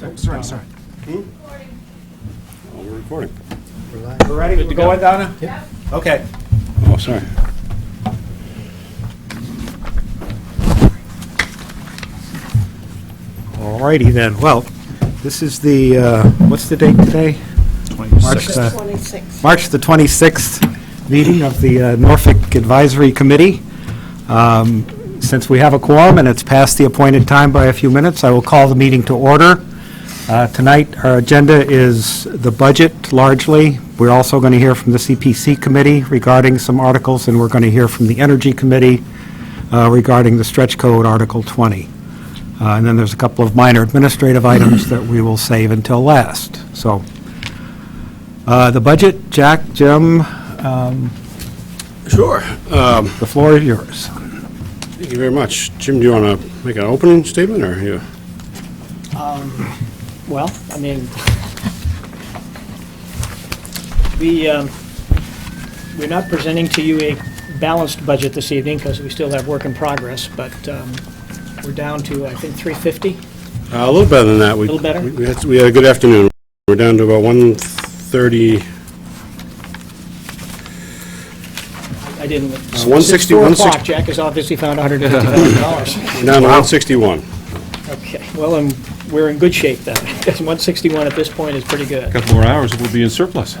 Sorry. Oh, we're recording. We're ready? Good to go, Donna? Yeah. Okay. Oh, sorry. All righty then. Well, this is the, what's the date today? March the 26th meeting of the Norfolk Advisory Committee. Since we have a quorum and it's past the appointed time by a few minutes, I will call the meeting to order. Tonight, our agenda is the budget largely. We're also going to hear from the CPC Committee regarding some articles, and we're going to hear from the Energy Committee regarding the stretch code, Article 20. And then there's a couple of minor administrative items that we will save until last. So, the budget, Jack, Jim, Sure. the floor is yours. Thank you very much. Jim, do you want to make an opening statement, or you? Well, I mean, we're not presenting to you a balanced budget this evening because we still have work in progress, but we're down to, I think, 350. A little better than that. A little better? We had a good afternoon. We're down to about 130. I didn't. 160. 4 o'clock, Jack has obviously found $150,000. We're down to 161. Okay, well, we're in good shape then, because 161 at this point is pretty good. Couple more hours, we'll be in surplus.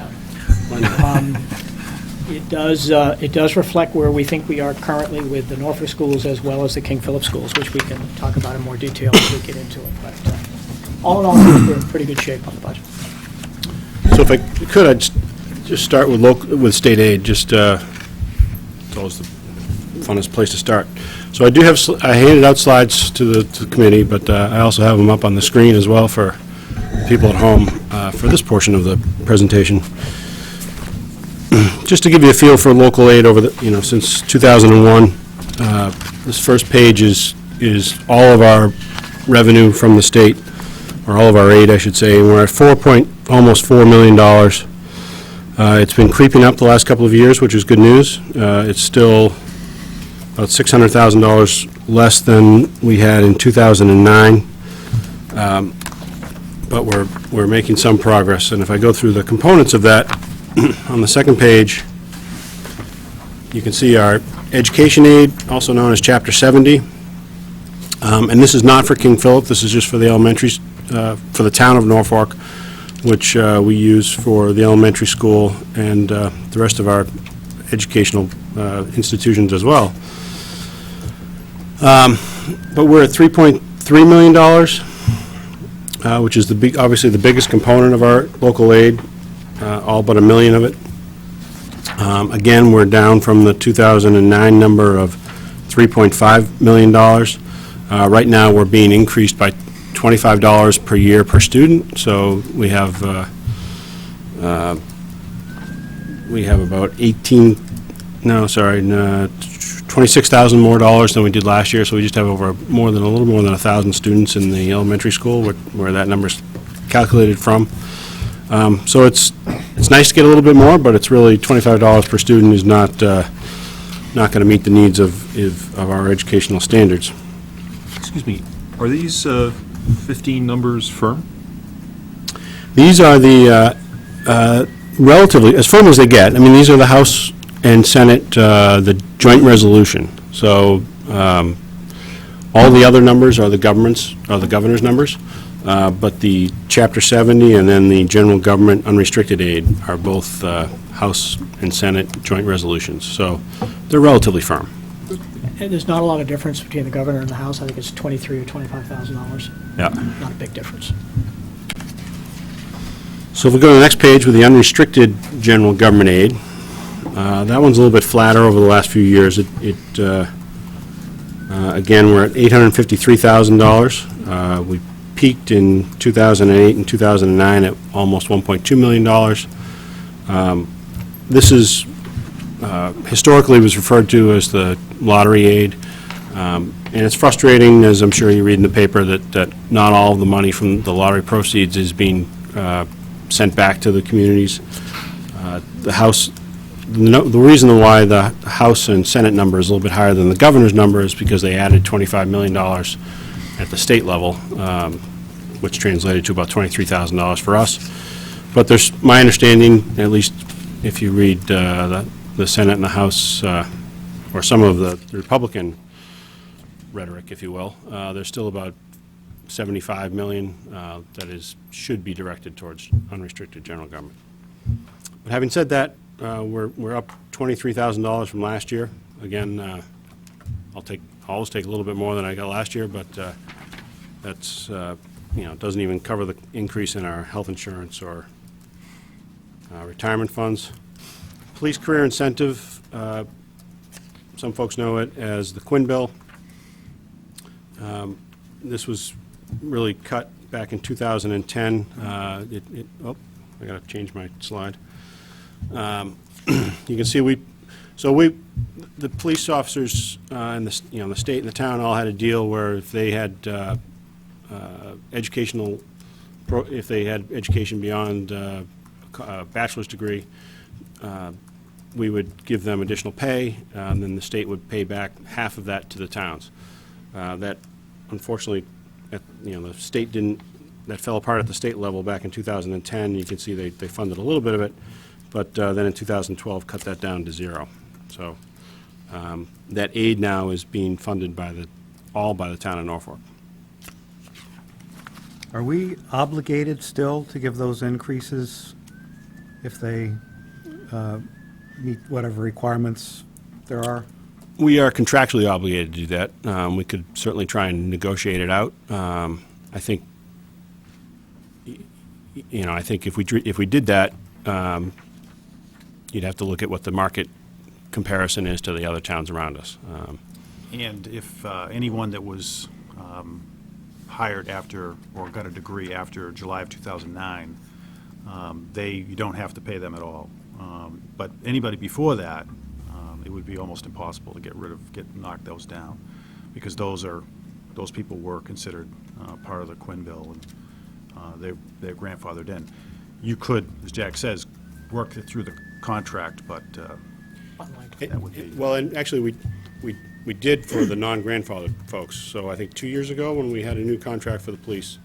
It does reflect where we think we are currently with the Norfolk schools as well as the King Philip schools, which we can talk about in more detail as we get into it. But all in all, we're in pretty good shape on the budget. So if I could, I'd just start with state aid. Just it's always the funnest place to start. So I handed out slides to the committee, but I also have them up on the screen as well for people at home for this portion of the presentation. Just to give you a feel for local aid over since 2001, this first page is all of our revenue from the state, or all of our aid, I should say. We're at almost $4 million. It's been creeping up the last couple of years, which is good news. It's still about $600,000 less than we had in 2009, but we're making some progress. And if I go through the components of that, on the second page, you can see our education aid, also known as Chapter 70. And this is not for King Philip. This is just for the elementaries, for the town of Norfolk, which we use for the elementary school and the rest of our educational institutions as well. But we're at $3.3 million, which is obviously the biggest component of our local aid, all but $1 million of it. Again, we're down from the 2009 number of $3.5 million. Right now, we're being increased by $25 per year per student, so we have about 26,000 more dollars than we did last year. So we just have a little more than 1,000 students in the elementary school, where that number's calculated from. So it's nice to get a little bit more, but it's really $25 per student is not going to meet the needs of our educational standards. Excuse me, are these 15 numbers firm? These are the relatively as firm as they get. I mean, these are the House and Senate the joint resolution. So all the other numbers are the governor's numbers, but the Chapter 70 and then the general government unrestricted aid are both House and Senate joint resolutions. So they're relatively firm. And there's not a lot of difference between the governor and the House. I think it's $23,000 or $25,000. Yeah. Not a big difference. So if we go to the next page with the unrestricted general government aid, that one's a little bit flatter over the last few years. Again, we're at $853,000. We peaked in 2008 and 2009 at almost $1.2 million. This is historically was referred to as the lottery aid. And it's frustrating, as I'm sure you read in the paper, that not all of the money from the lottery proceeds is being sent back to the communities. The House, the reason why the House and Senate number is a little bit higher than the governor's number is because they added $25 million at the state level which translated to about $23,000 for us. But there's, my understanding, at least if you read the Senate and the House, or some of the Republican rhetoric, if you will, there's still about $75 million that should be directed towards unrestricted general government. But having said that, we're up $23,000 from last year. Again, I'll always take a little bit more than I got last year, but that's, doesn't even cover the increase in our health insurance or retirement funds. Police career incentive, some folks know it as the Quinn Bill. This was really cut back in 2010. Oh, I got to change my slide. You can see the police officers in the state and the town all had a deal where if they had if they had education beyond a bachelor's degree, we would give them additional pay, and then the state would pay back half of that to the towns. That, unfortunately, the state didn't, that fell apart at the state level back in 2010. You can see they funded a little bit of it, but then in 2012 cut that down to zero. So that aid now is being funded all by the town of Norfolk. Are we obligated still to give those increases if they meet whatever requirements there are? We are contractually obligated to do that. We could certainly try and negotiate it out. I think, I think if we did that, you'd have to look at what the market comparison is to the other towns around us. And if anyone that was hired after or got a degree after July of 2009, you don't have to pay them at all. But anybody before that, it would be almost impossible to knock those down, because those people were considered part of the Quinn Bill, and they're grandfathered in. You could, as Jack says, work it through the contract, but that would be... Well, and actually, we did for the non-grandfathered folks. So I think 2 years ago, when we had a new contract for the police,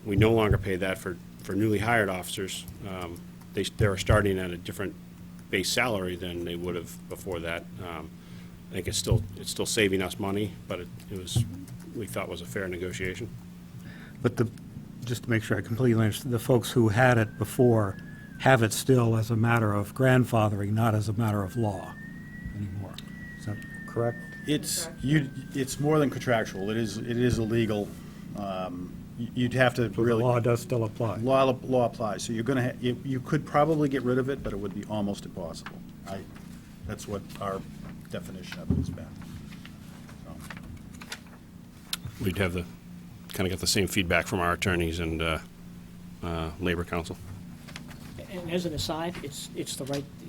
we no longer pay that for newly hired officers. They were starting at a different base salary than they would have before that. I think it's still saving us money, but we thought was a fair negotiation. But just to make sure I completely understand, the folks who had it before have it still as a matter of grandfathering, not as a matter of law anymore. Is that correct? It's more than contractual. It is illegal. You'd have to So really... the law does still apply? Law applies. So you could probably get rid of it, but it would be almost impossible. That's what our definition of it has been. So. We'd have kind of got the same feedback from our attorneys and Labor Council. And as an aside,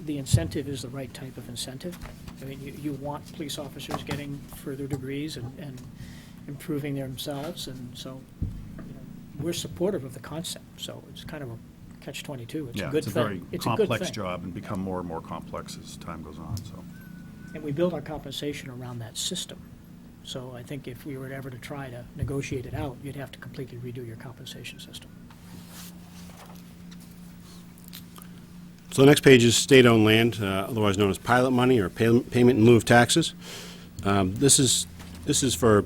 the incentive is the right type of incentive. I mean, you want police officers getting further degrees and improving themselves, and so we're supportive of the concept. So it's kind of a catch-22. It's a good thing. It's a very complex thing. job and become more and more complex as time goes on. So. And we build our compensation around that system. So I think if we were ever to try to negotiate it out, you'd have to completely redo your compensation system. So the next page is state-owned land, otherwise known as pilot money or payment in lieu of taxes. This is for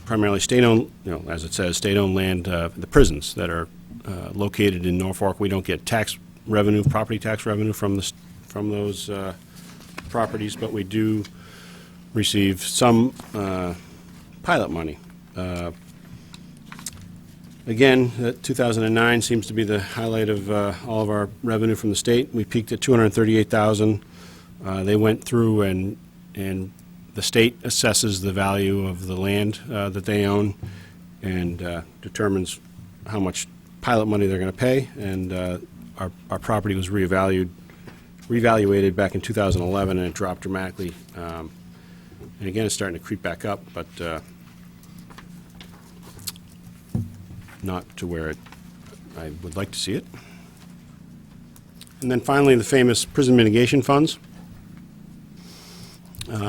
primarily state-owned, as it says, state-owned land, the prisons that are located in Norfolk. We don't get tax revenue, property tax revenue from those properties, but we do receive some pilot money. Again, 2009 seems to be the highlight of all of our revenue from the state. We peaked at $238,000. They went through and the state assesses the value of the land that they own and determines how much pilot money they're going to pay. And our property was reevaluated back in 2011, and it dropped dramatically. And again, it's starting to creep back up, but not to where I would like to see it. And then finally, the famous prison mitigation funds.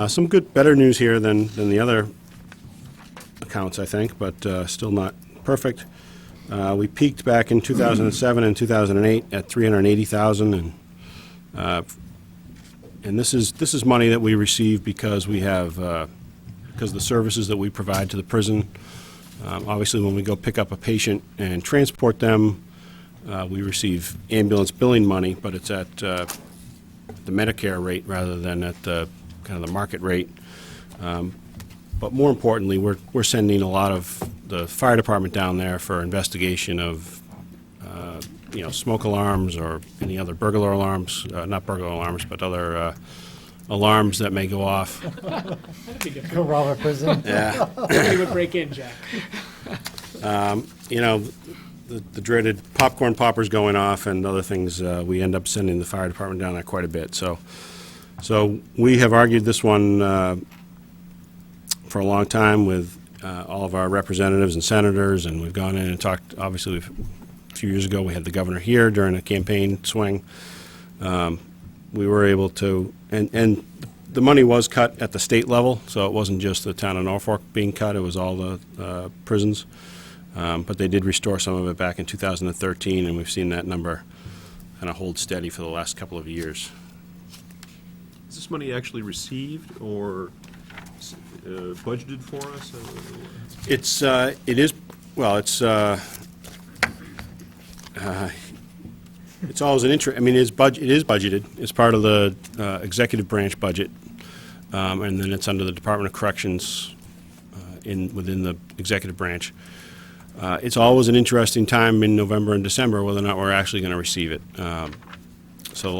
Some better news here than the other accounts, I think, but still not perfect. We peaked back in 2007 and 2008 at 380,000, and this is money that we receive because we have because of the services that we provide to the prison. Obviously, when we go pick up a patient and transport them, we receive ambulance billing money, but it's at the Medicare rate rather than at the kind of the market rate. But more importantly, we're sending a lot of the fire department down there for investigation of, smoke alarms or any other burglar alarms, not burglar alarms, but other alarms that may go off. That'd be good. Go rob a prison. Yeah. Nobody would break in, Jack. The dreaded popcorn poppers going off and other things, we end up sending the fire department down there quite a bit. So we have argued this one for a long time with all of our representatives and senators, and we've gone in and talked. Obviously, a few years ago, we had the governor here during a campaign swing. We were able to, and the money was cut at the state level, so it wasn't just the town of Norfolk being cut, it was all the prisons. But they did restore some of it back in 2013, and we've seen that number kind of hold steady for the last couple of years. Is this money actually received or budgeted for us? It's always an interest. I mean, it is budgeted. It's part of the executive branch budget, and then it's under the Department of Corrections within the executive branch. It's always an interesting time in November and December whether or not we're actually going to receive it. So the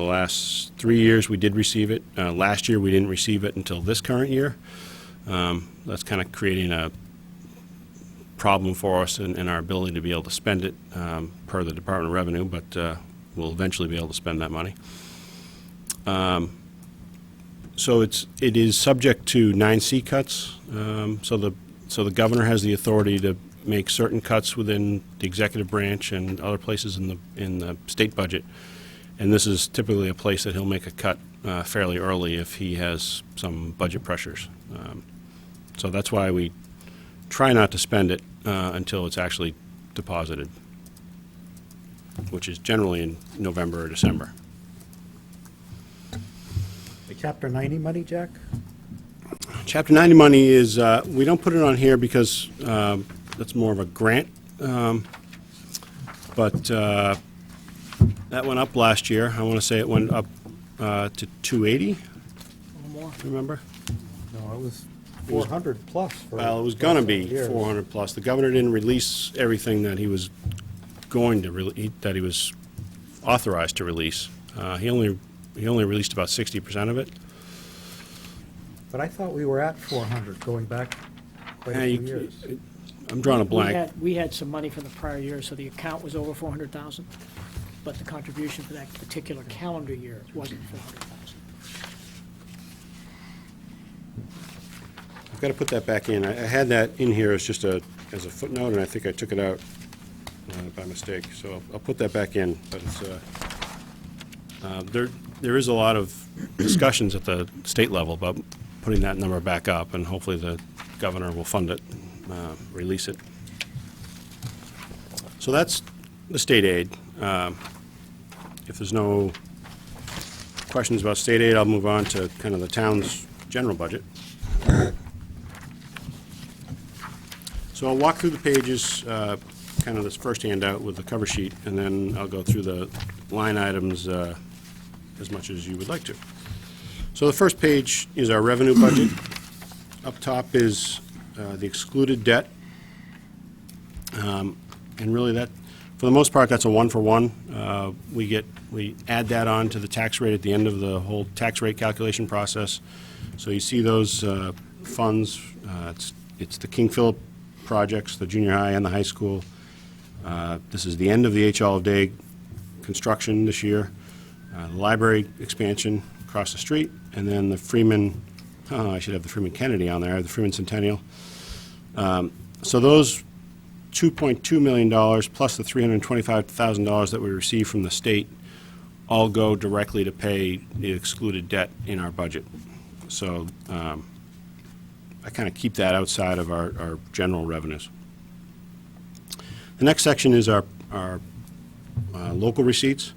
last 3 years we did receive it. Last year we didn't receive it until this current year. That's kind of creating a problem for us in our ability to be able to spend it per the Department of Revenue, but we'll eventually be able to spend that money. So it is subject to 9C cuts. So the governor has the authority to make certain cuts within the executive branch and other places in the state budget. And this is typically a place that he'll make a cut fairly early if he has some budget pressures. So that's why we try not to spend it until it's actually deposited, which is generally in November or December. Chapter 90 money, Jack? Chapter 90 money is, we don't put it on here because that's more of a grant, but that went up last year. I want to say it went up to 280, A little more. remember? No, it was 400 plus. Well, it was going to be years. 400 plus. The governor didn't release everything that he was going to, that he was authorized to release. He only released about 60% of it. But I thought we were at 400 going back quite a Yeah, few years. I'm drawing a blank. We had some money from the prior year, so the account was over 400,000, but the contribution for that particular calendar year wasn't 400,000. I've got to put that back in. I had that in here as just as a footnote, and I think I took it out by mistake. So I'll put that back in. But it's there is a lot of discussions at the state level about putting that number back up, and hopefully the governor will fund it, release it. So that's the state aid. If there's no questions about state aid, I'll move on to kind of the town's general budget. So I'll walk through the pages, kind of this first handout with the cover sheet, and then I'll go through the line items as much as you would like to. So the first page is our revenue budget. Up top is the excluded debt. And really that, for the most part, that's a one-for-one. We add that on to the tax rate at the end of the whole tax rate calculation process. So you see those funds. It's the King Philip projects, the junior high and the high school. This is the end of the H. Olive Day construction this year. The library expansion across the street, and then the Freeman, I should have the Freeman Kennedy on there, the Freeman Centennial. So those $2.2 million plus the $325,000 that we receive from the state all go directly to pay the excluded debt in our budget. So I kind of keep that outside of our general revenues. The next section is our local receipts.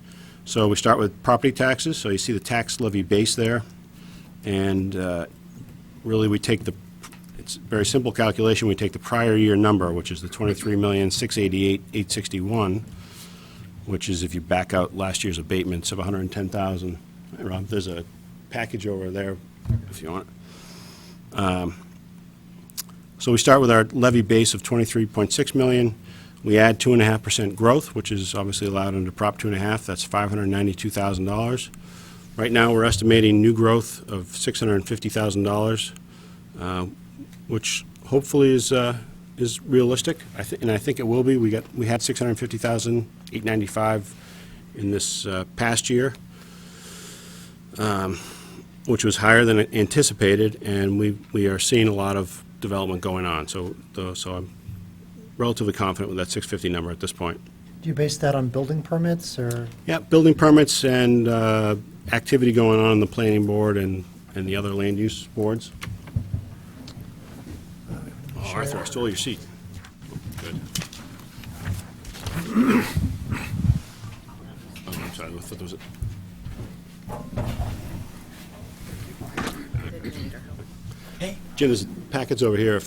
So we start with property taxes. So you see the tax levy base there. And really, it's a very simple calculation. We take the prior year number, which is the $23,688,861, which is if you back out last year's abatements of $110,000. Hey, Rob, there's a package over there if you want it. So we start with our levy base of $23.6 million. We add 2.5% growth, which is obviously allowed under Prop 2.5. That's $592,000. Right now, we're estimating new growth of $650,000, which hopefully is realistic. And I think it will be. We had $650,895 in this past year, which was higher than anticipated, and we are seeing a lot of development going on. So I'm relatively confident with that 650 number at this point. Do you base that on building permits, or? Yeah, building permits and activity going on in the planning board and the other land use boards. Oh, Arthur, I stole your seat. Good. Oh, I'm sorry, I thought there was Hey, Jim, there's packets over here.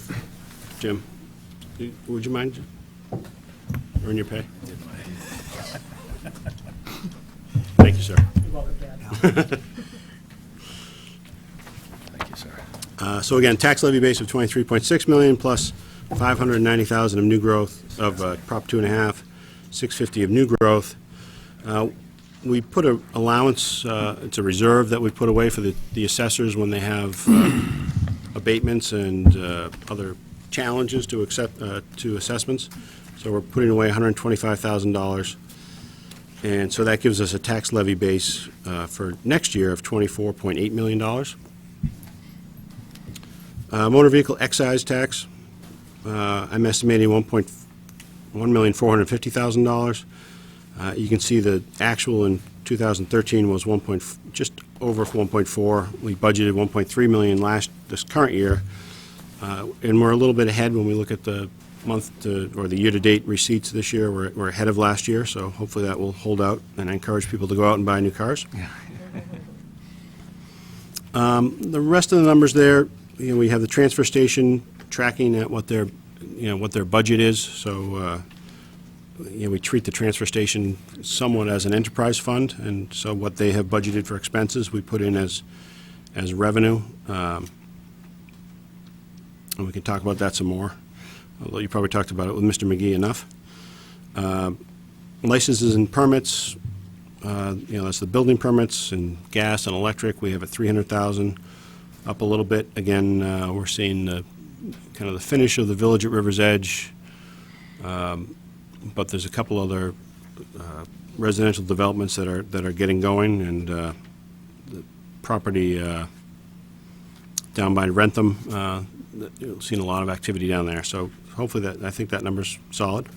Jim, would you mind earn your pay? Thank you, sir. You're welcome, Dad. Thank you, sir. So again, tax levy base of 23.6 million plus 590,000 of new growth of Prop 2.5, 650 of new growth. We put an allowance, it's a reserve that we put away for the assessors when they have abatements and other challenges to assessments. So we're putting away $125,000. And so that gives us a tax levy base for next year of $24.8 million. Motor vehicle excise tax, I'm estimating $1,450,000. You can see the actual in 2013 was just over 1.4. We budgeted 1.3 million this current year, and we're a little bit ahead when we look at the or the year-to-date receipts this year. We're ahead of last year, so hopefully that will hold out, and I encourage people to go out and buy new cars. The rest of the numbers there, we have the transfer station tracking at what their budget is. So we treat the transfer station somewhat as an enterprise fund, and so what they have budgeted for expenses we put in as revenue, and we can talk about that some more. Although you probably talked about it with Mr. McGee enough. Licenses and permits, that's the building permits and gas and electric. We have at $300,000, up a little bit. Again, we're seeing kind of the finish of the Village at River's Edge, but there's a couple other residential developments that are getting going, and the property down by Rentham, seen a lot of activity down there. So hopefully I think that number's solid.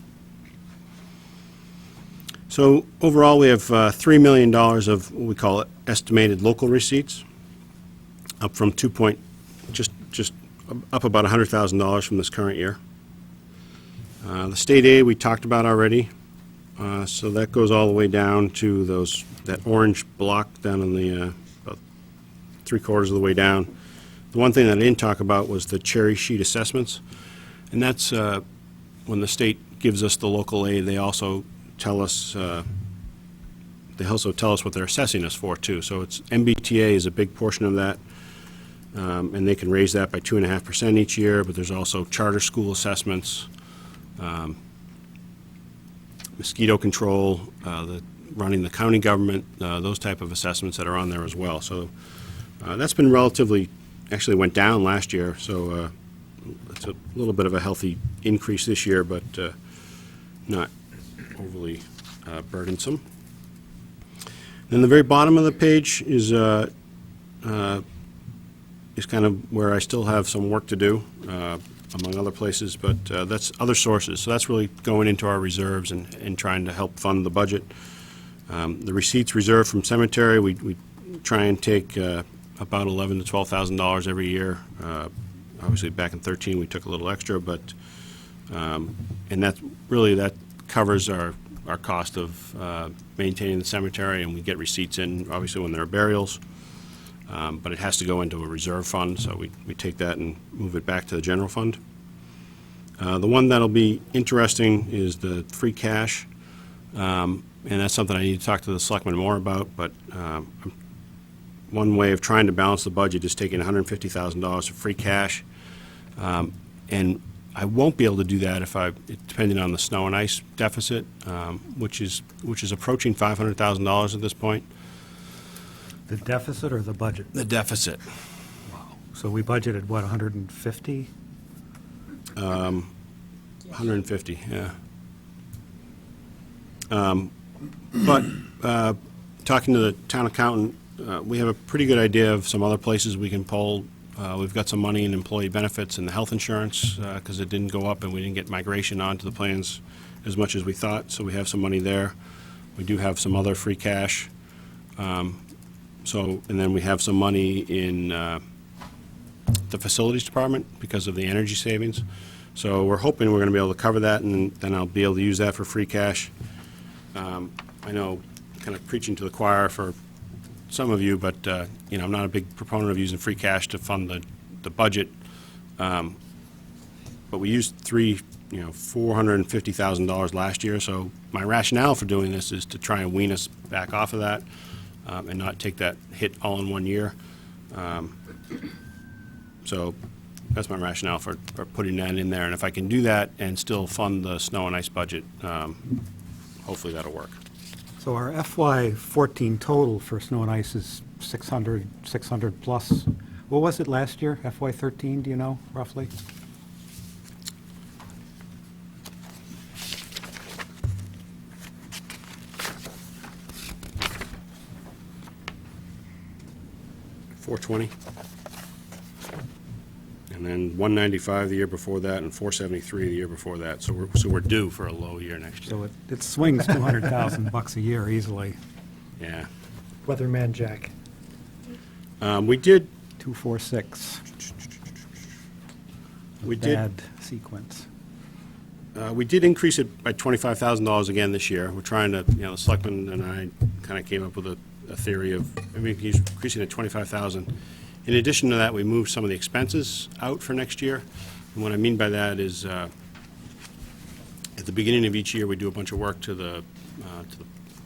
So overall, we have $3 million of what we call estimated local receipts, up from just up about $100,000 from this current year. The state aid we talked about already, so that goes all the way down to that orange block down in the about 3/4 of the way down. The one thing that I didn't talk about was the cherry sheet assessments, and that's when the state gives us the local aid. They also tell us what they're assessing us for too. So it's MBTA is a big portion of that, and they can raise that by 2.5% each year. But there's also charter school assessments, mosquito control, running the county government, those type of assessments that are on there as well. So that's been relatively. Actually went down last year, so it's a little bit of a healthy increase this year, but not overly burdensome. Then the very bottom of the page is kind of where I still have some work to do, among other places, but that's other sources. So that's really going into our reserves and trying to help fund the budget. The receipts reserved from cemetery, we try and take about $11,000 to $12,000 every year. Obviously, back in 2013, we took a little extra, but and that's really covers our cost of maintaining the cemetery, and we get receipts in, obviously, when there are burials. But it has to go into a reserve fund, so we take that and move it back to the general fund. The one that'll be interesting is the free cash, and that's something I need to talk to the selectmen more about, but one way of trying to balance the budget is taking $150,000 of free cash, and I won't be able to do that depending on the snow and ice deficit, which is approaching $500,000 at this point. The deficit or the budget? The deficit. So we budgeted, what, 150? 150, yeah. But talking to the town accountant, we have a pretty good idea of some other places we can pull. We've got some money in employee benefits and the health insurance, because it didn't go up and we didn't get migration onto the plans as much as we thought, so we have some money there. We do have some other free cash. And then we have some money in the facilities department because of the energy savings. So we're hoping we're going to be able to cover that, and then I'll be able to use that for free cash. I know, kind of preaching to the choir for some of you, but I'm not a big proponent of using free cash to fund the budget. But we used $450,000 last year, so my rationale for doing this is to try and wean us back off of that and not take that hit all in one year. So that's my rationale for putting that in there, and if I can do that and still fund the snow and ice budget, hopefully that'll work. So our FY14 total for snow and ice is 600 plus. What was it last year, FY13, do you know, roughly? $420, and then 195 the year before that, and 473 the year before that. So we're due for a low year next year. So it swings $200,000 a year easily. Yeah, Weatherman Jack. we did 246. We did Bad sequence. we did increase it by $25,000 again this year. We're trying to, the selectmen and I kind of came up with a theory of increasing it $25,000. In addition to that, we moved some of the expenses out for next year. And what I mean by that is, at the beginning of each year, we do a bunch of work to the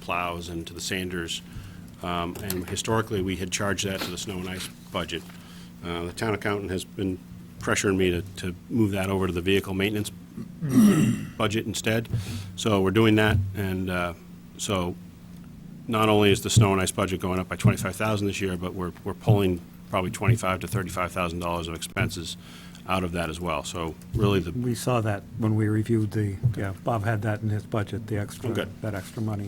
plows and to the sanders. And historically, we had charged that to the snow and ice budget. The town accountant has been pressuring me to move that over to the vehicle maintenance budget instead. So we're doing that, and so not only is the snow and ice budget going up by $25,000 this year, but we're pulling probably $25,000 to $35,000 of expenses out of that as well. So really We saw that when we reviewed Bob had that in his budget, the extra, Oh, good. that extra money,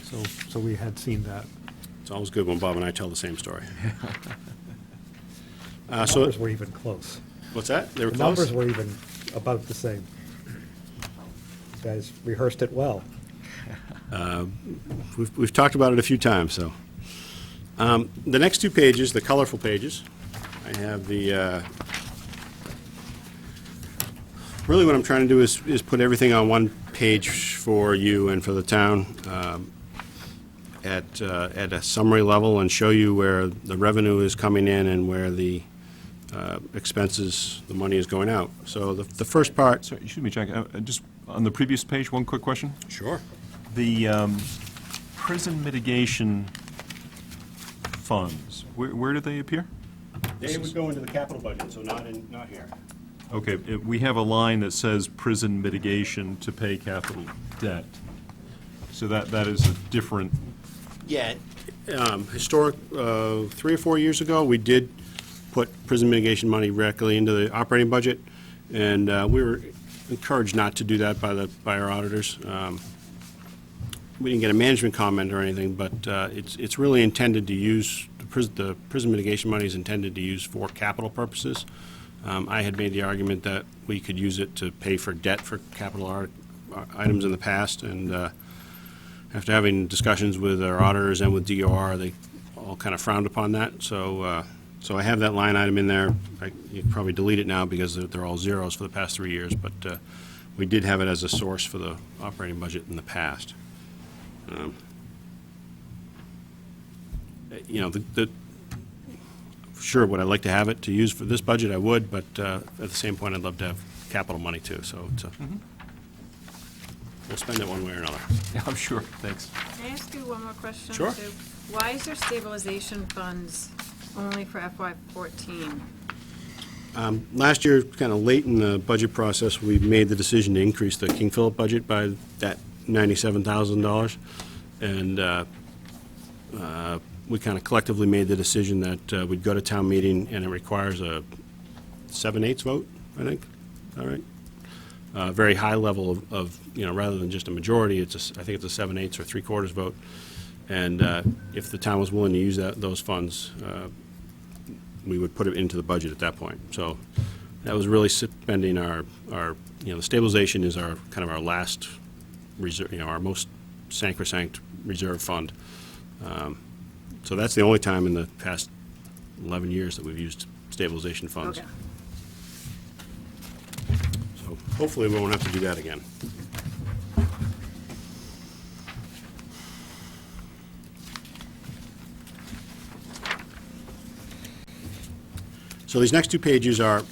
so we had seen that. it's always good when Bob and I tell the same story. The So numbers were even close. what's that? They were The close? numbers were even about the same. You guys rehearsed it well. We've talked about it a few times, so. The next two pages, the colorful pages, I have really what I'm trying to do is put everything on one page for you and for the town at a summary level and show you where the revenue is coming in and where the expenses, the money is going out. So the first part. Sorry, excuse me, Jack, just on the previous page, one quick question. Sure. The prison mitigation funds, where do they appear? They would go into the capital budget, so not here. Okay, we have a line that says prison mitigation to pay capital debt. So that is a different, Yeah. Historic, 3 or 4 years ago, we did put prison mitigation money directly into the operating budget, and we were encouraged not to do that by our auditors. We didn't get a management comment or anything, but it's really intended to use, the prison mitigation money is intended to use for capital purposes. I had made the argument that we could use it to pay for debt for capital items in the past, and after having discussions with our auditors and with DOR, they all kind of frowned upon that. So I have that line item in there. You can probably delete it now because they're all zeros for the past 3 years, but we did have it as a source for the operating budget in the past. You know, sure, would I like to have it to use for this budget? I would, but at the same point, I'd love to have capital money too, so it's we'll spend it one way or another. Yeah, I'm sure, thanks. Can I ask you one more question? Sure. too? Why is there stabilization funds only for FY14? Last year, kind of late in the budget process, we made the decision to increase the King Philip budget by that $97,000. And we kind of collectively made the decision that we'd go to town meeting, and it requires a 7/8 vote, I think. All right. Very high level of, you know, rather than just a majority, I think it's a 7/8 or 3/4 vote. And if the town was willing to use those funds, we would put it into the budget at that point. So that was really spending our you know, the stabilization is our kind of our last reserve, you know, our most sacrosanct reserve fund. So that's the only time in the past 11 years that we've used stabilization funds. Okay. So hopefully we won't have to do that again. So these next two pages are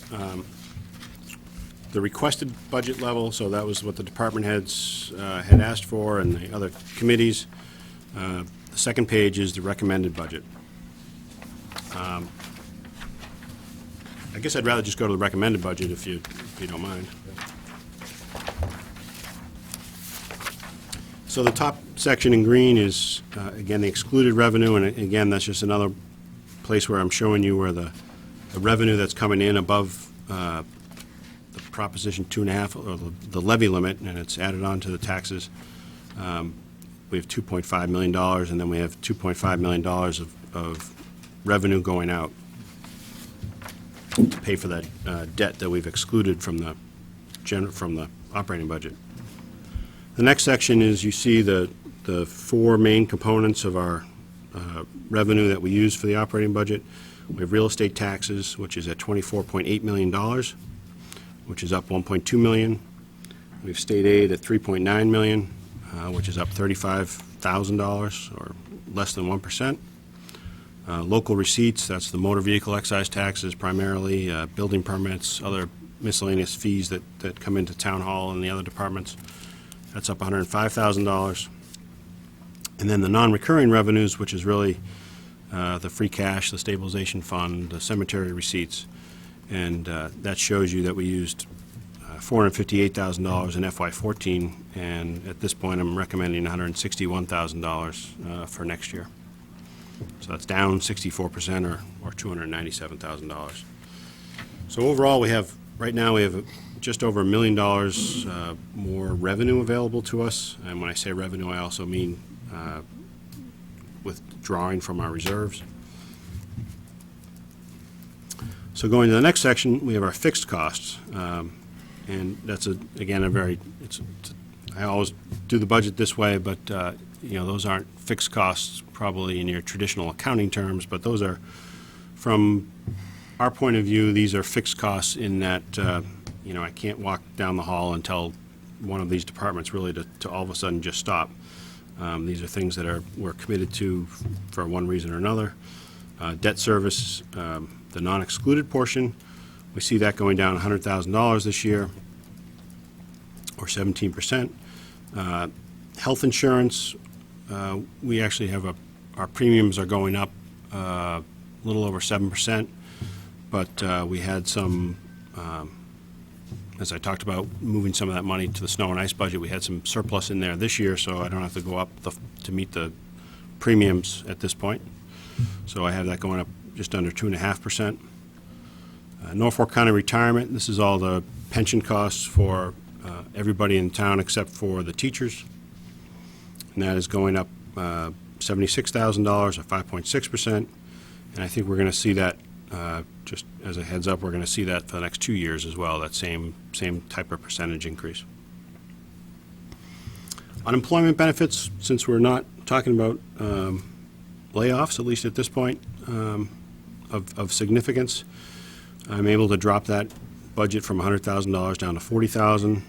the requested budget level, so that was what the department heads had asked for and the other committees. The second page is the recommended budget. I guess I'd rather just go to the recommended budget if you don't mind. So the top section in green is, again, the excluded revenue, and again, that's just another place where I'm showing you where the revenue that's coming in above the Proposition 2.5, or the levy limit, and it's added on to the taxes. We have $2.5 million, and then we have $2.5 million of revenue going out to pay for that debt that we've excluded from the operating budget. The next section is, you see the four main components of our revenue that we use for the operating budget. We have real estate taxes, which is at $24.8 million, which is up $1.2 million. We have state aid at $3.9 million, which is up $35,000, or less than 1%. Local receipts, that's the motor vehicle excise taxes primarily, building permits, other miscellaneous fees that come into town hall and the other departments. That's up $105,000. And then the non-recurring revenues, which is really the free cash, the stabilization fund, the cemetery receipts, and that shows you that we used $458,000 in FY14, and at this point I'm recommending $161,000 for next year. So that's down 64%, or $297,000. So overall, right now we have just over $1 million more revenue available to us, and when I say revenue, I also mean withdrawing from our reserves. So going to the next section, we have our fixed costs, and that's again I always do the budget this way, but you know, those aren't fixed costs probably in your traditional accounting terms, but those are, from our point of view, these are fixed costs in that you know, I can't walk down the hall and tell one of these departments really to all of a sudden just stop. These are things that we're committed to for one reason or another. Debt service, the non-excluded portion, we see that going down $100,000 this year, or 17%. Health insurance, we actually have our premiums are going up a little over 7%, but we had some, as I talked about, moving some of that money to the snow and ice budget. We had some surplus in there this year, so I don't have to go up to meet the premiums at this point. So I have that going up just under 2.5%. Norfolk County Retirement, this is all the pension costs for everybody in town except for the teachers. And that is going up $76,000, or 5.6%. And I think we're going to see that, just as a heads up, we're going to see that for the next 2 years as well, that same type of percentage increase. Unemployment benefits, since we're not talking about layoffs, at least at this point, of significance, I'm able to drop that budget from $100,000 down to $40,000,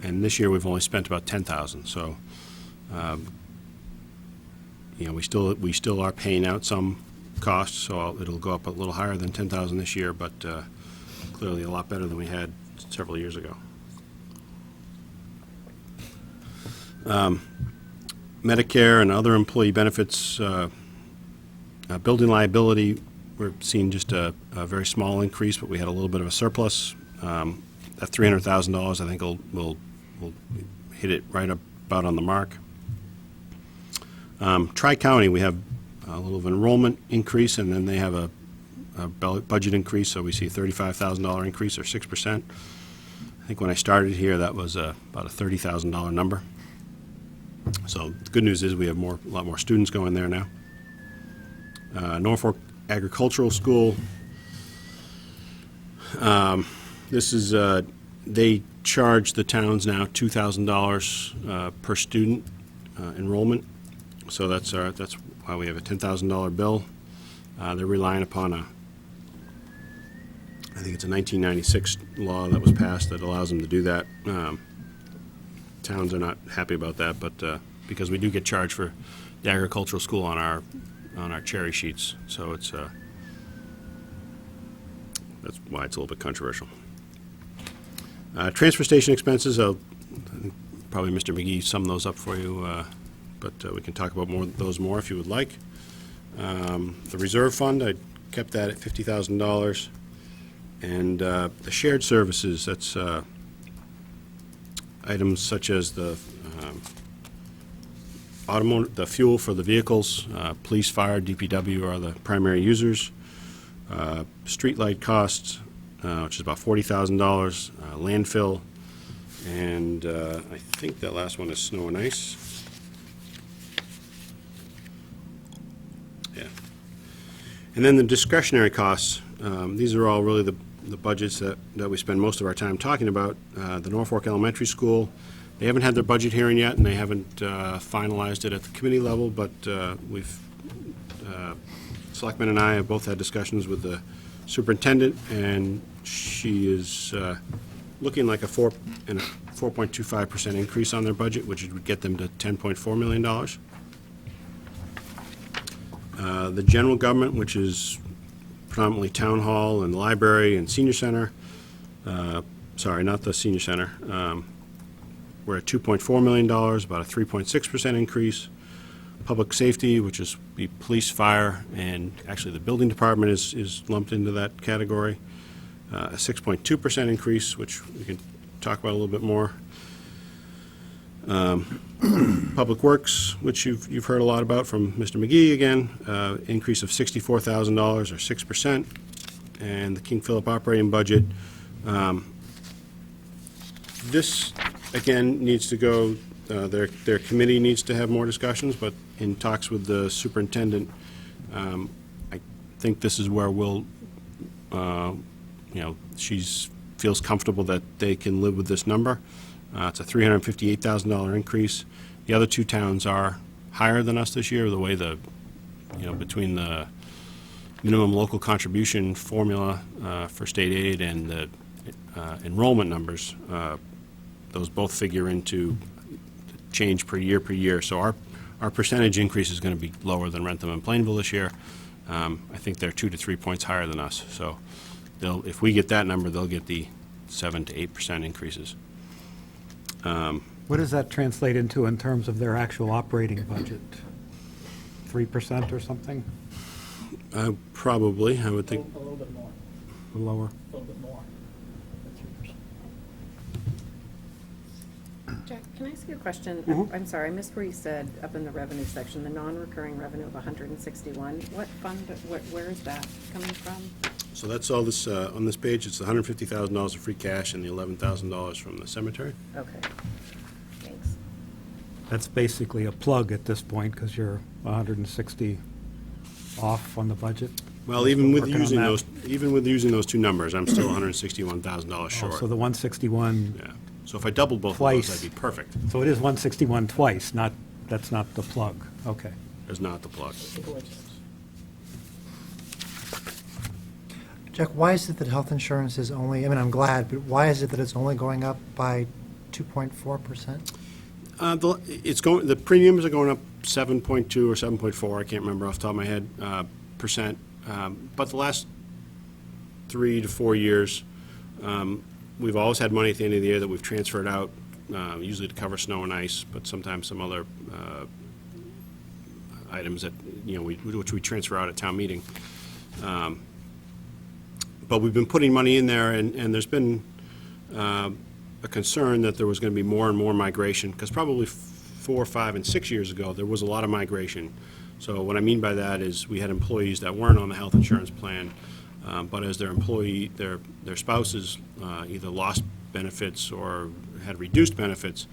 and this year we've only spent about $10,000. So, we still are paying out some costs, so it'll go up a little higher than $10,000 this year, but clearly a lot better than we had several years ago. Medicare and other employee benefits, building liability, we're seeing just a very small increase, but we had a little bit of a surplus. That $300,000, I think, will hit it right about on the mark. Tri-County, we have a little of an enrollment increase, and then they have a budget increase, so we see a $35,000 increase, or 6%. I think when I started here, that was about a $30,000 number. So the good news is we have a lot more students going there now. Norfolk Agricultural School. This is, they charge the towns now $2,000 per student enrollment. So that's why we have a $10,000 bill. They're relying upon I think it's a 1996 law that was passed that allows them to do that. Towns are not happy about that, but because we do get charged for the agricultural school on our cherry sheets, so it's that's why it's a little bit controversial. Transfer station expenses, probably Mr. McGee summed those up for you, but we can talk about those more if you would like. The reserve fund, I kept that at $50,000, and the shared services, that's items such as the the fuel for the vehicles, police, fire, DPW are the primary users. Streetlight costs, which is about $40,000. Landfill, and I think that last one is snow and ice. Yeah. And then the discretionary costs. These are all really the budgets that we spend most of our time talking about. The Norfolk Elementary School, they haven't had their budget hearing yet, and they haven't finalized it at the committee level, but Selectman and I have both had discussions with the superintendent, and she is looking like a 4.25% increase on their budget, which would get them to $10.4 million. The general government, which is predominantly town hall and library and senior center, sorry, not the senior center, we're at $2.4 million, about a 3.6% increase. Public safety, which is the police, fire, and actually the building department is lumped into that category. A 6.2% increase, which we can talk about a little bit more. Public Works, which you've heard a lot about from Mr. McGee again, increase of $64,000 or 6%. And the King Philip operating budget. This, again, needs to go, their committee needs to have more discussions, but in talks with the superintendent, I think this is where we'll, she feels comfortable that they can live with this number. It's a $358,000 increase. The other two towns are higher than us this year, the way between the minimum local contribution formula for state aid and the enrollment numbers, those both figure into change per year. So our percentage increase is going to be lower than Rentham and Plainville this year. I think they're 2 to 3 points higher than us. So if we get that number, they'll get the 7 to 8% increases. What does that translate into in terms of their actual operating budget? 3% or something? Probably, I would think. A little bit more, Lower? a little bit more than 3%. Jack, can I ask you a question? Mhm. I'm sorry, I missed where you said up in the revenue section, the non-recurring revenue of 161. What fund, where is that coming from? So that's all this, on this page, it's the $150,000 of free cash and the $11,000 from the cemetery. Okay, thanks. That's basically a plug at this point, because you're 160 off on the budget. Well, even with Working on using that. using those two numbers, I'm still $161,000 short. So the 161, Yeah. So if I doubled both of Twice. those, that'd be perfect. so it is 161 twice, that's not the plug. Okay. There's not the plug. It's a coincidence. Jack, why is it that health insurance is only, I mean, I'm glad, but why is it that it's only going up by 2.4%? The premiums are going up 7.2 or 7.4, I can't remember off the top of my head, percent. But the last 3 to 4 years, we've always had money at the end of the year that we've transferred out, usually to cover snow and ice, but sometimes some other items that, which we transfer out at town meeting. But we've been putting money in there, and there's been a concern that there was going to be more and more migration, because probably 4, 5, and 6 years ago, there was a lot of migration. So what I mean by that is we had employees that weren't on the health insurance plan, but as their spouses either lost benefits or had reduced benefits,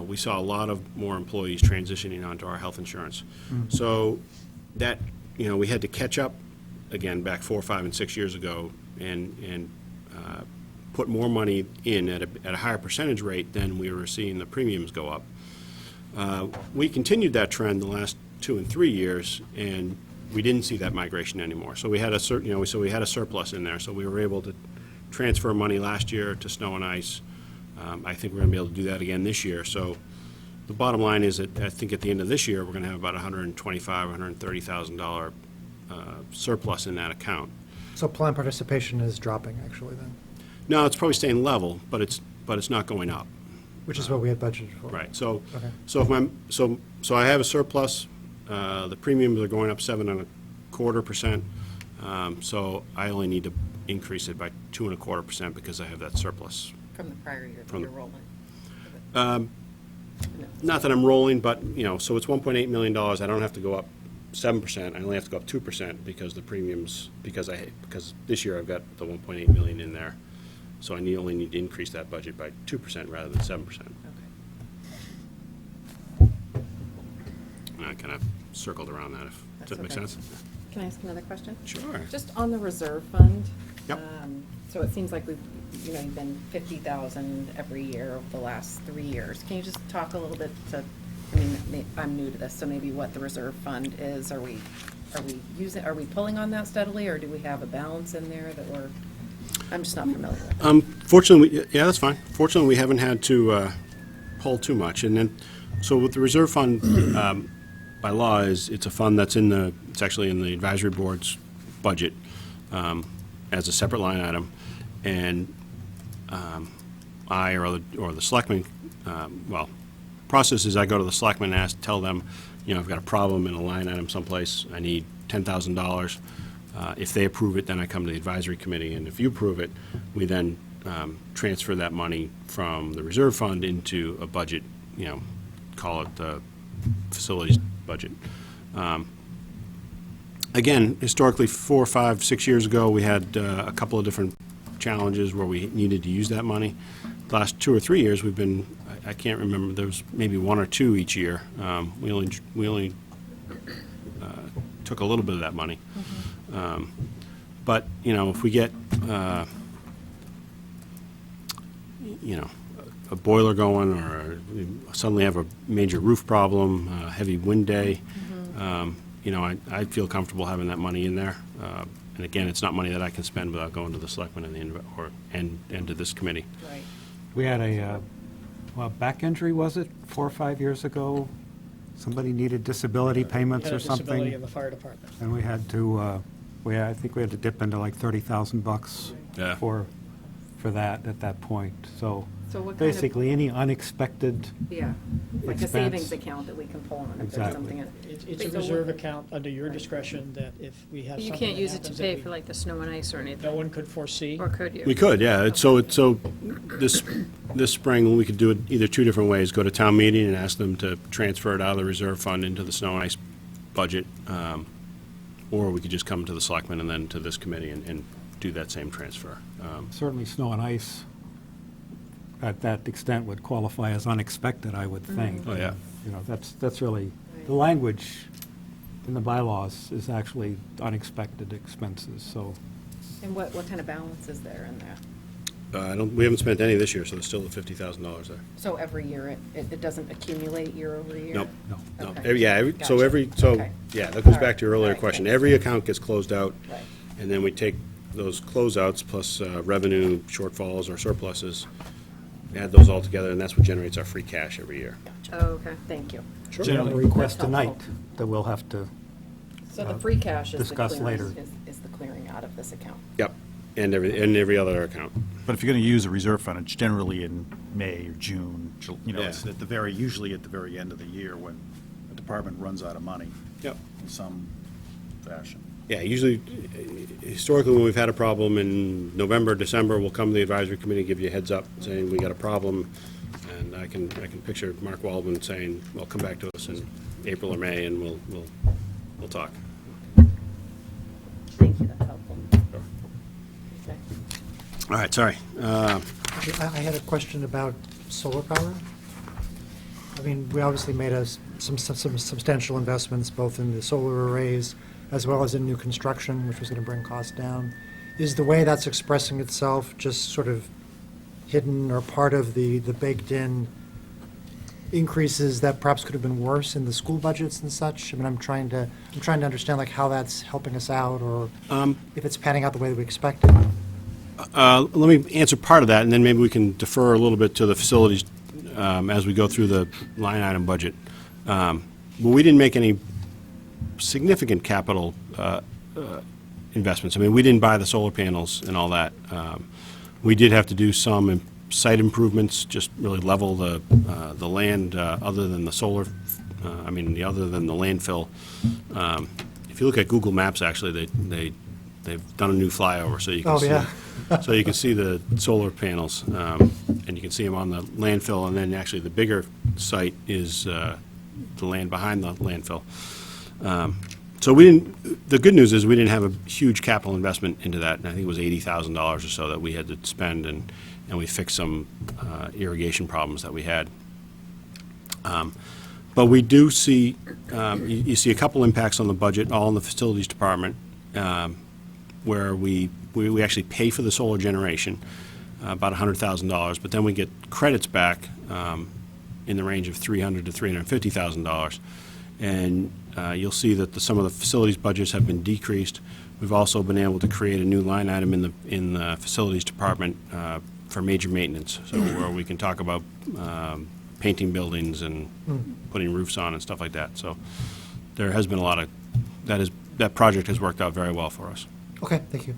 we saw a lot of more employees transitioning onto our health insurance. So that, we had to catch up again back 4, 5, and 6 years ago and put more money in at a higher percentage rate than we were seeing the premiums go up. We continued that trend the last 2 and 3 years, and we didn't see that migration anymore. So we had a we had a surplus in there. So we were able to transfer money last year to snow and ice. I think we're going to be able to do that again this year. So the bottom line is that I think at the end of this year, we're going to have about $125,000, $130,000 surplus in that account. So plan participation is dropping, actually, then, No, it's probably staying level, but it's not going up. which is what we had budgeted for. Right. So Okay. so I have a surplus. The premiums are going up 7.25%. So I only need to increase it by 2.25% because I have that surplus. From the prior year that From you're the- rolling? Not that I'm rolling, but, so it's $1.8 million. I don't have to go up 7%. I only have to go up 2% because the premiums, because this year I've got the 1.8 million in there. So I only need to increase that budget by 2% rather than 7%. Okay. And I kind of circled around that. Does That's that make okay. sense? Can I ask another question? Sure. Just on the reserve fund. Yep. So it seems like you've been 50,000 every year over the last 3 years. Can you just talk a little bit I'm new to this, so maybe what the reserve fund is? Are we pulling on that steadily, or do we have a balance in there that I'm just not familiar with? Fortunately, yeah, that's fine. Fortunately, we haven't had to pull too much. And then, so with the reserve fund, by law, it's a fund that's it's actually in the advisory board's budget as a separate line item. And I or the selectmen, process is I go to the selectmen and tell them, I've got a problem in a line item someplace. I need $10,000. If they approve it, then I come to the advisory committee, and if you approve it, we then transfer that money from the reserve fund into a budget, call it the facilities budget. Again, historically, 4, 5, 6 years ago, we had a couple of different challenges where we needed to use that money. The last 2 or 3 years, we've been, I can't remember, there was maybe 1 or 2 each year. We only took a little bit of that money. But, if we get, a boiler going, or suddenly have a major roof problem, a heavy wind day, I feel comfortable having that money in there. And again, it's not money that I can spend without going to the selectmen and to this committee. Right. We had a back injury, was it, 4 or 5 years ago? Somebody needed disability payments Had a or something. disability in the fire department. And we had to, I think we had to dip into like $30,000 Yeah. for that at that point. So So what kind of- basically, any unexpected, Yeah, like a Expense. savings account that we can pull on if there's Exactly. something. It's a reserve account under your discretion that if we have You something can't that use it to happens pay that for like the snow and ice or no anything, one could foresee. or could you? We could, yeah. So this spring, we could do it either 2 different ways. Go to town meeting and ask them to transfer it out of the reserve fund into the snow and ice budget. Or we could just come to the selectmen and then to this committee and do that same transfer. certainly snow and ice at that extent would qualify as unexpected, I would think. Oh, yeah. That's really, the language in the bylaws is actually unexpected expenses, so. And what kind of balance is there in that? We haven't spent any this year, so there's still $50,000 there. So every year, it doesn't accumulate year over year? Nope. No. No. Okay. Yeah, Gotcha. Okay. that goes All back to your right. earlier All right, question. thanks. Every account gets closed out, Right. and then we take those closeouts plus revenue shortfalls or surpluses, add those all together, and that's what generates our free cash every year. Oh, okay, thank you. We have a request That's tonight helpful. that we'll have to, So the free cash is the discuss clearing, later. is the clearing out of this account. Yep, and every other account. But if you're going to use a reserve fund, it's generally in May or June, you know, Yeah. it's usually at the very end of the year when the department runs out of money Yep. in some fashion. Yeah, usually, historically, when we've had a problem in November, December, we'll come to the advisory committee, give you a heads up, saying, we got a problem, and I can picture Mark Waldman saying, well, come back to us in April or May, and we'll talk. Thank you, that's helpful. Okay. All right, sorry. I had a question about solar power. I mean, we obviously made some substantial investments, both in the solar arrays as well as in new construction, which was going to bring costs down. Is the way that's expressing itself just sort of hidden or part of the baked-in increases that perhaps could have been worse in the school budgets and such? I mean, I'm trying to understand like how that's helping us out, or if it's panning out the way that we expected. Let me answer part of that, and then maybe we can defer a little bit to the facilities as we go through the line item budget. Well, we didn't make any significant capital investments. I mean, we didn't buy the solar panels and all that. We did have to do some site improvements, just really level the land other than the solar, other than the landfill. If you look at Google Maps, actually, they've done a new flyover, so you can see. Yeah. So you can see the solar panels, and you can see them on the landfill, and then actually the bigger site is the land behind the landfill. So the good news is we didn't have a huge capital investment into that, and I think it was $80,000 or so that we had to spend, and we fixed some irrigation problems that we had. But we do see, you see a couple impacts on the budget, all in the facilities department, where we actually pay for the solar generation, about $100,000, but then we get credits back in the range of $300,000 to $350,000. And you'll see that some of the facilities budgets have been decreased. We've also been able to create a new line item in the facilities department for major maintenance, so where we can talk about painting buildings and putting roofs on and stuff like that. So there has been a lot of that project has worked out very well for us. Okay, thank you.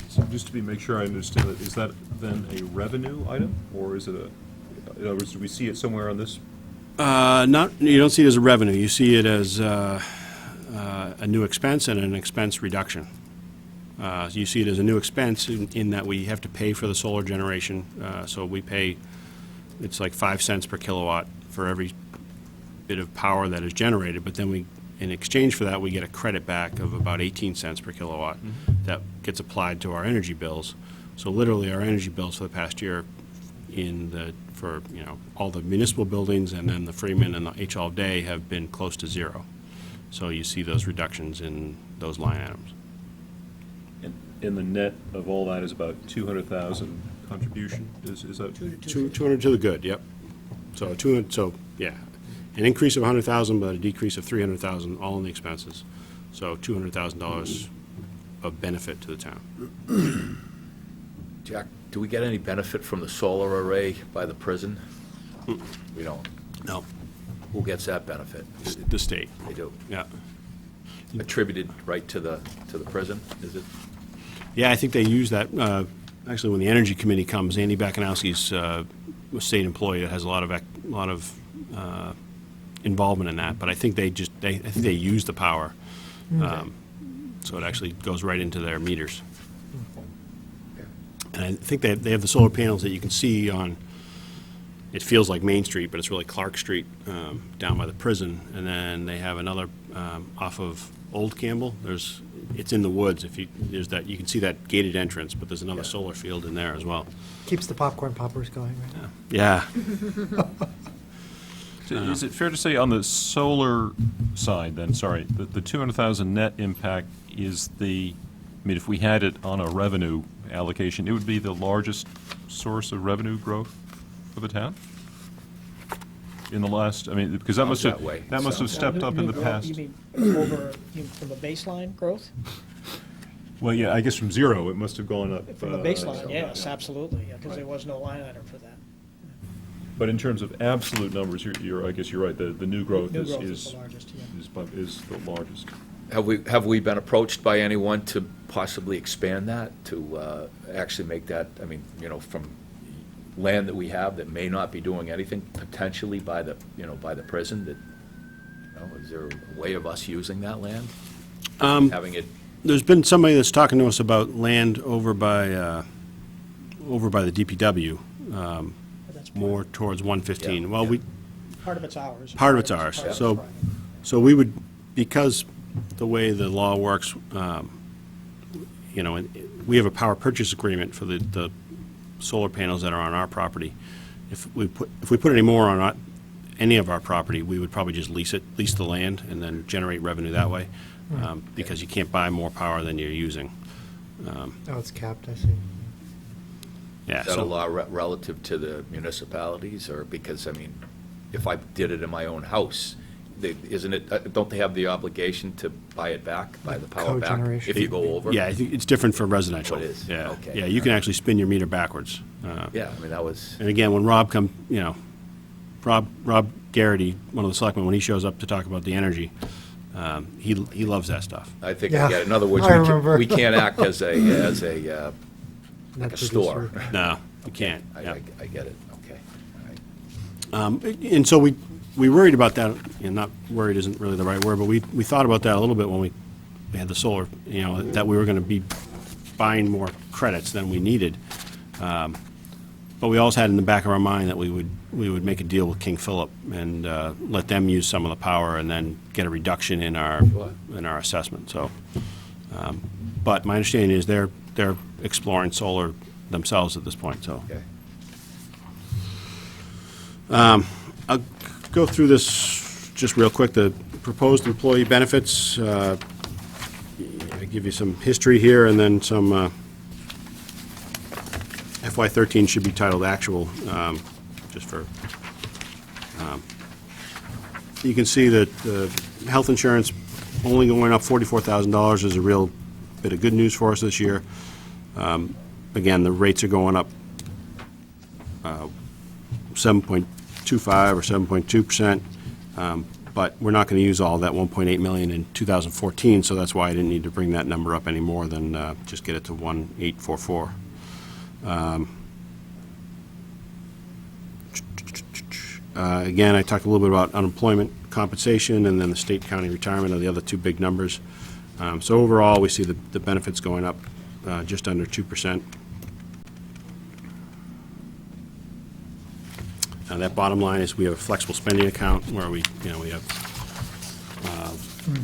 So just to make sure I understand it, is that then a revenue item, or is it in other words, do we see it somewhere on this? You don't see it as a revenue. You see it as a new expense and an expense reduction. You see it as a new expense in that we have to pay for the solar generation. So we pay, it's like 5 cents per kilowatt for every bit of power that is generated, but then in exchange for that, we get a credit back of about 18 cents per kilowatt that gets applied to our energy bills. So literally, our energy bills for the past year for all the municipal buildings and then the Freeman and the H. All Day have been close to zero. So you see those reductions in those line items. And the net of all that is about 200,000 contribution, is that? 200 to the good, yep. So yeah, an increase of 100,000, but a decrease of 300,000, all in the expenses. So $200,000 of benefit to the town. Jack, do we get any benefit from the solar array by the prison? We don't. No, Who gets that benefit? the state, They do. yeah. Attributed right to the prison, is it? Yeah, I think they use that, actually, when the Energy Committee comes, Andy Bakanowski's a state employee that has a lot of involvement in that, but I think they use the power. So it actually goes right into their meters. And I think they have the solar panels that you can see on, it feels like Main Street, but it's really Clark Street down by the prison. And then they have another off of Old Campbell. It's in the woods. You can see that gated entrance, but there's another solar field in there as well. Keeps the popcorn poppers going, right? Yeah. Is it fair to say on the solar side then, sorry, the 200,000 net impact is if we had it on a revenue allocation, it would be the largest source of revenue growth for the town? In the last, because that must have, that way. that must have stepped up in the past. You mean from a baseline growth? Well, yeah, I guess from zero, it must have gone up. From the baseline, yes, absolutely, because there Right. was no line item for that. But in terms of absolute numbers, I guess you're right, the new growth New is, growth is the largest, yeah. is the largest. Have we been approached by anyone to possibly expand that, to actually make that, I mean, from land that we have that may not be doing anything, potentially by the, by the prison, that, is there a way of us using that land? Having it, There's been somebody that's talking to us about land over by the DPW, But that's more towards 115. Yeah, Well, yeah. we, part of it's ours. part of it's ours. Part of it's So, private. so we would, because the way the law works, we have a power purchase agreement for the solar panels that are on our property. If we put any more on any of our property, we would probably just lease the land, and then generate revenue that way, because you can't buy more power than you're using. Oh, it's capped, I see. Yeah. is that a So law relative to the municipalities, or because, I mean, if I did it in my own house, isn't it, don't they have the obligation to buy it back, buy the power back, Cogeneration. if you go over? yeah, I think it's different for residential. Oh, it is? Yeah. Okay. Yeah, you can actually spin your meter backwards. Yeah, I mean, that was, And again, when Rob Rob Garrity, one of the selectmen, when he shows up to talk about the energy, he loves that stuff. I think Yeah, I get it. In other words, I remember. we can't act as a, like Net a store. producer. No, you can't. Yeah. I get it, okay. All right. And so we worried about that, and not worried isn't really the right word, but we thought about that a little bit when we had the solar, that we were going to be buying more credits than we needed. But we also had in the back of our mind that we would make a deal with King Philip and let them use some of the power, and then get a reduction in our assessment. So, but my understanding is they're exploring solar themselves at this point. So Okay. I'll go through this just real quick. The proposed employee benefits. I give you some history here, and then some. FY13 should be titled actual, just for, you can see that health insurance only going up $44,000 is a real bit of good news for us this year. Again, the rates are going up 7.25 or 7.2%, but we're not going to use all that 1.8 million in 2014, so that's why I didn't need to bring that number up any more than just get it to 1,844. Again, I talked a little bit about unemployment compensation, and then the state county retirement are the other two big numbers. So overall, we see the benefits going up just under 2%. That bottom line is we have a flexible spending account where we have,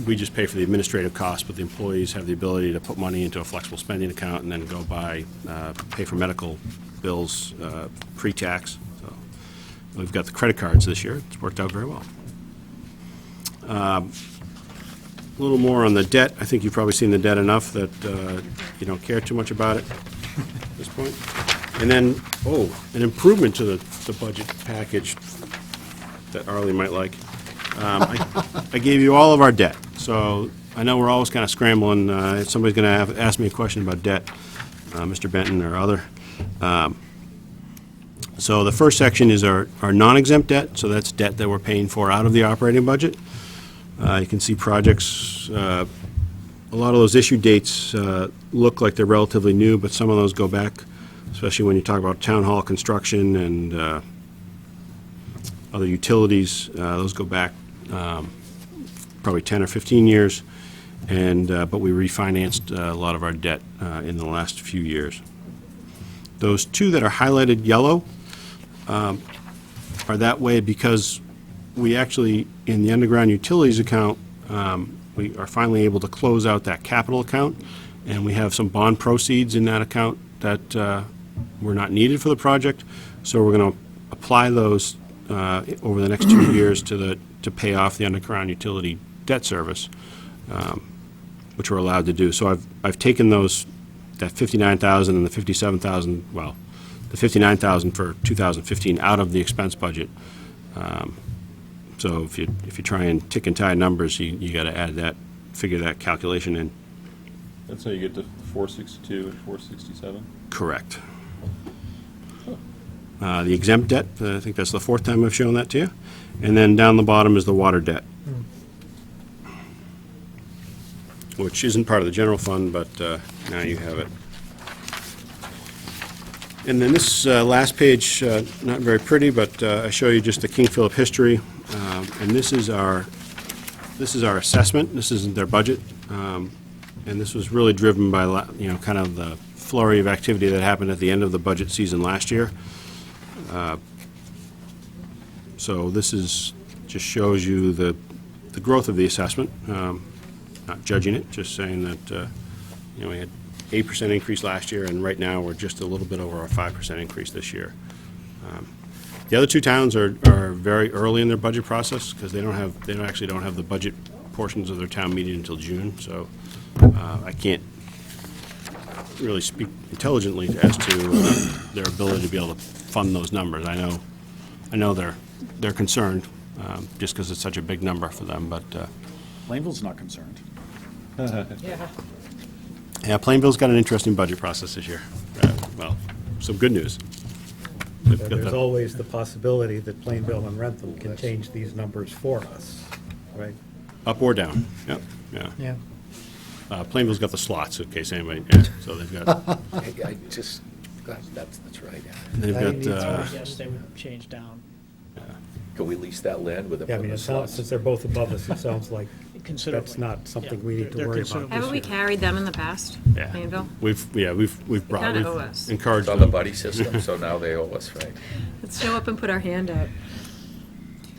we just pay for the administrative costs, but the employees have the ability to put money into a flexible spending account and then go pay for medical bills pre-tax. So we've got the credit cards this year. It's worked out very well. A little more on the debt. I think you've probably seen the debt enough that you don't care too much about it at this point. And then, an improvement to the budget package that Arlie might like. I gave you all of our debt, so I know we're always kind of scrambling. If somebody's going to ask me a question about debt, Mr. Benton or other. So the first section is our non-exempt debt, so that's debt that we're paying for out of the operating budget. You can see projects, a lot of those issue dates look like they're relatively new, but some of those go back, especially when you talk about town hall construction and other utilities. Those go back probably 10 or 15 years, but we refinanced a lot of our debt in the last few years. Those two that are highlighted yellow are that way because we actually, in the underground utilities account, we are finally able to close out that capital account, and we have some bond proceeds in that account that were not needed for the project, so we're going to apply those over the next 2 years to pay off the underground utility debt service, which we're allowed to do. So I've taken that 59,000 and the 57,000, well, the 59,000 for 2015 out of the expense budget. So if you try and tick and tie numbers, you got to add that, figure that calculation in. That's how you get to 462 and 467? Correct. The exempt debt, I think that's the fourth time I've shown that to you. And then down the bottom is the water debt, which isn't part of the general fund, but now you have it. And then this last page, not very pretty, but I show you just the King Philip history. And this is our assessment. This isn't their budget. And this was really driven by, kind of the flurry of activity that happened at the end of the budget season last year. So this just shows you the growth of the assessment, not judging it, just saying that, we had 8% increase last year, and right now we're just a little bit over our 5% increase this year. The other two towns are very early in their budget process because they actually don't have the budget portions of their town meeting until June, so I can't really speak intelligently as to their ability to be able to fund those numbers. I know they're concerned just because it's such a big number for them, but Plainville's not concerned. Yeah. yeah, Plainville's got an interesting budget process this year. Well, some good news. They've got There's the- always the possibility that Plainville and Rentham can change these numbers for us, right? Up or down, yep, yeah. Yeah. Plainville's got the slots, in case anybody, yeah, so they've got, I just, that's right. they've That got, needs Yes, they would change down Can we lease that land with a? Yeah, I mean, it sounds, since they're both above us, it sounds like considerably. that's not something Yeah, we need to they're worry about. considerably- Haven't we carried them in the past? yeah. Plainville? We've brought, kinda owe we've us. encouraged It's on the them. buddy system, so now they owe us, right? Let's show up and put our hand up.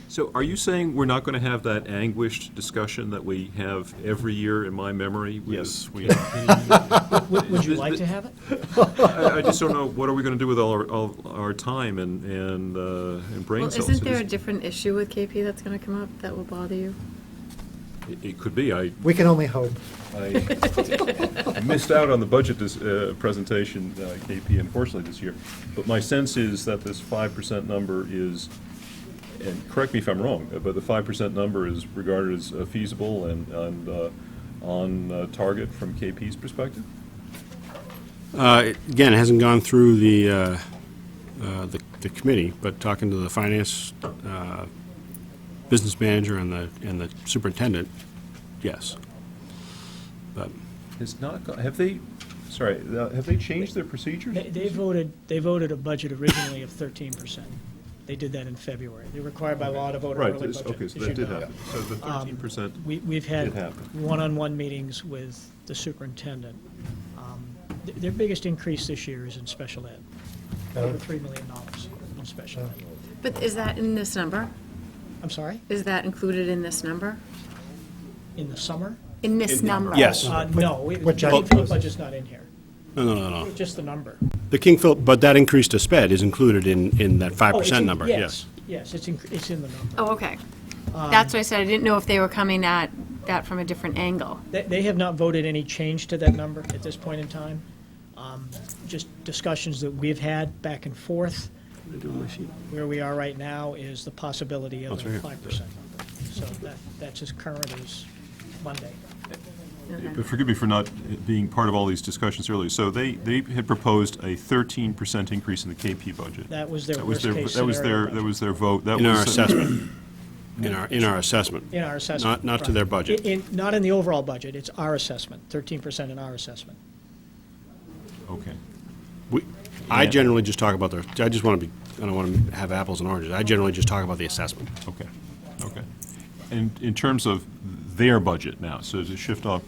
So are you saying we're not going to have that anguished discussion that we have every year in my memory? Yes, we Would you like to have it? I just don't know, what are we going to do with all our time and brain Well, cells? isn't there a different issue with KP that's gonna come up that will bother you? It could be. I We can only hope. missed out on the budget presentation, KP, unfortunately, this year. But my sense is that this 5% number is, and correct me if I'm wrong, but the 5% number is regarded as feasible and on target from KP's perspective? Again, it hasn't gone through the committee, but talking to the finance, business manager and the superintendent, yes. But It's not, have they, sorry, have they changed their procedures? They voted a budget originally of 13%. They did that in February. They're required by law to vote an Right, early budget. okay, so as that you did know. happen. So the 13%, We've Did had happen. one-on-one meetings with the superintendent. Their biggest increase this year is in special ed, over $3 million in special ed. But is that in this number? I'm sorry, Is that included in this number? in the summer? In this number? Yes. No, the What King Jack- Philip budget's not in here, no. just the number. The King Philip, but that increase to sped is included in that Oh, it's 5% in- number, yes. Yes, it's in the number. Oh, okay. That's what I said. I didn't know if they were coming at that from a different angle. They have not voted any change to that number at this point in time. Just discussions that we've had back and forth. Where we are right now is the possibility of it's a right 5% number. So that's as current as Monday. Okay. but forgive me for not being part of all these discussions earlier. So they had proposed a 13% increase in the KP budget. That was their That was their, worst-case that was scenario their, that budget. was their vote. That In our was- assessment. In our assessment. In our assessment. Not to right. their budget. Not in the overall budget, it's our assessment, 13% in our assessment. Okay. I Yeah. generally just talk about I just want to be, I don't want to have apples and oranges. I generally just talk about the assessment. Okay, okay. And in terms of their budget now, so to shift off,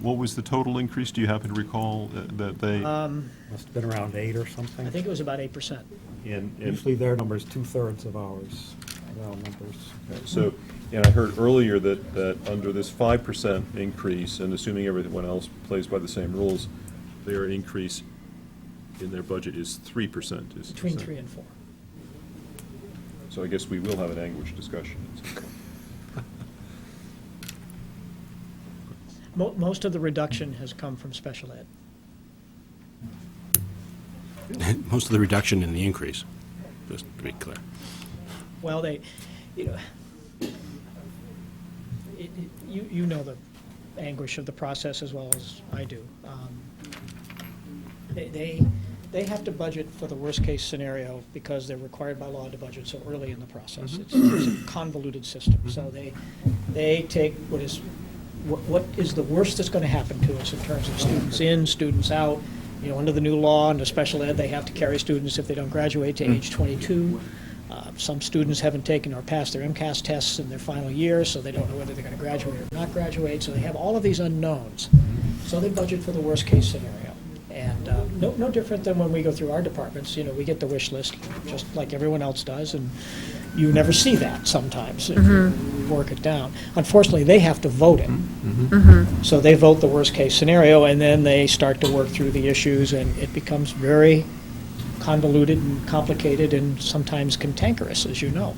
what was the total increase? Do you happen to recall that they? Must have been around 8 or something. I think it was about 8%. and Usually their number's 2/3 of ours, round numbers. So, and I heard earlier that under this 5% increase, and assuming everyone else plays by the same rules, their increase in their budget is 3%. Between 3 and 4. So I guess we will have an anguished discussion. Most of the reduction has come from special ed. Most of the reduction in the increase, just to be clear. Well, you know, you know anguish of the process as well as I do. They have to budget for the worst-case scenario because they're required by law to budget so early in the process. It's a convoluted system. So they take what is the worst that's going to happen to us in terms of students in, students out. You know, under the new law, under special ed, they have to carry students if they don't graduate to age 22. Some students haven't taken or passed their MCAS tests in their final year, so they don't know whether they're going to graduate or not graduate. So they have all of these unknowns. So they budget for the worst-case scenario. And no different than when we go through our departments. You know, we get the wish list just like everyone else does, and you never see that sometimes if you work it down. Unfortunately, they have to vote it. So they vote the worst-case scenario, and then they start to work through the issues, and it becomes very convoluted and complicated and sometimes cantankerous, as you know.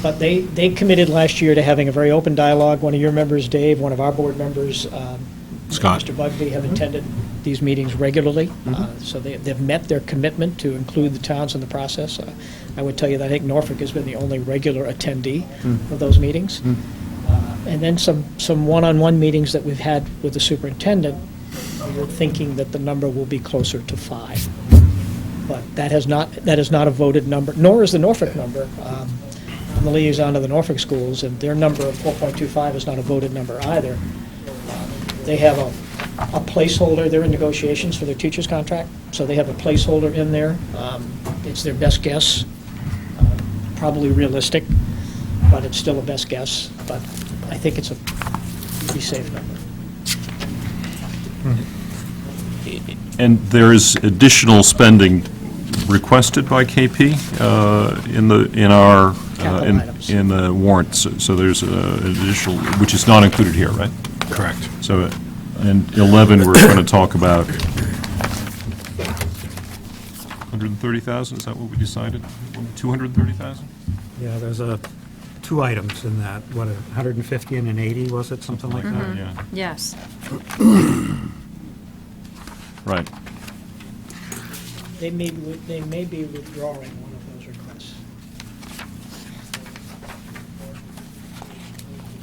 But they committed last year to having a very open dialogue. One of your members, Dave, one of our board members, Scott. Mr. Bugby, have attended these meetings regularly. So they've met their commitment to include the towns in the process. I would tell you that I think Norfolk has been the only regular attendee of those meetings. And then some one-on-one meetings that we've had with the superintendent, we're thinking that the number will be closer to 5. But that is not a voted number, nor is the Norfolk number. I'm the liaison to the Norfolk schools, and their number of 4.25 is not a voted number either. They have a placeholder. They're in negotiations for their teacher's contract, so they have a placeholder in there. It's their best guess, probably realistic, but it's still a best guess. But I think it's a pretty safe number. And there is additional spending requested by KP Capital items. in the warrant. So there's an additional, which is not included here, right? Correct. So in 11, we're going to talk about 130,000, is that what we decided? 230,000? Yeah, there's two items in that, what, 150 and an 80, was it, something like that? Yeah, Yes. right. They may be withdrawing one of those requests.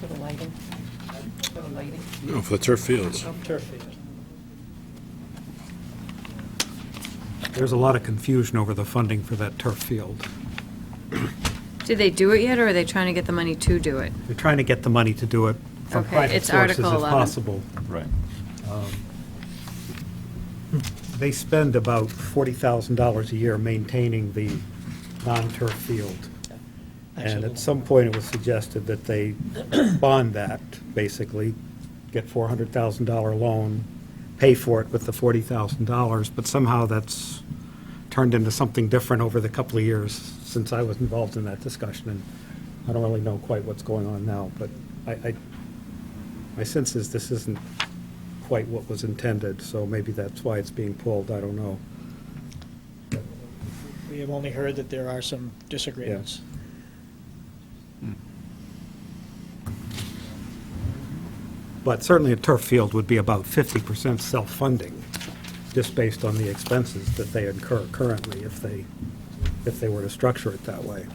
For the lighting? For the lighting? No, for the turf fields. Turf field. There's a lot of confusion over the funding for that turf field. Did they do it yet, or are they trying to get the money to do it? They're trying to get the money to do it from Okay, private it's sources if Article 11. possible. Right. They spend about $40,000 a year maintaining the non-turf field. And at some point, it was suggested that they bond that, basically, get $400,000 loan, pay for it with the $40,000, but somehow that's turned into something different over the couple of years since I was involved in that discussion, and I don't really know quite what's going on now, but my sense is this isn't quite what was intended, so maybe that's why it's being pulled, I don't know. We have only heard that there are some disagreements. But certainly a turf field would be about 50% self-funding, just based on the expenses that they incur currently if they were to structure it that way.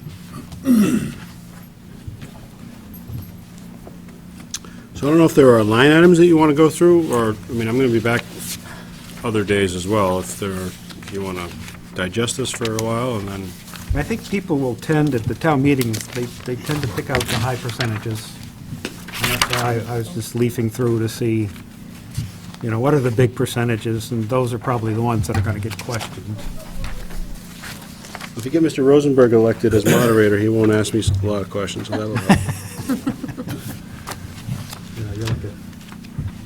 So I don't know if there are line items that you want to go through, or, I mean, I'm going to be back other days as well, if you want to digest this for a while, and then, I think people will tend, at the town meetings, they tend to pick out the high percentages. And that's why I was just leafing through to see, you know, what are the big percentages, and those are probably the ones that are going to get questioned. if you get Mr. Rosenberg elected as moderator, he won't ask me a lot of questions, so that'll help. You know, you look at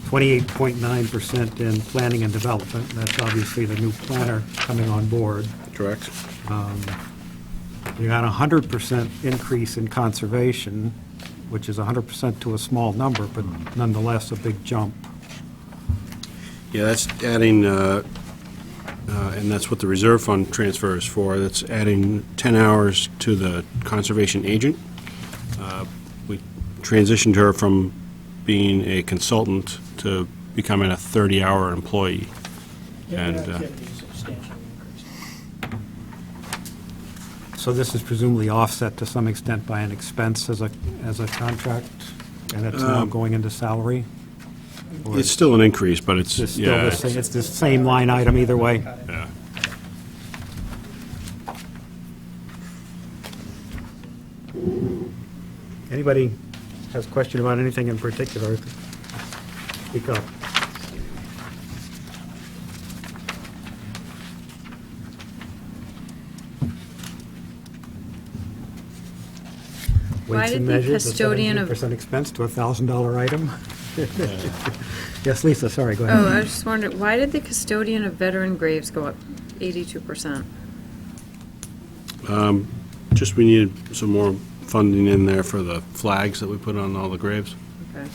28.9% in planning and development. That's obviously the new planner coming on board. Correct? You got a 100% increase in conservation, which is 100% to a small number, but nonetheless a big jump. Yeah, that's adding, and that's what the reserve fund transfer is for. That's adding 10 hours to the conservation agent. We transitioned her from being a consultant to becoming a 30-hour employee. Their And, activity is substantially increased. So this is presumably offset to some extent by an expense as a contract? And it's now going into salary? Or It's still an increase, but it's, It's still yeah. the same, it's the same line item either way? Yeah. Anybody has a question about anything in particular, speak up. Why Weights and did the measures, a custodian of- 17% expense to a $1,000 item? Yes, Lisa, sorry, go Oh, ahead. I was just wondering, why did the custodian of veteran graves go up 82%? Just we needed some more funding in there for the flags that we put on all the graves. Okay.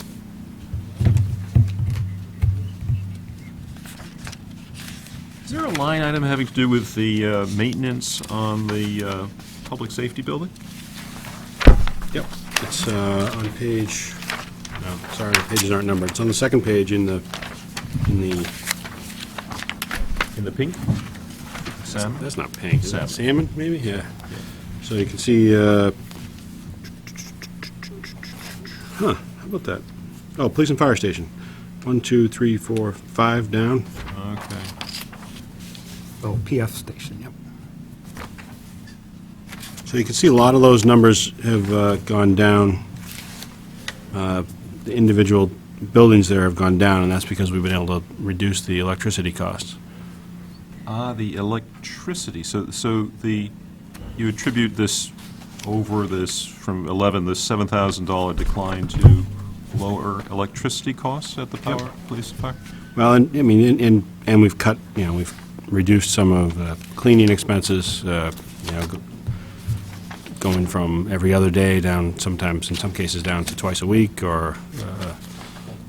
Is there a line item having to do with the maintenance on the public safety building? Yep. It's on page, no, sorry, the pages aren't numbered. It's on the second page in the, In the pink? Salmon? that's not pink, is that Salmon. salmon, maybe? Yeah. So you can see, how about that? Oh, police and fire station. 1, 2, 3, 4, 5 down. Okay. Oh, PF station, yep. So you can see a lot of those numbers have gone down. The individual buildings there have gone down, and that's because we've been able to reduce the electricity costs. The electricity, so you attribute this, over this, from 11, this $7,000 decline to lower electricity costs at the power, police and fire? Well, and, I mean, and we've cut, we've reduced some of the cleaning expenses, going from every other day down, sometimes, in some cases, down to twice a week, or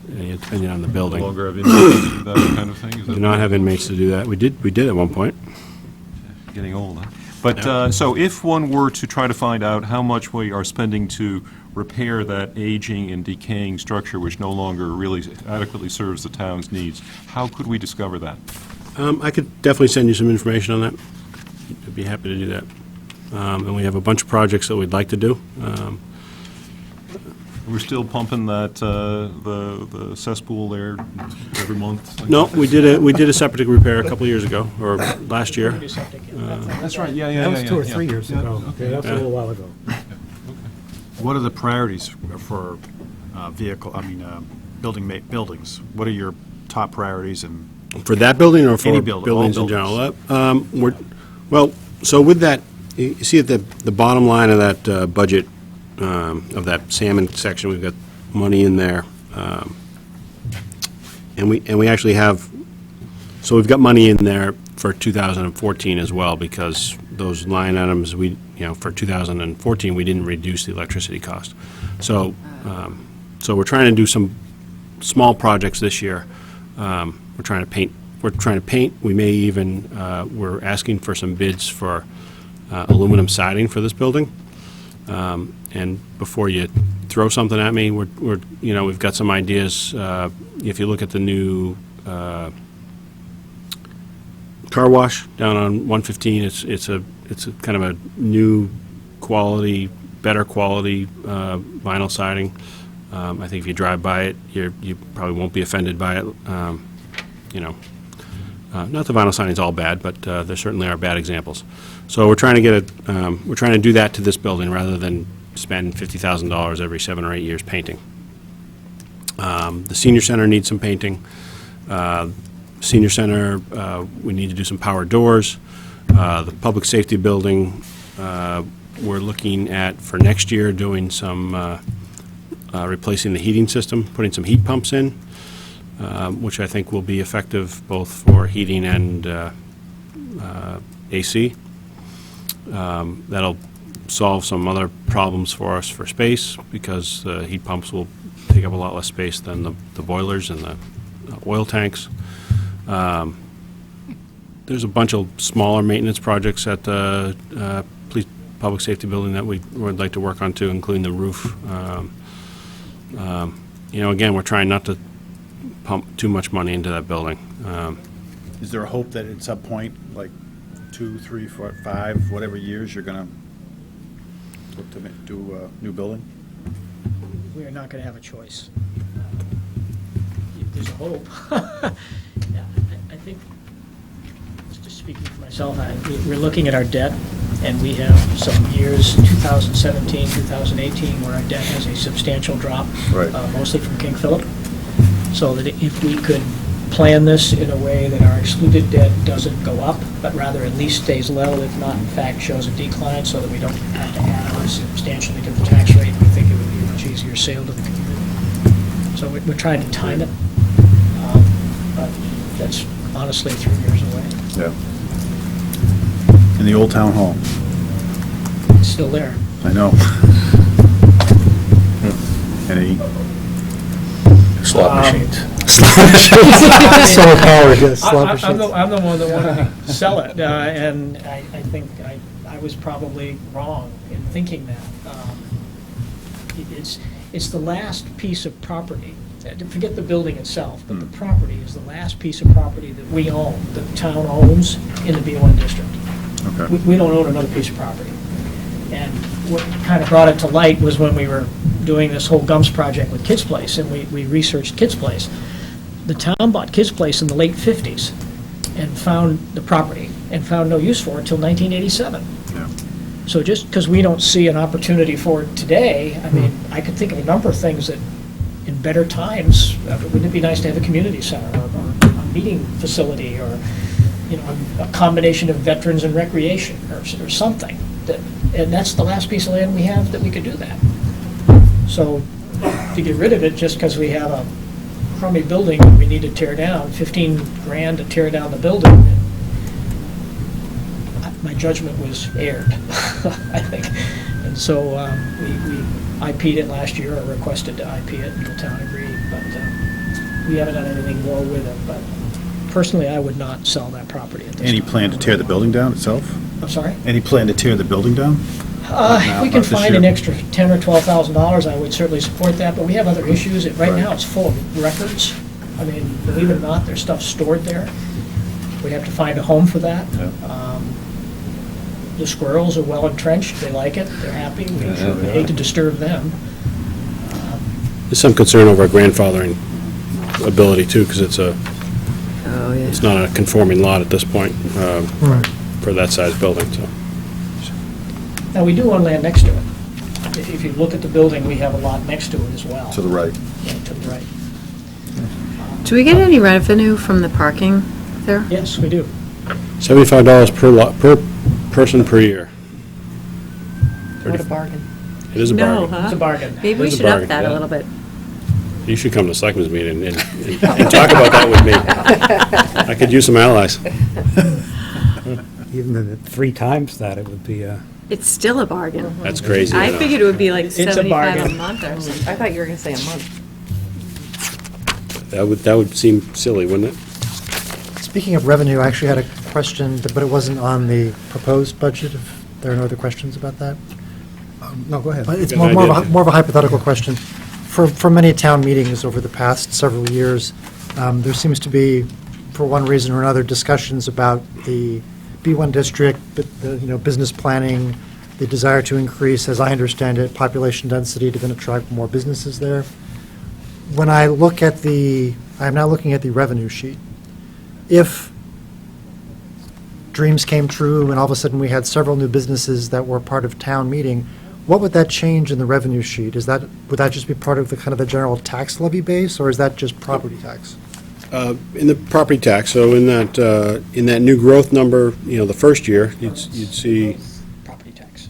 depending on the No building. longer have inmates to do that kind of thing? Is Do that- not have inmates to do that. We did at one point. Getting old, huh? But, so if one were to try to find out how much we are spending to repair that aging and decaying structure which no longer really adequately serves the town's needs, how could we discover that? I could definitely send you some information on that. I'd be happy to do that. And we have a bunch of projects that we'd like to do. We're still pumping that, the cesspool there every month? No, we did a septic repair a couple of years ago, or last year. Pretty septic, yeah. That's right, yeah, That was 2 or 3 years ago. Okay, that's a little while ago. What are the priorities for buildings? What are your top priorities, and For that building or for Any building, all buildings in general? Well, so with that, you see at the bottom line of that budget, of that salmon section, we've got money in there. And we actually have, so we've got money in there for 2014 as well, because those line items, for 2014, we didn't reduce the electricity cost. So, so we're trying to do some small projects this year. We're trying to paint. We may even, we're asking for some bids for aluminum siding for this building. And before you throw something at me, we've got some ideas. If you look at the new car wash down on 115, it's a kind of a new quality, better quality vinyl siding. I think if you drive by it, you probably won't be offended by it. Not the vinyl siding's all bad, but there certainly are bad examples. So we're trying to do that to this building rather than spend $50,000 every 7 or 8 years painting. The senior center needs some painting. Senior center, we need to do some power doors. The public safety building, we're looking at, for next year, doing some, replacing the heating system, putting some heat pumps in, which I think will be effective both for heating and AC. That'll solve some other problems for us for space, because the heat pumps will take up a lot less space than the boilers and the oil tanks. There's a bunch of smaller maintenance projects at the public safety building that we would like to work on too, including the roof. Again, we're trying not to pump too much money into that building. is there a hope that at some point, like 2, 3, 4, 5, whatever years, you're going to look to do a new building? we are not going to have a choice. There's a hope. Yeah, I think, just speaking for myself, we're looking at our debt, and we have some years, 2017, 2018, where our debt has a substantial drop, Right. Mostly from King Philip. So that if we could plan this in a way that our excluded debt doesn't go up, but rather at least stays level, if not, in fact, shows a decline, so that we don't have to add on substantially to the tax rate, we think it would be a much easier sale to the community. So we're trying to time it, but that's honestly 3 years away. Yeah. In the old town hall. It's still there. I know. Any Slot machines. Solar powered, yes, slot I'm machines. the one that wanted to sell it, and I think I was probably wrong in thinking that. It's the last piece of property, forget the building itself, but the property is the last piece of property that we own, that the town owns in the B1 district. Okay. We don't own another piece of property. And what kind of brought it to light was when we were doing this whole GUMS project with Kids Place, and we researched Kids Place. The town bought Kids Place in the late 50s and found the property and found no use for it until 1987. Yeah. So just because we don't see an opportunity for it today, I mean, I could think of a number of things that in better times, wouldn't it be nice to have a community center or a meeting facility or, you know, a combination of veterans and recreation or something that, and that's the last piece of land we have that we could do that. So to get rid of it just because we have a crummy building that we need to tear down, 15 grand to tear down the building, my judgment was erred, I think. And so we IP'd it last year, or requested to IP it, and the town agreed, but we haven't done anything more with it. But personally, I would not sell that property at this time. Any plan to tear the building down itself? I'm sorry? Any plan to tear the building down? If we can not this find year. an extra $10,000 or $12,000, I would certainly support that, but we have other issues. Right now, it's full of records. I mean, believe it or not, there's stuff stored there. We have to find a home for that. Yeah. The squirrels are well entrenched, they like it, they're happy, we hate to disturb them. There's some concern over our grandfathering ability too, because it's it's not a conforming lot at this point Right. for that size building, so. Now, we do own land next to it. If you look at the building, we have a lot next to it as well. To the right. Yeah, to the right. Do we get any revenue from the parking there? Yes, we do. $75 per lot, per person per year. What a bargain. It is a No, bargain. huh? It's a bargain. Maybe we It's a should up bargain, that yeah. a little bit. You should come to Selectmen's meeting and talk about that with me. I could use some allies. Even at 3 times that, it would be, It's still a bargain. That's crazy. I know. figured it would be like It's a 75 a bargain. month or something. I thought you were going to say a month. That would seem silly, wouldn't it? Speaking of revenue, I actually had a question, but it wasn't on the proposed budget, if there are no other questions about that. no, go ahead. But it's Good more idea. of a hypothetical question. For many town meetings over the past several years, there seems to be, for one reason or another, discussions about the B1 district, the, you know, business planning, the desire to increase, as I understand it, population density to then attract more businesses there. When I look at I'm now looking at the revenue sheet. If dreams came true and all of a sudden we had several new businesses that were part of town meeting, what would that change in the revenue sheet? Would that just be part of the kind of the general tax levy base, or is that just property tax? In the property tax, so in that new growth number, you know, the first year, you'd see, Property tax.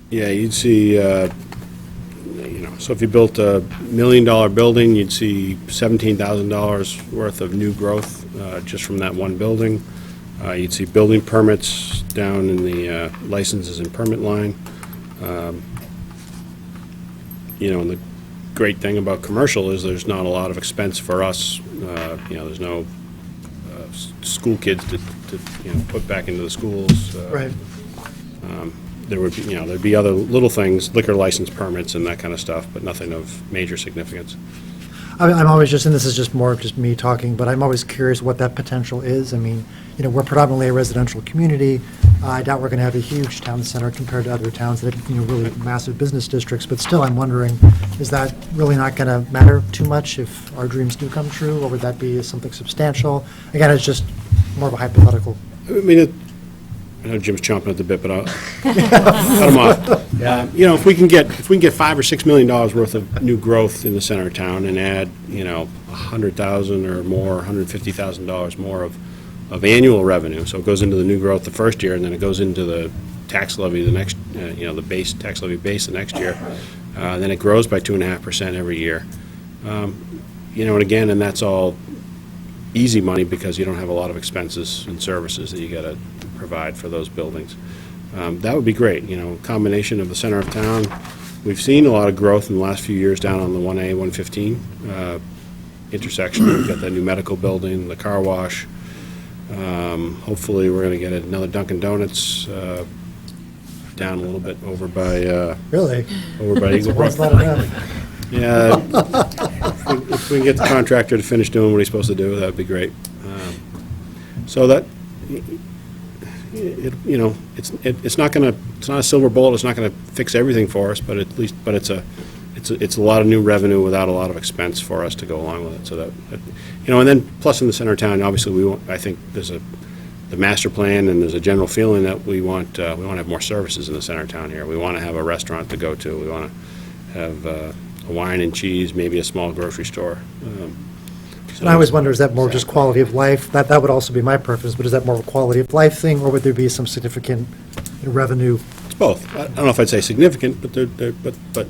yeah, you'd see, you know, so if you built a $1 million building, you'd see $17,000 worth of new growth just from that one building. You'd see building permits down in the licenses and permit line. You know, and the great thing about commercial is there's not a lot of expense for us. You know, there's no school kids to you know, put back into the schools. Right. There would be, you know, there'd be other little things, liquor license permits and that kind of stuff, but nothing of major significance. I'm always just, and this is just more just me talking, but I'm always curious what that potential is. I mean, we're predominantly a residential community. I doubt we're going to have a huge town center compared to other towns that have, really massive business districts, but still, I'm wondering, is that really not going to matter too much if our dreams do come true, or would that be something substantial? Again, it's just more of a hypothetical. I mean, I know Jim's chomping at the bit, but I'll cut him off. If we can get $5 or $6 million worth of new growth in the center of town and add, $100,000 or more, $150,000 more of annual revenue, so it goes into the new growth the first year, and then it goes into the tax levy the next, the base, tax levy base the next year, then it grows by 2.5% every year. And again, and that's all easy money because you don't have a lot of expenses and services that you got to provide for those buildings. That would be great, combination of the center of town. We've seen a lot of growth in the last few years down on the 1A, 115 intersection. We've got that new medical building, the car wash. Hopefully, we're going to get another Dunkin' Donuts down a little bit over by Really? over by Eagle That's Brook. not enough. Yeah, if we can get the contractor to finish doing what he's supposed to do, that'd be great. So that, it's not a silver bullet, it's not gonna fix everything for us, but at least, but it's a lot of new revenue without a lot of expense for us to go along with it, so that, and then, plus in the center of town, obviously, I think there's the master plan, and there's a general feeling that we want to have more services in the center of town here. We want to have a restaurant to go to, we want to have a wine and cheese, maybe a small grocery store. And I always wonder, is that more just quality of life? That would also be my preference, but is that more of a quality of life thing, or would there be some significant revenue? It's both. I don't know if I'd say significant, but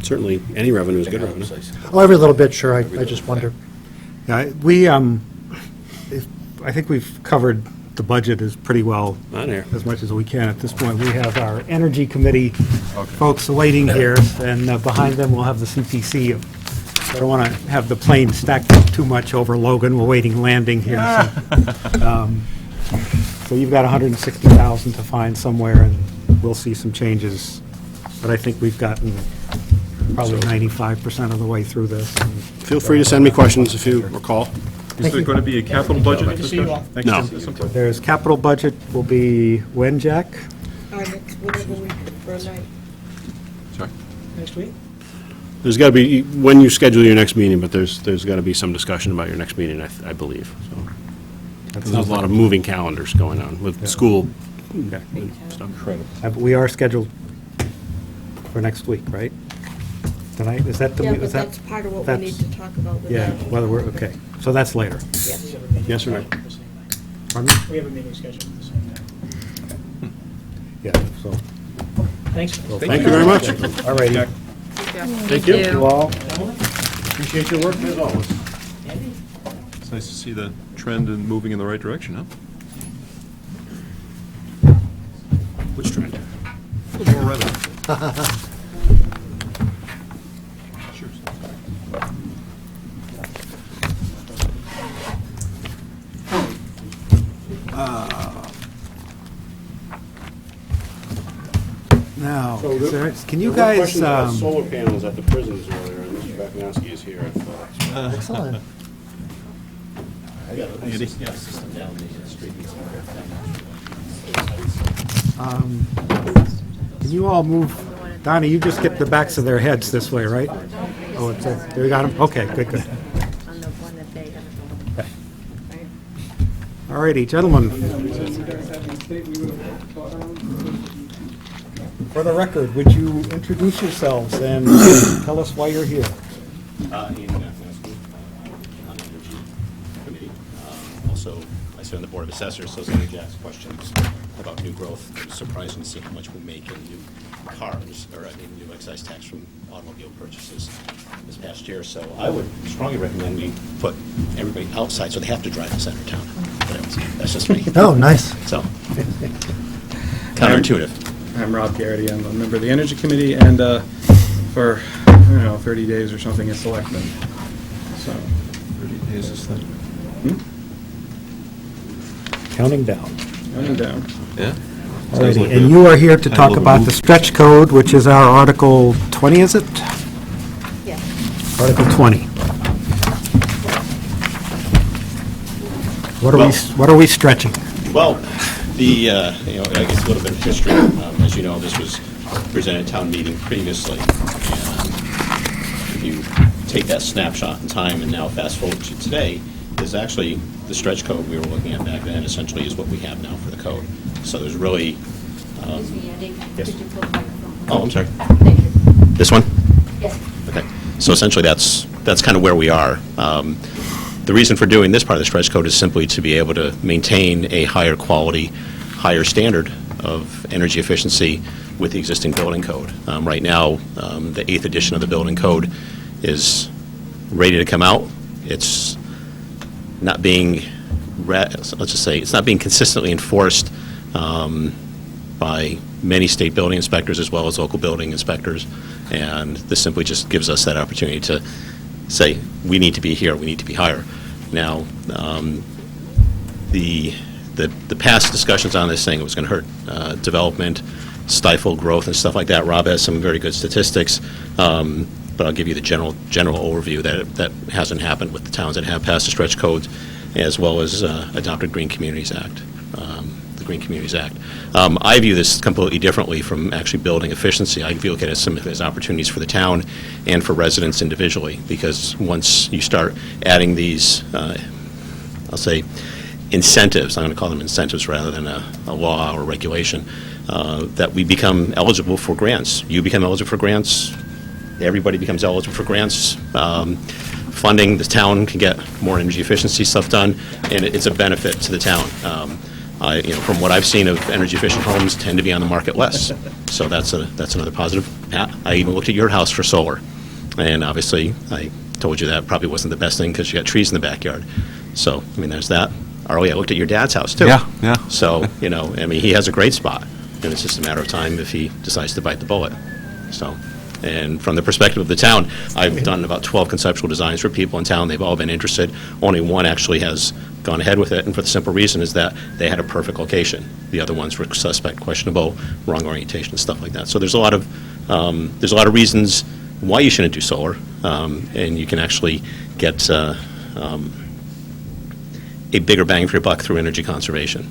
certainly any revenue is good revenue. Oh, every little bit, sure, I just wonder. Yeah, I think we've covered the budget is pretty well, On here. as much as we can at this point. We have our Energy Committee folks waiting here, and behind them we'll have the CPC. I don't want to have the plane stacked up too much over Logan. We're waiting landing here. So you've got 160,000 to find somewhere, and we'll see some changes. But I think we've gotten probably 95% of the way through this. Feel free to send me questions if you recall. Is there going to be a capital budget Good to see you all. discussion? No. At some point? There's capital budget will be when, Jack? Whatever we prefer night. Sorry. Next week? There's got to be, when you schedule your next meeting, but there's got to be some discussion about your next meeting, I believe, so. There's a lot of moving calendars going on with school Okay. stuff. We are scheduled for next week, right? Tonight, is that the? Yeah, is but that- that's part of what we that's- need to talk about with Yeah, that. whether we're, okay, so that's later. Yes. Yes or no? Pardon me? We have a meeting scheduled at the same time. Yeah, so, Thanks. Thank you very much. all righty. Thank you. You all. Appreciate your work as always. It's nice to see the trend and moving in the right direction, huh? Which trend? More revenue. Now, can you guys, Solar panels at the prisons earlier, and Mr. Bakunowski is here. Excellent. can you all move, Donnie, you just get the backs of their heads this way, right? Oh, it's, there you got them? Okay, good, good. On the one that they have. All righty, gentlemen. For the record, would you introduce yourselves and tell us why you're here? Ian Bakunowski, on the Energy Committee. Also, I sit on the Board of Assessors, so somebody asked questions about new growth. It was surprising to see how much we make in new cars, or new excise tax from automobile purchases this past year. So I would strongly recommend we put everybody outside, so they have to drive to center town. But that's just me. Oh, nice. So, counterintuitive. I'm Rob Garrity. I'm a member of the Energy Committee, and for, 30 days or something as selectman. So, 30 days is that? Counting down. running down. Yeah. All righty, and you are here to talk about the stretch code, which is our Article 20, is it? Yes. Article 20. What are we stretching? Well, I guess a little bit of history. As you know, this was presented at town meeting previously. And if you take that snapshot in time and now fast forward to today, is actually the stretch code we were looking at back then essentially is what we have now for the code. So there's really... Excuse me, Andy. Yes. Could you pull the microphone? Oh, I'm sorry. Thank you. This one? Yes. Okay. So essentially, that's kind of where we are. The reason for doing this part of the stretch code is simply to be able to maintain a higher quality, higher standard of energy efficiency with the existing building code. Right now, the 8th edition of the building code is ready to come out. It's not being, let's just say, it's not being consistently enforced by many state building inspectors as well as local building inspectors, and this simply just gives us that opportunity to say, we need to be here, we need to be higher. Now, the past discussions on this thing, it was going to hurt development, stifle growth and stuff like that. Rob has some very good statistics, but I'll give you the general overview that hasn't happened with the towns that have passed the stretch codes as well as adopted Green Communities Act. The Green Communities Act. I view this completely differently from actually building efficiency. I view it as opportunities for the town and for residents individually, because once you start adding these, I'll say, incentives, I'm going to call them incentives rather than a law or regulation, that we become eligible for grants. You become eligible for grants, everybody becomes eligible for grants. Funding, the town can get more energy efficiency stuff done, and it's a benefit to the town. From what I've seen of energy efficient homes, tend to be on the market less. So that's another positive. Pat, I even looked at your house for solar, and obviously I told you that probably wasn't the best thing because you got trees in the backyard. So I mean, there's that. Arlie, I looked at your dad's house too. Yeah. So I mean, he has a great spot, and it's just a matter of time if he decides to bite the bullet. So. And from the perspective of the town, I've done about 12 conceptual designs for people in town. They've all been interested. Only one actually has gone ahead with it, and for the simple reason is that they had a perfect location. The other ones were suspect, questionable, wrong orientation, stuff like that. So there's a lot of reasons why you shouldn't do solar, and you can actually get a bigger bang for your buck through energy conservation.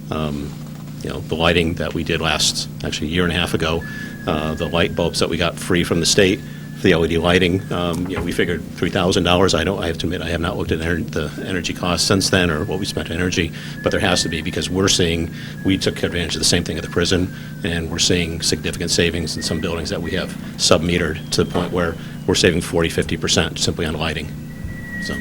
The lighting that we did actually a year and a half ago, the light bulbs that we got free from the state for the LED lighting, we figured $3,000. I have to admit, I have not looked at the energy costs since then or what we spent on energy, but there has to be, because we took advantage of the same thing at the prison, and we're seeing significant savings in some buildings that we have sub-metered to the point where we're saving 40-50% simply on lighting. So.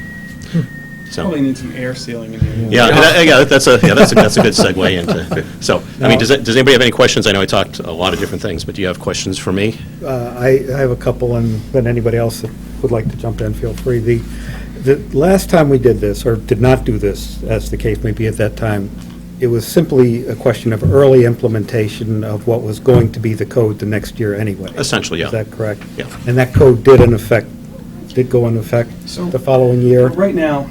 Probably need some air sealing in here. Yeah, that's a good segue into. So, I mean, does anybody have any questions? I know I talked a lot of different things, but do you have questions for me? I have a couple, and then anybody else that would like to jump in, feel free. The last time we did this, or did not do this, as the case may be at that time, it was simply a question of early implementation of what was going to be the code the next year anyway. Essentially, yeah. Is that correct? Yeah. And that code did go into effect the following year? Right now,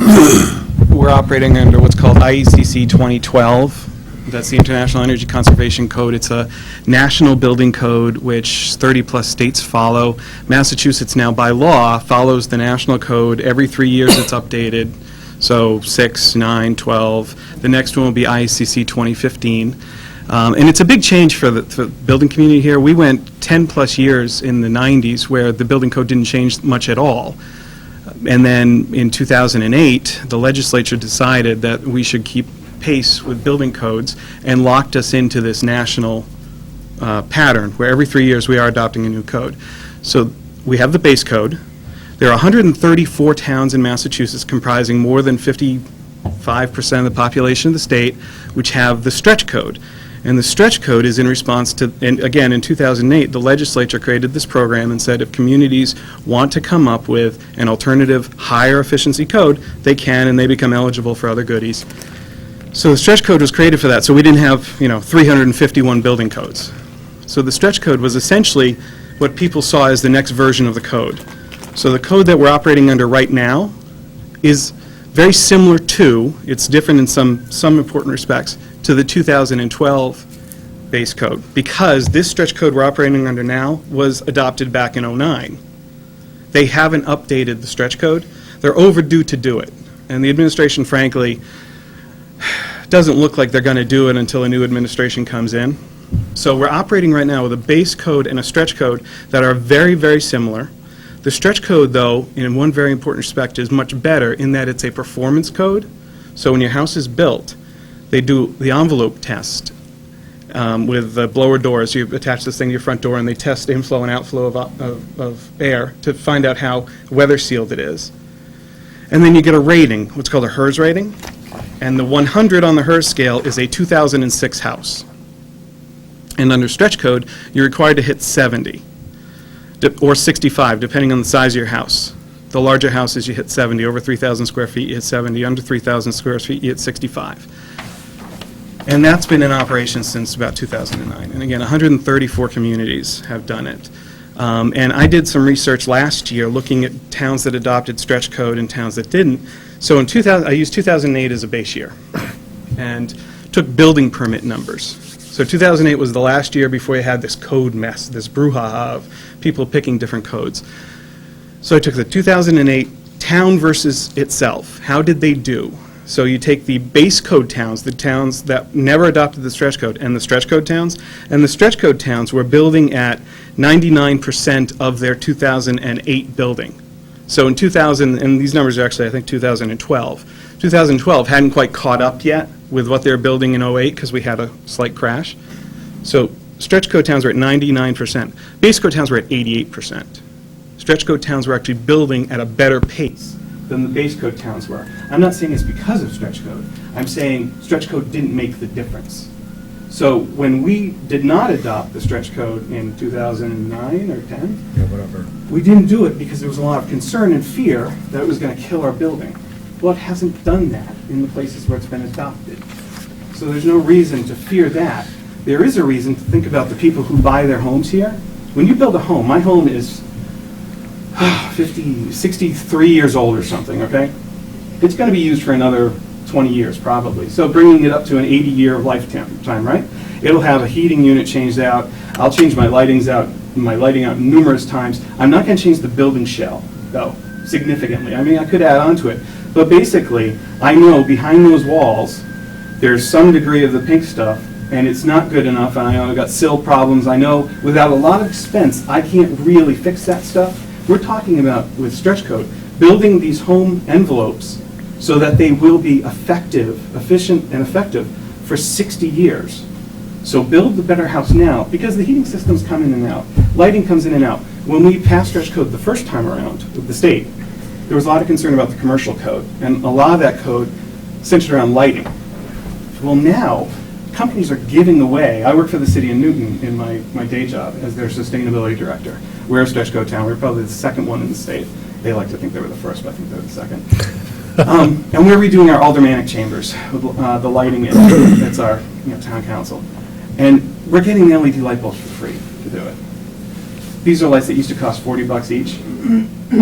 we're operating under what's called IECC 2012. That's the International Energy Conservation Code. It's a national building code which 30-plus states follow. Massachusetts now, by law, follows the national code. Every 3 years it's updated. So 6, 9, 12. The next one will be IECC 2015. And it's a big change for the building community here. We went 10-plus years in the 90s where the building code didn't change much at all. And then in 2008, the legislature decided that we should keep pace with building codes and locked us into this national pattern where every 3 years we are adopting a new code. So we have the base code. There are 134 towns in Massachusetts comprising more than 55% of the population of the state which have the stretch code. And the stretch code is in response to, and again, in 2008, the legislature created this program and said if communities want to come up with an alternative higher efficiency code, they can, and they become eligible for other goodies. So the stretch code was created for that, so we didn't have, 351 building codes. So the stretch code was essentially what people saw as the next version of the code. So the code that we're operating under right now is very similar to, it's different in some important respects, to the 2012 base code, because this stretch code we're operating under now was adopted back in '09. They haven't updated the stretch code. They're overdue to do it. And the administration, frankly, doesn't look like they're going to do it until a new administration comes in. So we're operating right now with a base code and a stretch code that are very, very similar. The stretch code, though, in one very important respect, is much better in that it's a performance code. So when your house is built, they do the envelope test with the blower doors. You attach this thing to your front door, and they test inflow and outflow of air to find out how weather sealed it is. And then you get a rating, what's called a HERS rating. And the 100 on the HERS scale is a 2006 house. And under stretch code, you're required to hit 70 or 65, depending on the size of your house. The larger houses, you hit 70. Over 3,000 square feet, you hit 70. Under 3,000 square feet, you hit 65. And that's been in operation since about 2009. And again, 134 communities have done it. And I did some research last year looking at towns that adopted stretch code and towns that didn't. So in 2000, I used 2008 as a base year and took building permit numbers. So 2008 was the last year before you had this code mess, this brouhaha of people picking different codes. So I took the 2008 town versus itself. How did they do? So you take the base code towns, the towns that never adopted the stretch code, and the stretch code towns, and the stretch code towns were building at 99% of their 2008 building. So in 2000, and these numbers are actually, I think, 2012. 2012 hadn't quite caught up yet with what they were building in 08 because we had a slight crash. So stretch code towns were at 99%. Base code towns were at 88%. Stretch code towns were actually building at a better pace than the base code towns were. I'm not saying it's because of stretch code. I'm saying stretch code didn't make the difference. So when we did not adopt the stretch code in 2009 or 10, we didn't do it because there was a lot of concern and fear that it was going to kill our building. Well, it hasn't done that in the places where it's been adopted. So there's no reason to fear that. There is a reason to think about the people who buy their homes here. When you build a home, my home is 63 years old or something, okay? It's going to be used for another 20 years probably. So bringing it up to an 80-year lifetime, right? It'll have a heating unit changed out. I'll change my lighting out numerous times. I'm not going to change the building shell, though, significantly. I mean, I could add on to it. But basically, I know behind those walls, there's some degree of the pink stuff, and it's not good enough, and I know I've got sill problems. I know without a lot of expense, I can't really fix that stuff. We're talking about, with stretch code, building these home envelopes so that they will be efficient and effective for 60 years. So build the better house now, because the heating systems come in and out. Lighting comes in and out. When we passed stretch code the first time around with the state, there was a lot of concern about the commercial code, and a lot of that code centered around lighting. Well, now, companies are giving away. I work for the city of Newton in my day job as their sustainability director. We're a stretch code town. We're probably the second one in the state. They like to think they were the first, but I think they're the second. And we're redoing our aldermanic chambers with the lighting in it. That's our town council. And we're getting the LED light bulbs for free to do it. These are lights that used to cost $40 each.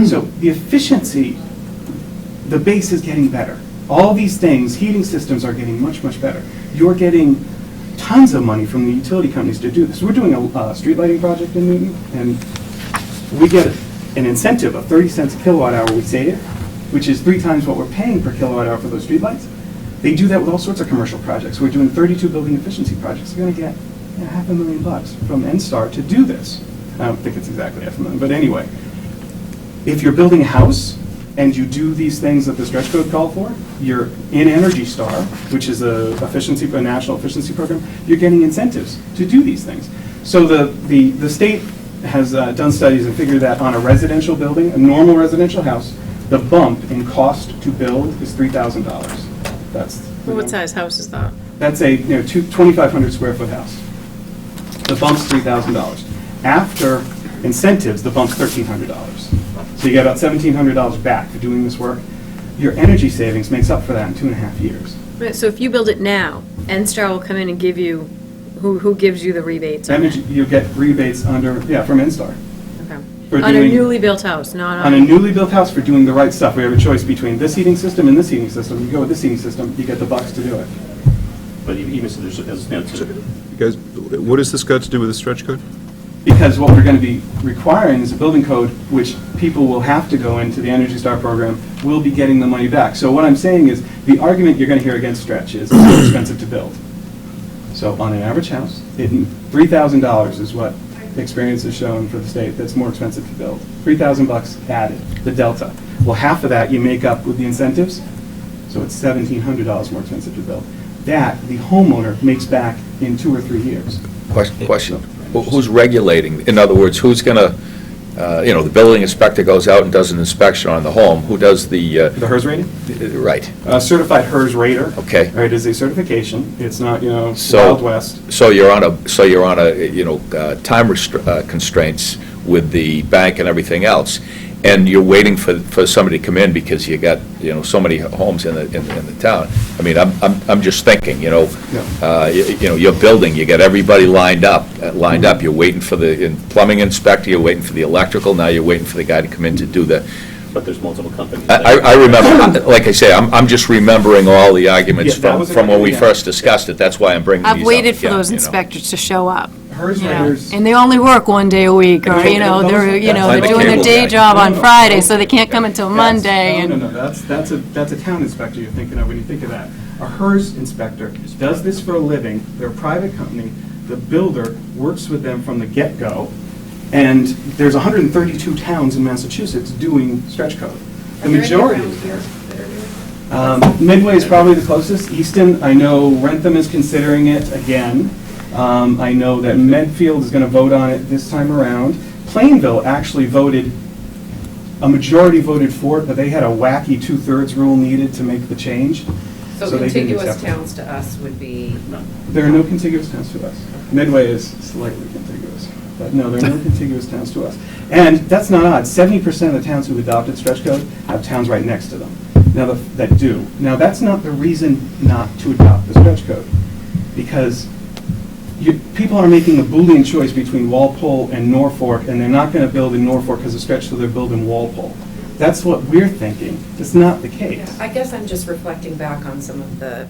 So the efficiency, the base is getting better. All these things, heating systems are getting much, much better. You're getting tons of money from the utility companies to do this. We're doing a street lighting project in Newton, and we get an incentive of 30 cents a kilowatt hour we save, which is 3 times what we're paying per kilowatt hour for those street lights. They do that with all sorts of commercial projects. We're doing 32 building efficiency projects. We're going to get $500,000 from NSTAR to do this. I don't think it's exactly $500,000, but anyway. If you're building a house and you do these things that the stretch code called for, you're in Energy Star, which is a national efficiency program, you're getting incentives to do these things. So the state has done studies and figured that on a residential building, a normal residential house, the bump in cost to build is $3,000. That's What size house is that? That's a 2,500 square foot house. The bump's $3,000. After incentives, the bump's $1,300. So you get about $1,700 back for doing this work. Your energy savings makes up for that in 2.5 years. Right, so if you build it now, NSTAR will come in and give you, who gives you the rebates on it? You get rebates from NSTAR. Okay. On a newly built house, not on a newly built house for doing the right stuff. We have a choice between this heating system and this heating system. You go with this heating system, you get the bucks to do it. But even so, there's You guys, what has this got to do with the stretch code? Because what we're going to be requiring is a building code, which people will have to go into the Energy Star program, will be getting the money back. So what I'm saying is, the argument you're going to hear against stretch is it's more expensive to build. So on an average house, $3,000 is what experience has shown for the state that's more expensive to build. $3,000 added, the delta. Well, half of that you make up with the incentives, so it's $1,700 more expensive to build. That, the homeowner makes back in 2 or 3 years. Question, who's regulating? In other words, who's going to, the building inspector goes out and does an inspection on the home, who does the... The HERS rating? Right. Certified HERS rater. Okay. Right, is a certification. It's not, So- Wild West. So you're on a time constraints with the bank and everything else, and you're waiting for somebody to come in because you got, so many homes in the town. I mean, I'm just thinking, you're building, you got everybody lined up, you're waiting for the plumbing inspector, you're waiting for the electrical, now you're waiting for the guy to come in to do the... But there's multiple companies. I remember, like I say, I'm just remembering all the arguments Yeah, that was a from when we yeah. first discussed it, that's why I'm bringing these up I've waited for again, those inspectors to show up. HERS you know, raters. And they only work one day a week, or, Those- they're, Like they're the doing their cable day guy. job on No, no, Friday, no. so they can't come until Monday. No, and that's a town inspector you're thinking of when you think of that. A HERS inspector does this for a living, they're a private company, the builder works with them from the get-go, and there's 132 towns in Massachusetts doing stretch code. The majority. Midway is probably the closest. Easton, I know Rentham is considering it again. I know that Medfield is going to vote on it this time around. Plainville actually a majority voted for it, but they had a wacky 2/3 rule needed to make the change. So they didn't contiguous accept it. towns to us would be, There are no contiguous towns to us. Midway is slightly contiguous, but no, there are no contiguous towns to us. And that's not odd. 70% of the towns who've adopted stretch code have towns right next to them. Now, that do. Now, that's not the reason not to adopt the stretch code, because people are making a Boolean choice between Walpole and Norfolk, and they're not going to build in Norfolk because of stretch, so they're building Walpole. That's what we're thinking. It's not the case. I guess I'm just reflecting back on some of the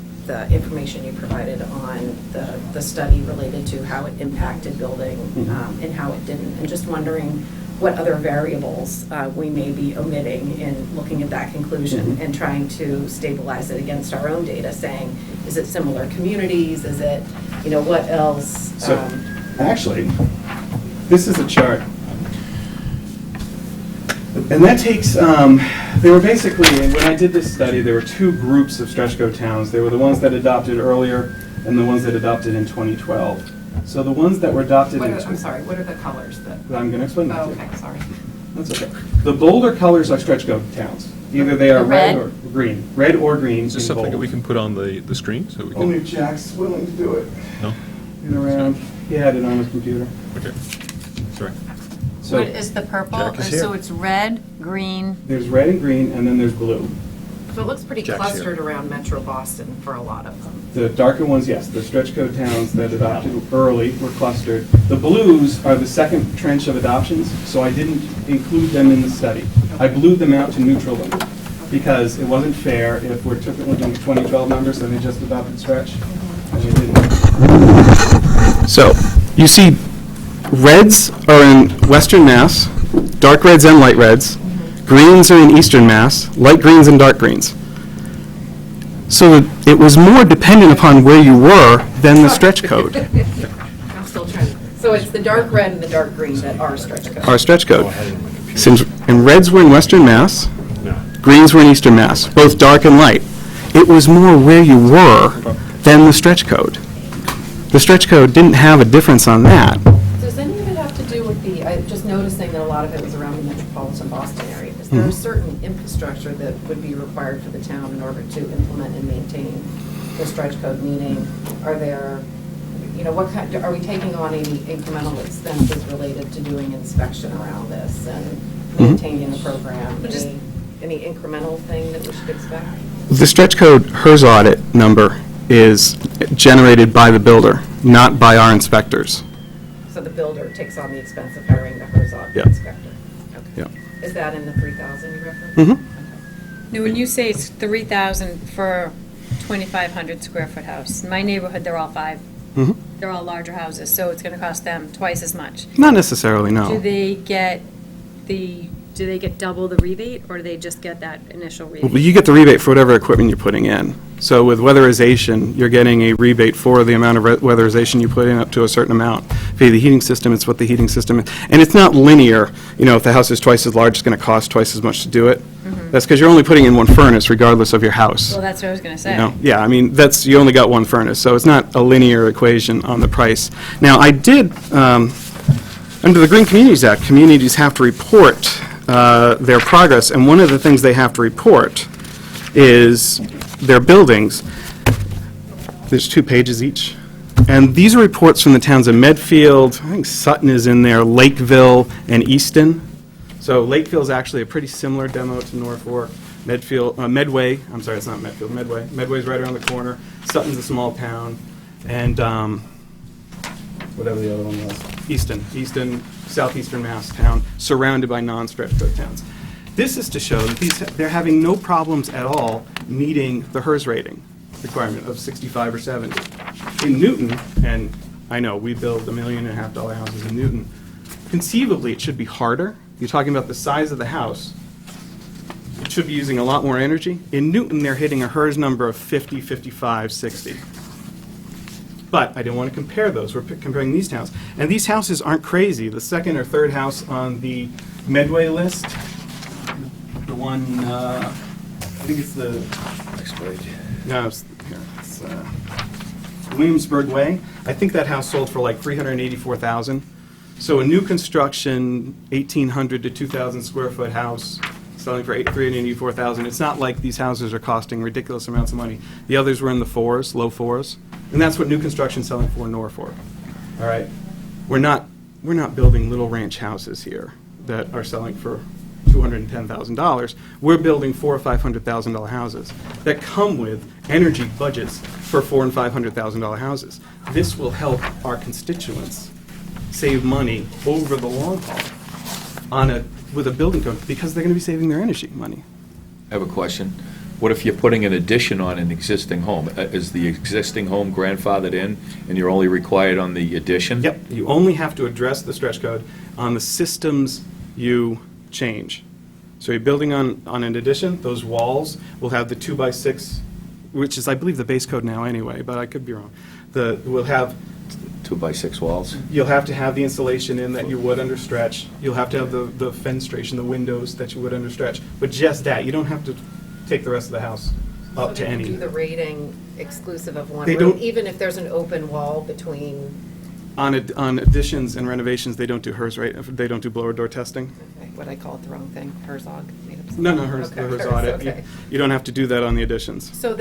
information you provided on the study related to how it impacted building and how it didn't, and just wondering what other variables we may be omitting in looking at that conclusion and trying to stabilize it against our own data, saying, is it similar communities, is it, what else? So, actually, this is a chart. And that takes, there were basically, when I did this study, there were 2 groups of stretch code towns. There were the ones that adopted earlier and the ones that adopted in 2012. So the ones that were adopted in... I'm sorry, what are the colors that? I'm going to explain that Oh, to you. okay, sorry. That's okay. The bolder colors are stretch code towns. Either they are The red red? or green. Red or green Is this in something that bold. we can put on the screen so we Only can? if Jack's willing to do it. No? Get around. He had it on his computer. Okay. Sorry. So what is the purple? Jack is here. So it's red, green. there's red and green, and then there's blue. So it looks pretty Jack's clustered here. around Metro Boston for a lot of them. The darker ones, yes, the stretch code towns that adopted early were clustered. The blues are the second trench of adoptions, so I didn't include them in the study. I blew them out to neutral them, because it wasn't fair if we're typically doing 2012 numbers and they just adopted stretch, and they didn't. So, you see, reds are in western Mass, dark reds and light reds. Greens are in eastern Mass, light greens and dark greens. So it was more dependent upon where you were than the stretch code, I'm still trying, so it's the dark red and the dark green that are stretch code. our stretch code. And reds were in western Mass, greens were in eastern Mass, both dark and light. It was more where you were than the stretch code. The stretch code didn't have a difference on that. Does any of it have to do with I'm just noticing that a lot of it was around the metropolitan Boston area. Is there a certain infrastructure that would be required for the town in order to implement and maintain the stretch code? Meaning, are there, what kind, are we taking on any incremental expenses related to doing inspection around this and maintaining the program? Any incremental thing that we should expect? The stretch code HERS audit number is generated by the builder, not by our inspectors. So the builder takes on the expense of hiring the HERS audit Yeah. inspector? Okay. Yeah. Is that in the 3,000 you referenced? Mhm. Okay. Now, when you say it's 3,000 for 2,500 square foot house, in my neighborhood, they're all 5. Mhm. they're all larger houses, so it's gonna cost them twice as much. Not necessarily, no. Do they get double the rebate, or do they just get that initial Well, rebate? you get the rebate for whatever equipment you're putting in. So with weatherization, you're getting a rebate for the amount of weatherization you put in up to a certain amount. If you have the heating system, it's what the heating system is. And it's not linear. You know, if the house is twice as large, it's going to cost twice as much to do it. That's because you're only putting in one furnace regardless of your house. Well, that's what I was gonna say. You know? Yeah, I mean, you only got one furnace, so it's not a linear equation on the price. Now, I did, under the Green Communities Act, communities have to report their progress, and one of the things they have to report is their buildings. There's 2 pages each. And these are reports from the towns of Medfield, I think Sutton is in there, Lakeville, and Easton. So Lakeville is actually a pretty similar demo to Norfolk. Medway, I'm sorry, it's not Medfield, Medway. Medway's right around the corner. Sutton's a small town. And whatever the other one was, Easton, southeastern Mass town, surrounded by non-stretch code towns. This is to show that they're having no problems at all meeting the HERS rating requirement of 65 or 70. In Newton, and I know we build $1.5 million houses in Newton, conceivably it should be harder. You're talking about the size of the house. It should be using a lot more energy. In Newton, they're hitting a HERS number of 50, 55, 60. But I didn't want to compare those. We're comparing these towns. And these houses aren't crazy. The second or third house on the Medway list, the one, I think it's the... Next page. No, it's Williamsburg Way. I think that house sold for like $384,000. So a new construction, 1,800 to 2,000 square foot house, selling for $384,000. It's not like these houses are costing ridiculous amounts of money. The others were in the fours, low fours, and that's what new construction's selling for in Norfolk. All right, we're not building little ranch houses here that are selling for $210,000. We're building $400,000 or $500,000 houses that come with energy budgets for $400,000 and $500,000 houses. This will help our constituents save money over the long haul with a building code because they're going to be saving their energy money. I have a question. What if you're putting an addition on an existing home? Is the existing home grandfathered in, and you're only required on the addition? Yep, you only have to address the stretch code on the systems you change. So you're building on an addition, those walls will have the 2x6, which is, I believe, the base code now anyway, but I could be wrong. We'll have 2x6 walls? You'll have to have the insulation in that you would under stretch. You'll have to have the fenestration, the windows that you would under stretch. But just that, you don't have to take the rest of the house up to any. So do the rating exclusive of one They room, don't- even if there's an open wall between, On additions and renovations, they don't do HERS rate, they don't do blower door testing. okay, what I called the wrong thing, Herzog? Made up No, something. HERS, the Okay, HERS audit. okay. You don't have to do that on the additions. So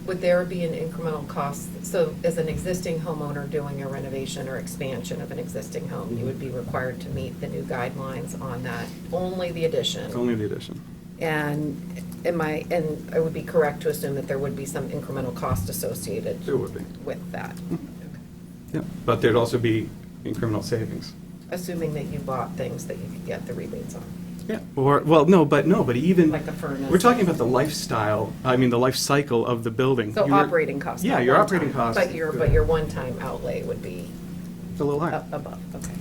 would there be an incremental cost? So as an existing homeowner doing a renovation or expansion of an existing home, you would be required to meet the new guidelines on that, only the addition? It's only the addition. And and I would be correct to assume that there would be some incremental cost associated There would be. with that? Yeah, but there'd also be incremental savings. Assuming that you bought things that you could get the rebates on, Yeah. But even, like the furnace. we're talking about the lifestyle, the life cycle of the building. So You're- operating costs. Yeah, not your one-time, operating costs. But your one-time outlay would be It's a little higher. above, okay.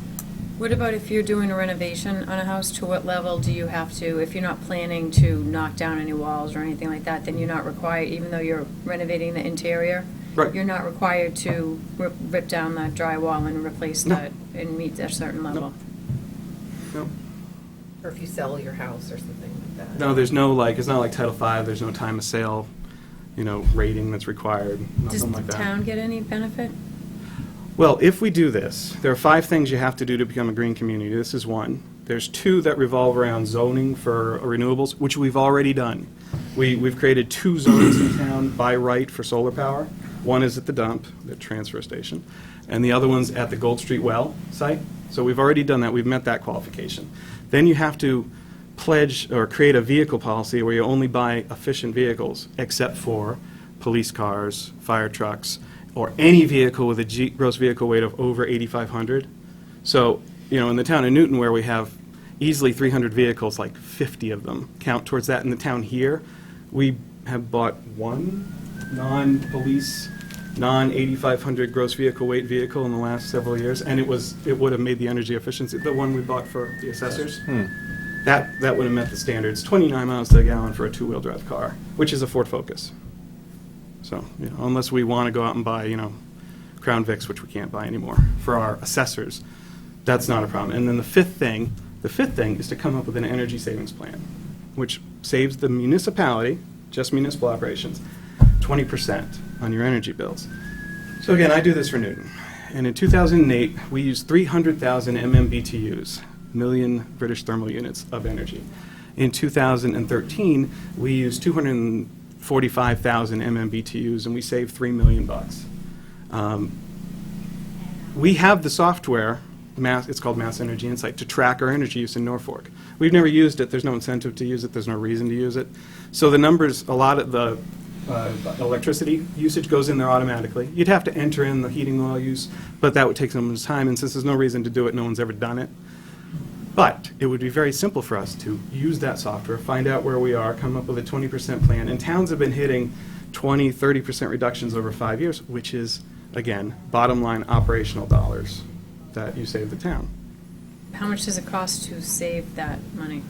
What about if you're doing a renovation on a house, to what level do you have to, if you're not planning to knock down any walls or anything like that, then you're not required, even though you're renovating the interior? Right. You're not required to rip down that drywall and replace No. that and meet a certain level? No. Or if you sell your house or something like that. No, there's no, it's not like Title V, there's no time of sale, rating that's required, Does nothing the like that. town get any benefit? Well, if we do this, there are 5 things you have to do to become a green community. This is one. There's 2 that revolve around zoning for renewables, which we've already done. We've created 2 zones in town by right for solar power. One is at the dump, the transfer station, and the other one's at the Gold Street well site. So we've already done that. We've met that qualification. Then you have to pledge or create a vehicle policy where you only buy efficient vehicles, except for police cars, fire trucks, or any vehicle with a gross vehicle weight of over 8,500. So, in the town of Newton, where we have easily 300 vehicles, like 50 of them count towards that. In the town here, we have bought 1 non-police non-8,500 gross vehicle weight vehicle in the last several years, and it would have made the energy efficiency, the one we bought for the assessors, that would have met the standards, 29 miles to the gallon for a two-wheel drive car, which is a Ford Focus. So, unless we want to go out and buy, Crown Vics, which we can't buy anymore, for our assessors, that's not a problem. And then the fifth thing is to come up with an energy savings plan, which saves the municipality, just municipal operations, 20% on your energy bills. So again, I do this for Newton. And in 2008, we used 300,000 MMBTUs, million British thermal units of energy. In 2013, we used 245,000 MMBTUs, and we saved $3 million. We have the software, it's called Mass Energy Insight, to track our energy use in Norfolk. We've never used it. There's no incentive to use it. There's no reason to use it. So the numbers, a lot of the electricity usage goes in there automatically. You'd have to enter in the heating oil use, but that would take some time, and since there's no reason to do it, no one's ever done it. But it would be very simple for us to use that software, find out where we are, come up with a 20% plan. And towns have been hitting 20, 30% reductions over 5 years, which is, again, bottom line operational dollars that you save the town. How much does it cost to save that money,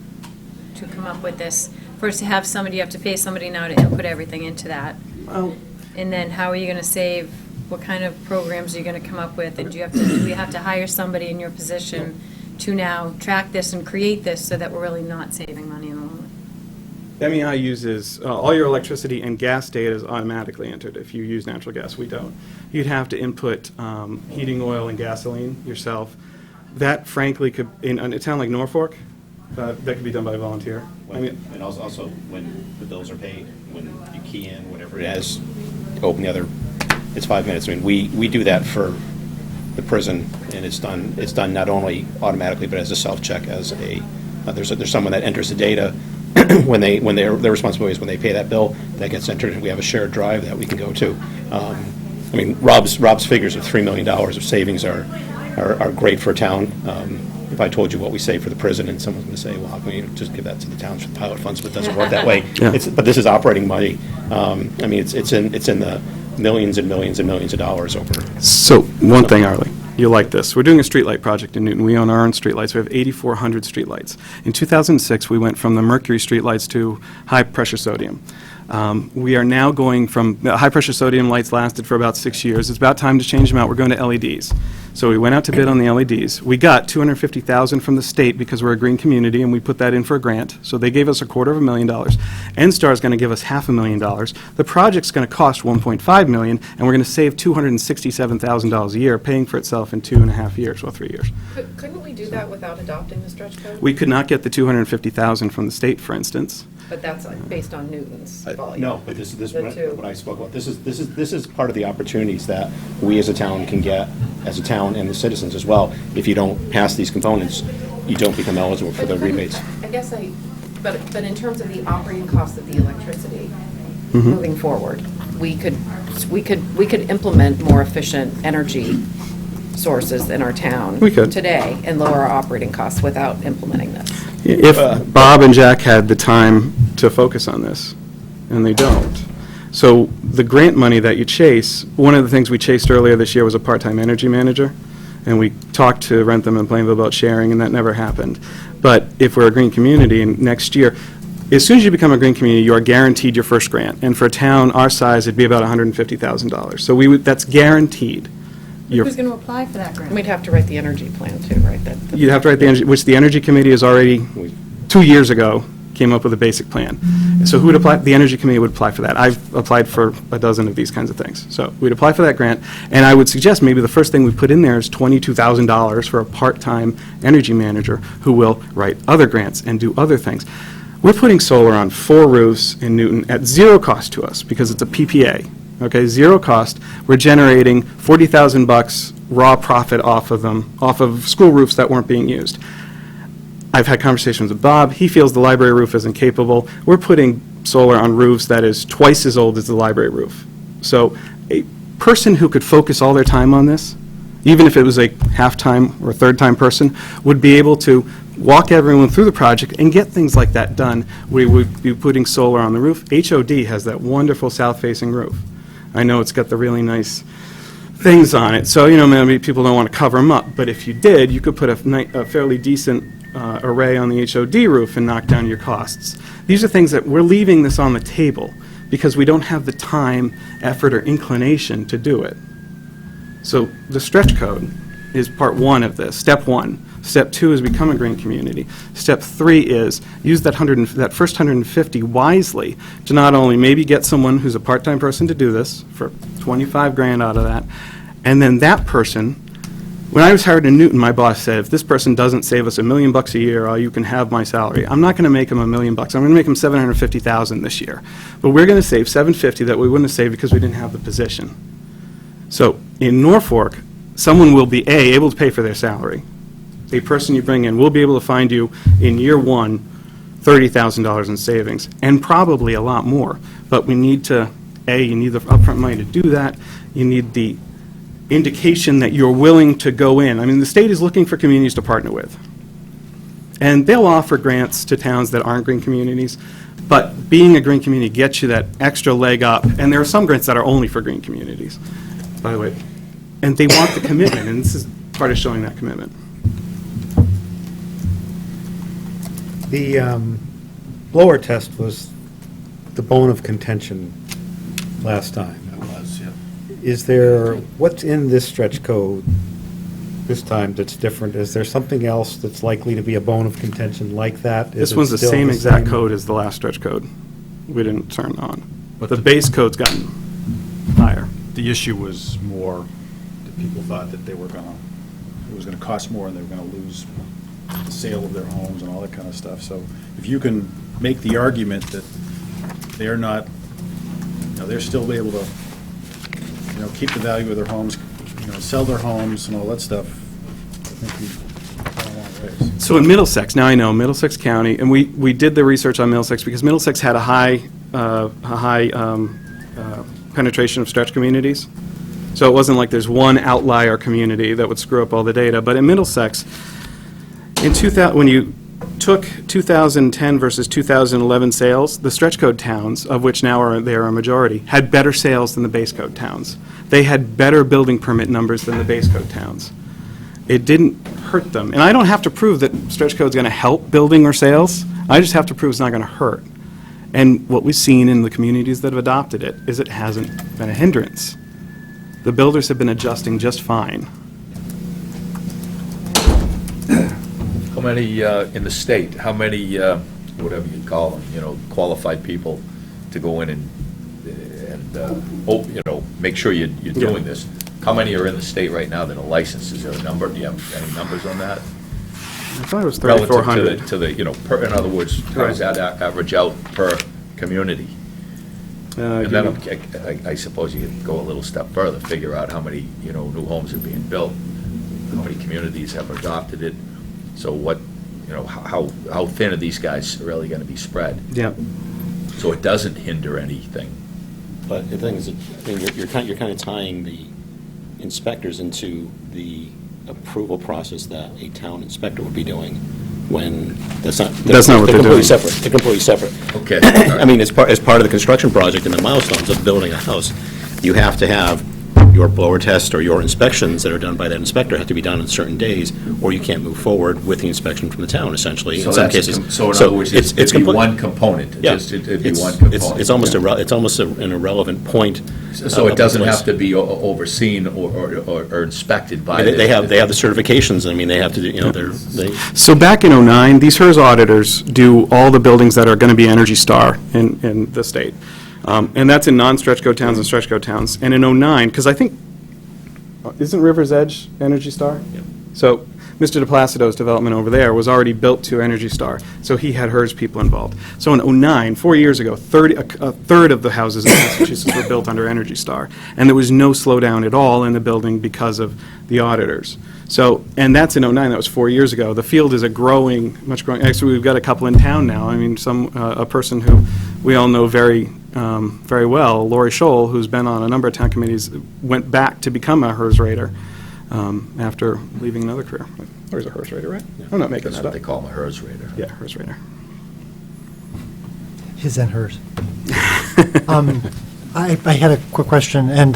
to come up with this? First, to have somebody, you have to pay somebody now to input everything into that. Well, And then how are you going to save, what kind of programs are you going to come up with? And do we have to hire somebody in your position to now track this and create this so that we're really not saving money in the long run? MEI uses, all your electricity and gas data is automatically entered. If you use natural gas, we don't. You'd have to input heating oil and gasoline yourself. That frankly could, in a town like Norfolk, that could be done by a volunteer. And also, when the bills are paid, when you key in whatever it is, open the other, it's 5 minutes. I mean, we do that for the prison, and it's done not only automatically, but as a self-check, as there's someone that enters the data. When their responsibility is when they pay that bill, that gets entered, and we have a shared drive that we can go to. I mean, Rob's figures of $3 million of savings are great for a town. If I told you what we save for the prison, and someone's going to say, well, how can you just give that to the towns for the pilot funds? But it doesn't work that way. Yeah. But this is operating money. I mean, it's in the millions and millions and millions of dollars over. So, one thing, Arlie, you'll like this. We're doing a streetlight project in Newton. We own our own streetlights. We have 8,400 streetlights. In 2006, we went from the mercury streetlights to high-pressure sodium. We are now going from, high-pressure sodium lights lasted for about 6 years. It's about time to change them out. We're going to LEDs. So we went out to bid on the LEDs. We got $250,000 from the state because we're a green community, and we put that in for a grant. So they gave us $250,000. NSTAR is going to give us $500,000. The project's going to cost $1.5 million, and we're going to save $267,000 a year, paying for itself in 2.5 years, well, 3 years. Couldn't we do that without adopting the stretch code? We could not get the $250,000 from the state, for instance. But that's based on Newton's volume. No, but this The two. what I spoke about. This is part of the opportunities that we as a town can get, as a town and the citizens as well. If you don't pass these components, you don't become eligible for the rebates. I guess but in terms of the operating cost of the electricity, moving forward, we could implement more efficient energy sources in our town. We could. Today and lower our operating costs without implementing this. If Bob and Jack had the time to focus on this, and they don't. So the grant money that you chase, one of the things we chased earlier this year was a part-time energy manager, and we talked to Rentham and Plainville about sharing, and that never happened. But if we're a green community, and next year, as soon as you become a green community, you are guaranteed your first grant. And for a town our size, it'd be about $150,000. So that's guaranteed. Who's going to apply for that grant? We'd have to write the energy plan too, right? You'd have to write the energy, which the Energy Committee has already, 2 years ago, came up with a basic plan. So who would apply? The Energy Committee would apply for that. I've applied for a dozen of these kinds of things. So we'd apply for that grant, and I would suggest maybe the first thing we put in there is $22,000 for a part-time energy manager who will write other grants and do other things. We're putting solar on 4 roofs in Newton at zero cost to us because it's a PPA. Okay, zero cost. We're generating $40,000 raw profit off of them, off of school roofs that weren't being used. I've had conversations with Bob. He feels the library roof isn't capable. We're putting solar on roofs that is twice as old as the library roof. So a person who could focus all their time on this, even if it was a half-time or third-time person, would be able to walk everyone through the project and get things like that done. We would be putting solar on the roof. HOD has that wonderful south-facing roof. I know it's got the really nice things on it, so, maybe people don't want to cover them up, but if you did, you could put a fairly decent array on the HOD roof and knock down your costs. These are things that we're leaving this on the table because we don't have the time, effort, or inclination to do it. So the stretch code is part one of this, step one. Step two is become a green community. Step three is use that first 150 wisely to not only maybe get someone who's a part-time person to do this for 25 grand out of that, and then that person, when I was hired in Newton, my boss said, if this person doesn't save us $1 million a year, you can have my salary. I'm not going to make him $1 million. I'm going to make him $750,000 this year. But we're going to save $750,000 that we wouldn't have saved because we didn't have the position. So in Norfolk, someone will be, A, able to pay for their salary. A person you bring in will be able to find you in year one $30,000 in savings, and probably a lot more. But we need to, A, you need the upfront money to do that. You need the indication that you're willing to go in. I mean, the state is looking for communities to partner with. And they'll offer grants to towns that aren't green communities, but being a green community gets you that extra leg up. And there are some grants that are only for green communities, by the way. And they want the commitment, and this is part of showing that commitment. The blower test was the bone of contention last time. It was, yeah. Is there, what's in this stretch code this time that's different? Is there something else that's likely to be a bone of contention like that? Is This it one's the still same exact code as the last stretch code. We didn't turn on. But the base code's gotten higher. The issue was more that people thought that it was going to cost more and they were going to lose the sale of their homes and all that kind of stuff. So if you can make the argument that they're not, they're still able to, keep the value of their homes, sell their homes and all that stuff, I think we've gone a long ways. So in Middlesex, now I know Middlesex County, and we did the research on Middlesex because Middlesex had a high penetration of stretch communities. So it wasn't like there's one outlier community that would screw up all the data. But in Middlesex, when you took 2010 versus 2011 sales, the stretch code towns, of which now they are a majority, had better sales than the base code towns. They had better building permit numbers than the base code towns. It didn't hurt them. And I don't have to prove that stretch code's going to help building or sales. I just have to prove it's not going to hurt. And what we've seen in the communities that have adopted it is it hasn't been a hindrance. The builders have been adjusting just fine. How many in the state, how many, whatever you call them, qualified people to go in and make sure you're doing this? How many are in the state right now that are licensed? Is there a number? Do you have any numbers on that? I thought it was 3,400. Relative to the, in other words, how does that average out per community? And then I suppose you could go a little step further, figure out how many, new homes are being built, how many communities have adopted it. So what, how thin are these guys really going to be spread? Yeah. So it doesn't hinder anything. But the thing is, you're kind of tying the inspectors into the approval process that a town inspector would be doing when that's not what they're doing. They're completely separate. Okay. I mean, as part of the construction project and the milestones of building a house, you have to have your blower test or your inspections that are done by that inspector have to be done on certain days, or you can't move forward with the inspection from the town, essentially, in some cases. So in other words, it'd be one component. Yeah. It'd be one component. It's almost an irrelevant point. So it doesn't have to be overseen or inspected by. They have the certifications. I mean, they have to do. So back in '09, these HERS auditors do all the buildings that are going to be Energy Star in the state. And that's in non-stretch code towns and stretch code towns. And in '09, because I think, isn't River's Edge Energy Star? Yeah. So Mr. DePlacido's development over there was already built to Energy Star, so he had HERS people involved. So in '09, 4 years ago, a third of the houses in Massachusetts were built under Energy Star. And there was no slowdown at all in the building because of the auditors. So, and that's in '09, that was 4 years ago. The field is much growing. Actually, we've got a couple in town now. I mean, a person who we all know very well, Lori Scholl, who's been on a number of town committees, went back to become a HERS rater after leaving another career. Or is a HERS rater, right? Yeah. I'm not making That's that what up. they call them, a HERS rater. Yeah, HERS rater. His and hers. I had a quick question, and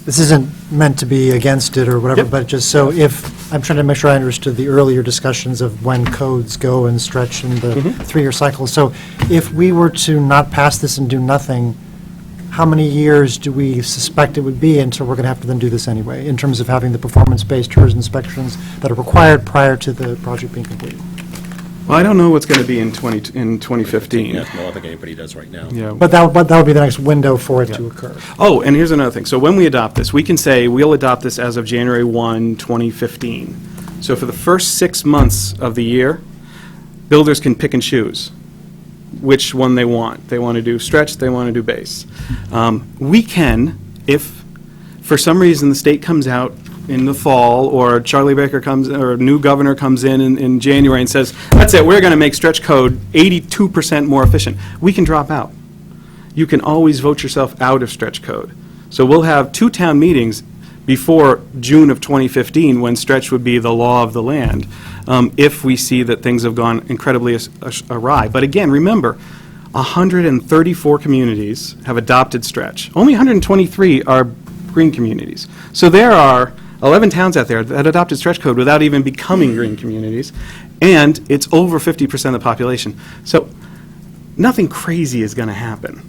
this isn't meant to be against it or whatever, Yep. but just so if, I'm trying to make sure I understood the earlier discussions of when codes go and stretch in the three-year cycle. So if we were to not pass this and do nothing, how many years do we suspect it would be until we're going to have to then do this anyway, in terms of having the performance-based HERS inspections that are required prior to the project being completed? Well, I don't know what's going to be in 2015. Yeah, well, I don't think anybody does right now. Yeah. But that would be the next window for it to occur. Oh, and here's another thing. So when we adopt this, we can say we'll adopt this as of January 1, 2015. So for the first 6 months of the year, builders can pick and choose which one they want. They want to do stretch, they want to do base. We can, if for some reason the state comes out in the fall, or Charlie Baker comes, or a new governor comes in January and says, that's it, we're going to make stretch code 82% more efficient, we can drop out. You can always vote yourself out of stretch code. So we'll have 2 town meetings before June of 2015, when stretch would be the law of the land, if we see that things have gone incredibly awry. But again, remember, 134 communities have adopted stretch. Only 123 are green communities. So there are 11 towns out there that adopted stretch code without even becoming green communities, and it's over 50% of the population. So nothing crazy is going to happen.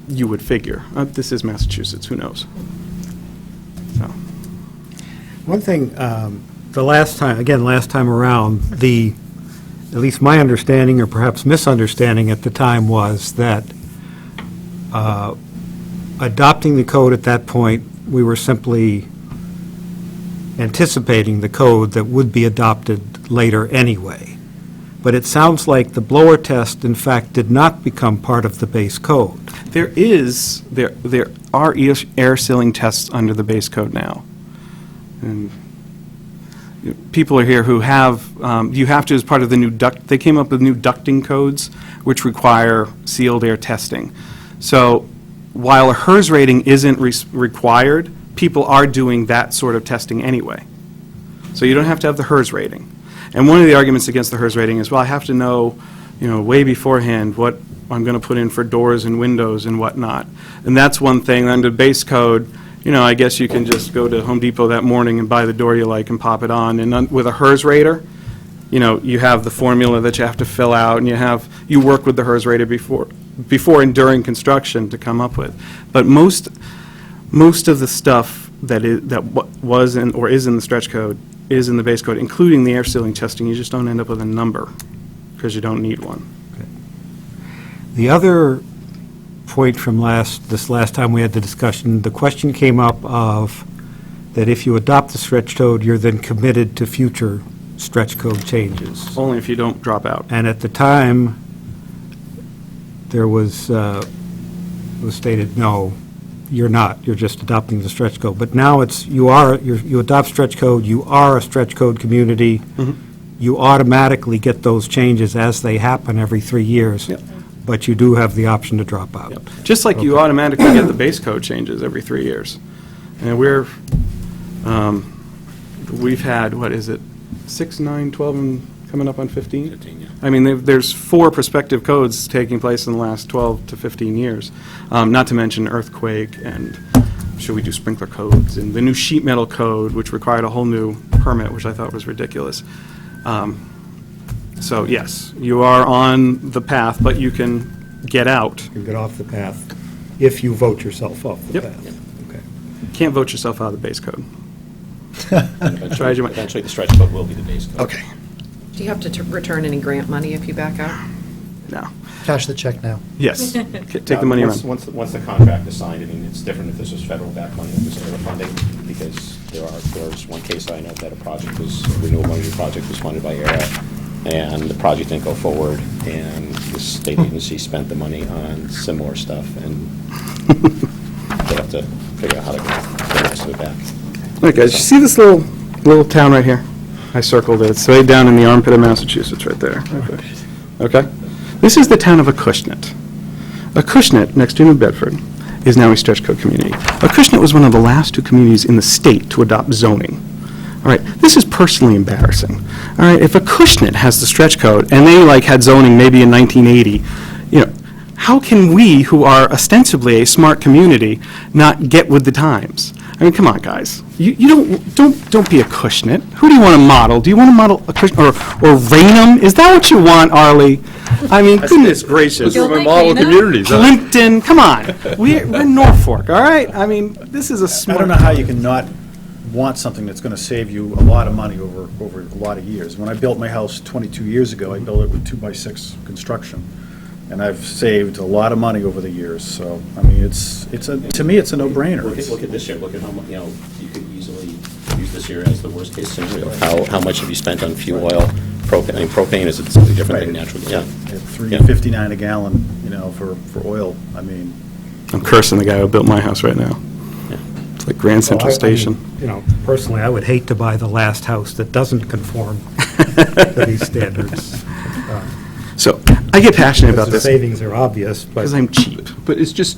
You would figure. This is Massachusetts, who knows? So. One thing, the last time around, at least my understanding, or perhaps misunderstanding at the time, was that adopting the code at that point, we were simply anticipating the code that would be adopted later anyway. But it sounds like the blower test, in fact, did not become part of the base code. There are air sealing tests under the base code now. And people are here who have, you have to, as part of the new they came up with new ducting codes, which require sealed air testing. So while a HERS rating isn't required, people are doing that sort of testing anyway. So you don't have to have the HERS rating. And one of the arguments against the HERS rating is, well, I have to know, way beforehand what I'm going to put in for doors and windows and whatnot. And that's one thing. Under base code, I guess you can just go to Home Depot that morning and buy the door you like and pop it on. And with a HERS rater, you have the formula that you have to fill out, and you work with the HERS rater before and during construction to come up with. But most of the stuff that was or is in the stretch code is in the base code, including the air sealing testing. You just don't end up with a number because you don't need one. The other point from this last time we had the discussion, the question came up of that if you adopt the stretch code, you're then committed to future stretch code changes. Only if you don't drop out. And at the time, there was stated, no, you're not. You're just adopting the stretch code. But now you adopt stretch code, you are a stretch code community. Mm-hmm. You automatically get those changes as they happen every 3 years. Yep. But you do have the option to drop out. Yep. Just like you automatically get the base code changes every 3 years. And we've had, 6, 9, 12, and coming up on 15? 15, yeah. I mean, there's 4 prospective codes taking place in the last 12 to 15 years, not to mention earthquake, and should we do sprinkler codes, and the new sheet metal code, which required a whole new permit, which I thought was ridiculous. So, yes, you are on the path, but you can get out. You can get off the path if you vote yourself off the Yep. path. Okay. Can't vote yourself out of the base code. Eventually, the stretch code will be the base code. Okay. Do you have to return any grant money if you back out? No. Cash the check now. Yes. Take the money around. Once the contract is signed, it's different if this was federal-backed money than this era funding, because there's one case I know that a renewable energy project was funded by ERA, and the project didn't go forward, and the state agency spent the money on similar stuff, and they have to figure out how to get the rest of it back. All right, guys, you see this little town right here? I circled it. It's way down in the armpit of Massachusetts right there. Okay? This is the town of Acushnet. Acushnet, next to New Bedford, is now a stretch code community. Acushnet was one of the last 2 communities in the state to adopt zoning. All right, this is personally embarrassing. All right, if Acushnet has the stretch code, and they had zoning maybe in 1980, how can we, who are ostensibly a smart community, not get with the times? I mean, come on, guys. You don't be a Cushnet. Who do you want to model? Do you want to model a Cushnet or Raynham? Is that what you want, Arlie? I mean, goodness gracious. You'll like model Raynham? communities. Plimpton, come on. We're Norfolk, all right? I mean, this is a I smart. don't know how you can not want something that's going to save you a lot of money over a lot of years. When I built my house 22 years ago, I built it with 2x6 construction, and I've saved a lot of money over the years. So, I mean, to me, it's a no-brainer. Look at this year, look at how much, you could easily use this year as the worst-case scenario. How much have you spent on fuel oil, propane? I mean, propane is something different than natural gas. At $3.59 a gallon, for oil, I mean. I'm cursing the guy who built my house right now. It's like Grand Central Station. Personally, I would hate to buy the last house that doesn't conform to these standards. So I get passionate about The this savings are obvious, but because I'm cheap. But it's just,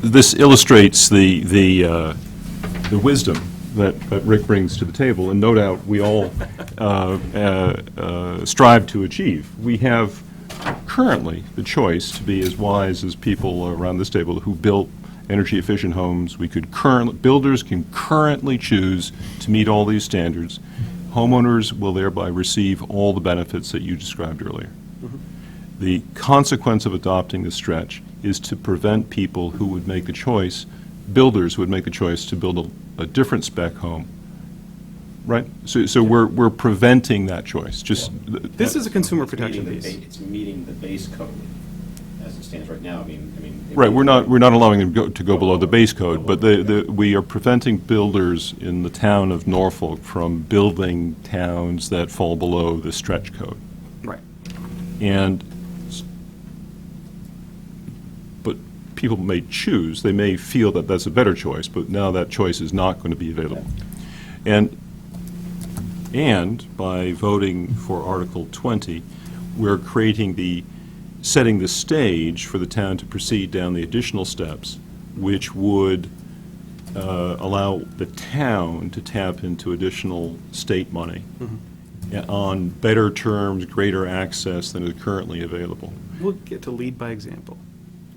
this illustrates the wisdom that Rick brings to the table, and no doubt we all strive to achieve. We have currently the choice to be as wise as people around this table who built energy-efficient homes. Builders can currently choose to meet all these standards. Homeowners will thereby receive all the benefits that you described earlier. The consequence of adopting this stretch is to prevent people who would make the choice, builders who would make the choice to build a different spec home, right? So we're preventing that choice. This is a consumer protection piece. It's meeting the base code as it stands right now. I mean. Right, we're not allowing them to go below the base code, but we are preventing builders in the town of Norfolk from building towns that fall below the stretch code. Right. But people may choose, they may feel that that's a better choice, but now that choice is not going to be available. And by voting for Article 20, we're setting the stage for the town to proceed down the additional steps, which would allow the town to tap into additional state money on better terms, greater access than is currently available. We'll get to lead by example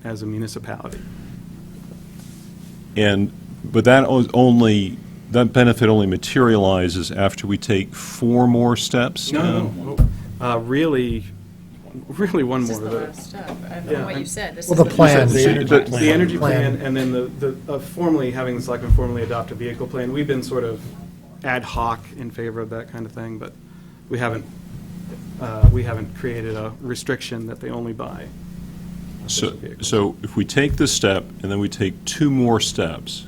as a municipality. But that benefit only materializes after we take 4 more steps? No. Really one This is more. the last step, from Yeah. what you said. This Well, is the plan. The energy Plan. plan, and then the formally, having the selectmen formally adopt a vehicle plan. We've been sort of ad hoc in favor of that kind of thing, but we haven't created a restriction that they only buy. So if we take this step, and then we take 2 more steps,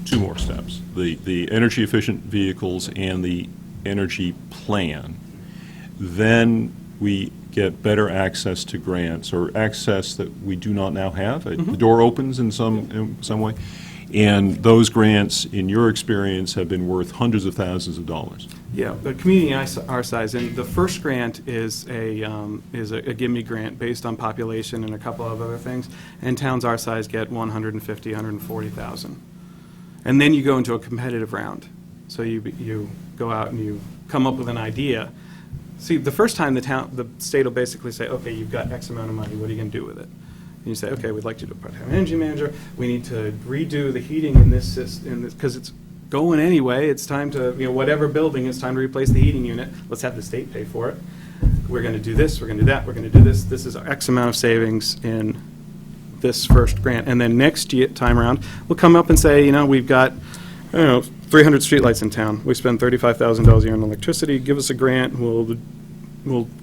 the energy-efficient vehicles and the energy plan, then we get better access to grants, or access that we do not now have. The door opens in some way. And those grants, in your experience, have been worth hundreds of thousands of dollars. Yeah, the community our size, and the first grant is a gimme grant based on population and a couple of other things, and towns our size get 150, 140,000. And then you go into a competitive round. So you go out and you come up with an idea. See, the first time the state will basically say, okay, you've got X amount of money, what are you going to do with it? And you say, okay, we'd like you to do a part-time energy manager, we need to redo the heating in this system, because it's going anyway, it's time to, whatever building, it's time to replace the heating unit, let's have the state pay for it. We're going to do this, we're going to do that, we're going to do this is X amount of savings in this first grant. And then next time around, we'll come up and say, we've got, 300 streetlights in town. We spend $35,000 a year on electricity. Give us a grant. We'll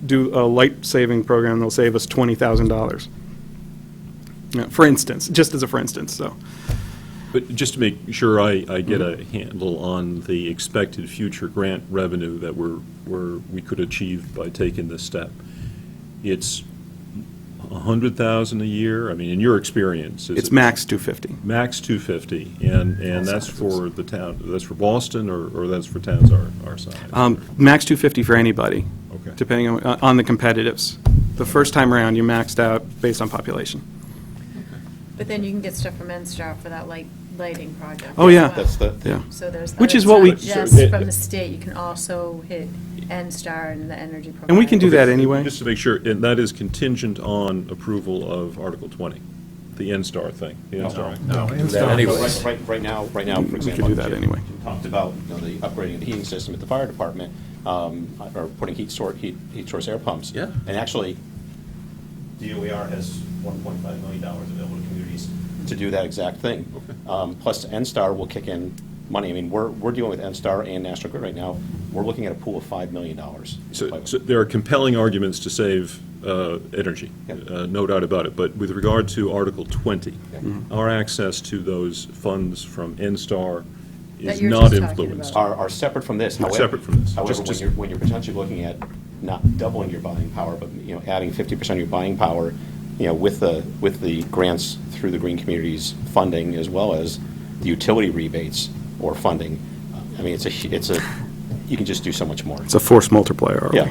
do a light-saving program that'll save us $20,000. For instance, just as a for instance. So, But just to make sure I get a handle on the expected future grant revenue that we could achieve by taking this step, it's $100,000 a year. I mean, in your experience, it's max $250. Max $250, and that's for the town. That's for Boston, or that's for towns our size. Max $250 for anybody. Okay. Depending on the competitives. The first time around, you're maxed out based on population. But then you can get stuff from NSTAR for that light lighting project. Oh, yeah. That's the, Yeah. So there's. Which is it's what not we- just So- from the state, you can also hit N-Star and the energy provider. And we can do that anyway. Just to make sure, and that is contingent on approval of Article 20, the N-Star thing, the N-Star. No. That anyway. right now, for We example. could do that Jim anyway. Talked about, the upgrading the heating system at the fire department, or putting heat source air pumps. Yeah. And actually, DOER has $1.5 million available to communities to do that exact thing. Plus, NSTAR will kick in money. I mean, we're dealing with NSTAR and National Grid right now. We're looking at a pool of $5 million. So there are compelling arguments to save energy, Yeah. no doubt about it. But with regard to Article 20, Yeah. our access to those funds from N-Star That is you're not just talking influenced. about. Are separate from this. Are separate from this. However, Just- when you're potentially looking at not doubling your buying power, but, adding 50% of your buying power, with the grants through the Green Communities funding, as well as the utility rebates or funding, I mean, you can just do so much more. It's a force multiplier, Yeah.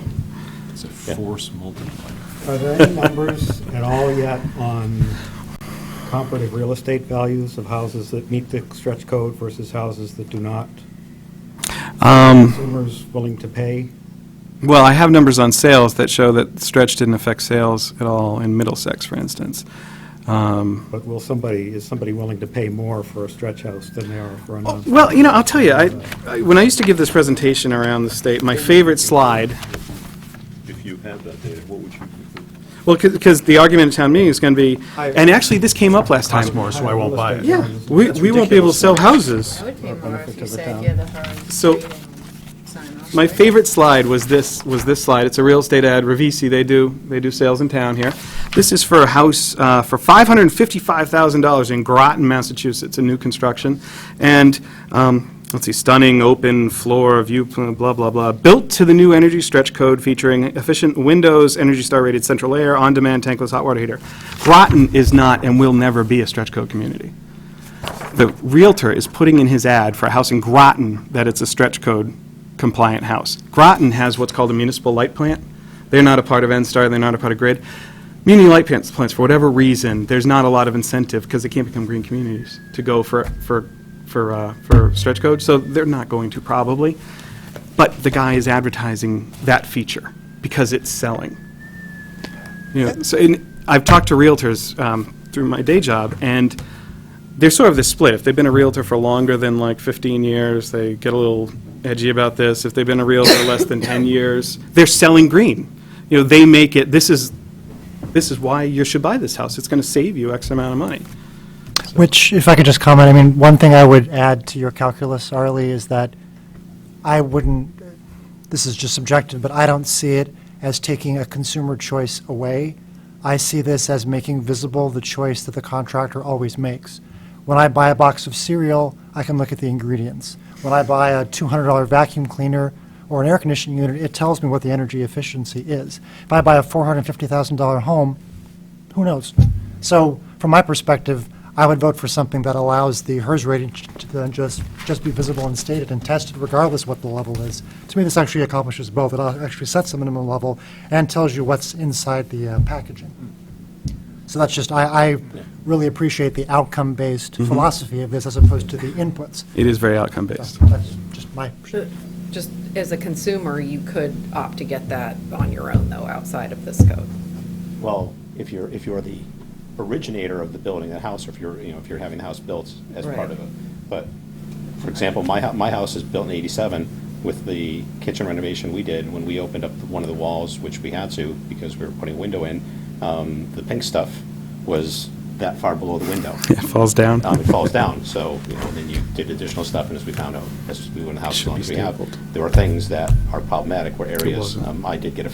It's a Yeah. force multiplier. Are there any numbers at all yet on comparative real estate values of houses that meet the stretch code versus houses that do not? Consumers willing to pay? Well, I have numbers on sales that show that stretch didn't affect sales at all in Middlesex, for instance. But is somebody willing to pay more for a stretch house than they are for a non? Well, I'll tell you, when I used to give this presentation around the state, my favorite slide, If you had that data, what would you? well, because the argument at town meeting is going to be, and actually, this came up last time. Costs more, so I won't buy it. Yeah, we won't be able to sell houses. I would pay more benefit if to you the said town. you're the hard So- rating sign off. My favorite slide was this slide. It's a real estate ad. Ravisi, they do sales in town here. This is for a house for $555,000 in Groton, Massachusetts, a new construction. And, let's see, stunning open floor view, blah, blah, blah. Built to the new energy stretch code featuring efficient windows, Energy Star rated central air, on-demand tankless hot water heater. Groton is not and will never be a stretch code community. The Realtor is putting in his ad for a house in Groton that it's a stretch code compliant house. Groton has what's called a municipal light plant. They're not a part of N-Star, they're not a part of Grid. Community light plants, for whatever reason, there's not a lot of incentive because they can't become green communities to go for stretch code, so they're not going to probably. But the guy is advertising that feature because it's selling. I've talked to realtors through my day job, and there's sort of this split. If they've been a realtor for longer than like 15 years, they get a little edgy about this. If they've been a realtor less than 10 years, they're selling green. They make it, this is why you should buy this house. It's going to save you X amount of money. Which, if I could just comment, I mean, one thing I would add to your calculus, Arlie, is that I wouldn't, this is just subjective, but I don't see it as taking a consumer choice away. I see this as making visible the choice that the contractor always makes. When I buy a box of cereal, I can look at the ingredients. When I buy a $200 vacuum cleaner or an air conditioning unit, it tells me what the energy efficiency is. If I buy a $450,000 home, who knows? So, from my perspective, I would vote for something that allows the HERS rating to then just be visible and stated and tested regardless what the level is. To me, this actually accomplishes both. It actually sets the minimum level and tells you what's inside the packaging. So that's just, I really appreciate the outcome-based philosophy of this as opposed to the inputs. It is very outcome-based. So that's just my, Just as a consumer, you could opt to get that on your own, though, outside of this code. Well, if you're the originator of the building, the house, or if you're having the house built as Right. part of it. But, for example, my house is built in '87 with the kitchen renovation we did when we opened up one of the walls, which we had to because we were putting a window in. The pink stuff was that far below the window. It falls down. It falls down, so, then you did additional stuff, and as we found out, as we went in the house as Should long be as we have, stapled. there are things that are problematic, where areas, wasn't. I did get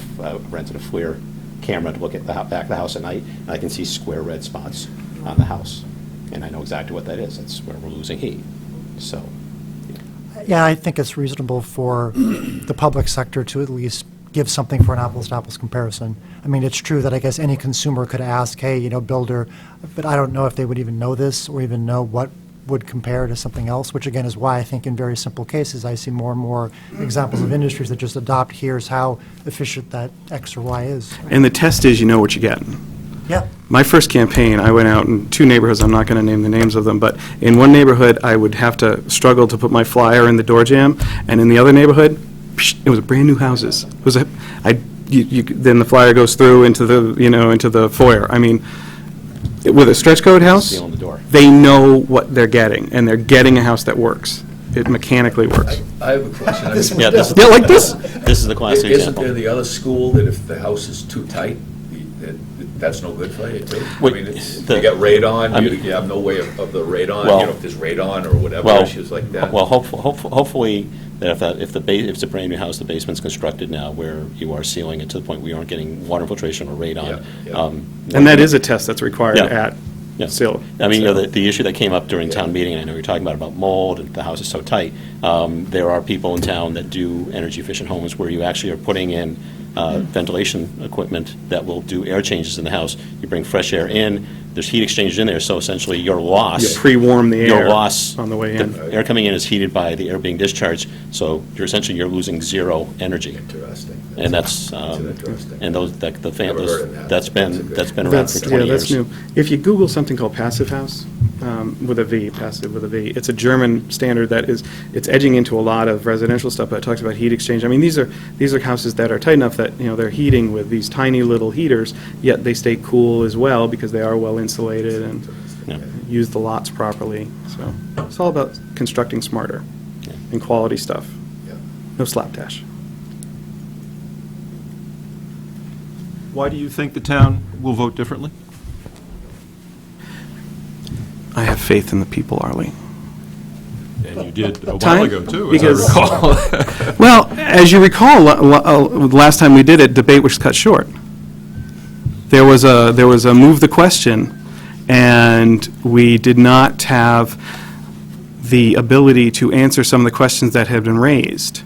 rented a FLIR camera to look at the back of the house at night, and I can see square red spots on the house, and I know exactly what that is. That's where we're losing heat, so. yeah, I think it's reasonable for the public sector to at least give something for an apples-to-apples comparison. I mean, it's true that I guess any consumer could ask, hey, builder, but I don't know if they would even know this or even know what would compare to something else, which again is why I think in very simple cases I see more and more examples of industries that just adopt, here's how efficient that X or Y is. And the test is you know what you're getting. Yeah, My first campaign, I went out in 2 neighborhoods, I'm not going to name the names of them, but in one neighborhood, I would have to struggle to put my flyer in the door jamb, and in the other neighborhood, it was brand-new houses. It was then the flyer goes through into the foyer. I mean, with a stretch code house, Seal on the door. they know what they're getting, and they're getting a house that works. It mechanically works. I have a question. Yeah, this, Yeah, like this? this is the classic Isn't example. there the other school that if the house is too tight, that's no good for you, too? I Wait, mean, it's, the- you got radon, I mean- you have no way of the radon, Well- if there's radon or whatever, Well, issues like that. Well, hopefully, that if it's a brand-new house, the basement's constructed now where you are sealing it to the point where you aren't getting water infiltration or radon. Yeah, yeah. And that is a test that's required Yeah. at Yeah. Seal. I mean, the issue that came up during town meeting, and I know you're talking about mold, and the house is so tight, there are people in town that do energy-efficient homes where you actually are putting in ventilation equipment that will do air changes in the house. You bring fresh air in, there's heat exchangers in there, so essentially your loss. You pre-warm the Your air loss. on the way in. The air coming in is heated by the air being discharged, so you're losing zero energy. Interesting. And that's, interesting. and those, Never heard of that. that's been around That's, for 20 years. yeah, that's new. If you Google something called Passive House, with a V, passive with a V, it's a German standard that it's edging into a lot of residential stuff, but it talks about heat exchange. I mean, these are houses that are tight enough that, they're heating with these tiny little heaters, yet they stay cool as well because they are well insulated and Yeah. use the lots properly. So it's all about constructing smarter and quality stuff. Yeah. No slapdash. Why do you think the town will vote differently? I have faith in the people, Arlie. And you did a while Time? ago, too, as Because- I recall. Well, as you recall, the last time we did it, debate was cut short. There was a move the question, and we did not have the ability to answer some of the questions that had been raised.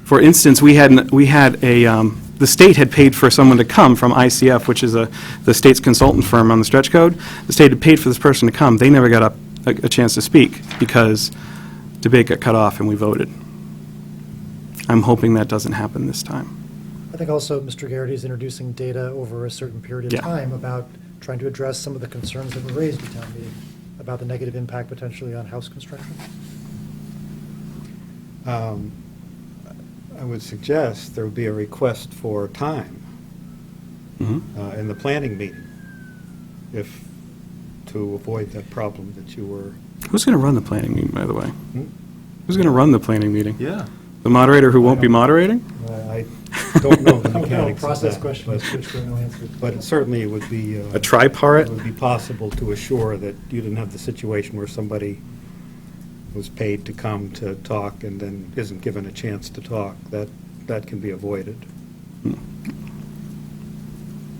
For instance, the state had paid for someone to come from ICF, which is the state's consultant firm on the stretch code. The state had paid for this person to come. They never got a chance to speak because debate got cut off and we voted. I'm hoping that doesn't happen this time. I think also Mr. Garrity is introducing data over a certain period of Yeah. time about trying to address some of the concerns that were raised at town meeting about the negative impact potentially on house construction. I would suggest there would be a request for time in the planning meeting, to avoid that problem that you were. Who's going to run the planning meeting, by the way? Who's going to run the planning meeting? Yeah. The moderator who won't be moderating? I don't know the I don't know, mechanics of process that, question, which we're going to answer. but certainly it would be. A tripartite? It would be possible to assure that you didn't have the situation where somebody was paid to come to talk and then isn't given a chance to talk. That can be avoided.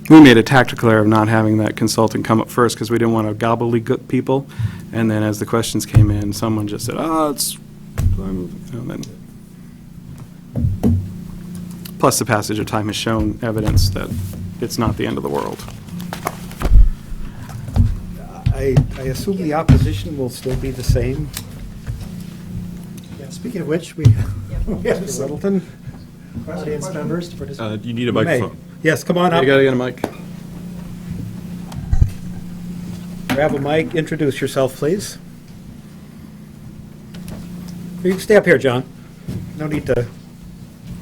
We made a tactical error of not having that consultant come up first because we didn't want to gobbledygook people. And then as the questions came in, someone just said, it's, and then. Plus, the passage of time has shown evidence that it's not the end of the world. I assume the opposition will still be the same. Yeah, speaking of which, we we have Mr. some Littleton? audience members to participate. You need a You may. microphone. Yes, come on up. You got to get a mic. Grab a mic, introduce yourself, please. You can stay up here, John. No need to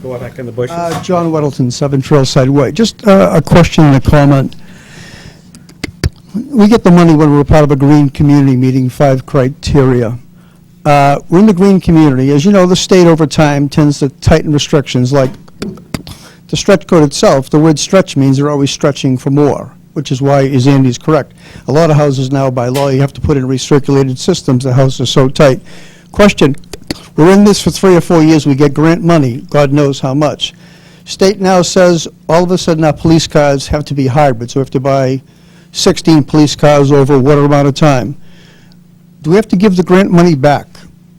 go back in the bushes. John Weddleton, 7 Trailside Way. Just a question and a comment. We get the money when we're part of a green community meeting 5 criteria. We're in the green community. As you know, the state over time tends to tighten restrictions like the stretch code itself. The word stretch means they're always stretching for more, which is why, as Andy's correct, a lot of houses now by law you have to put in recirculated systems. The houses are so tight. Question, we're in this for 3 or 4 years. We get grant money, God knows how much. State now says all of a sudden our police cars have to be hybrid, so we have to buy 16 police cars over what amount of time? Do we have to give the grant money back?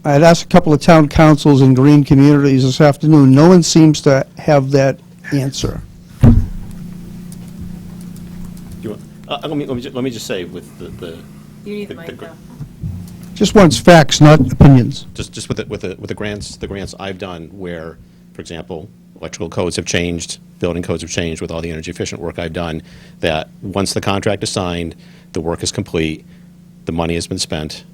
I had asked a couple of town councils in green communities this afternoon. No one seems to have that answer. Let me just say with the You need the The- mic, the- though. Just wants facts, not opinions. just with the grants I've done where, for example, electrical codes have changed, building codes have changed with all the energy efficient work I've done, that once the contract is signed, the work is complete, the money has been spent,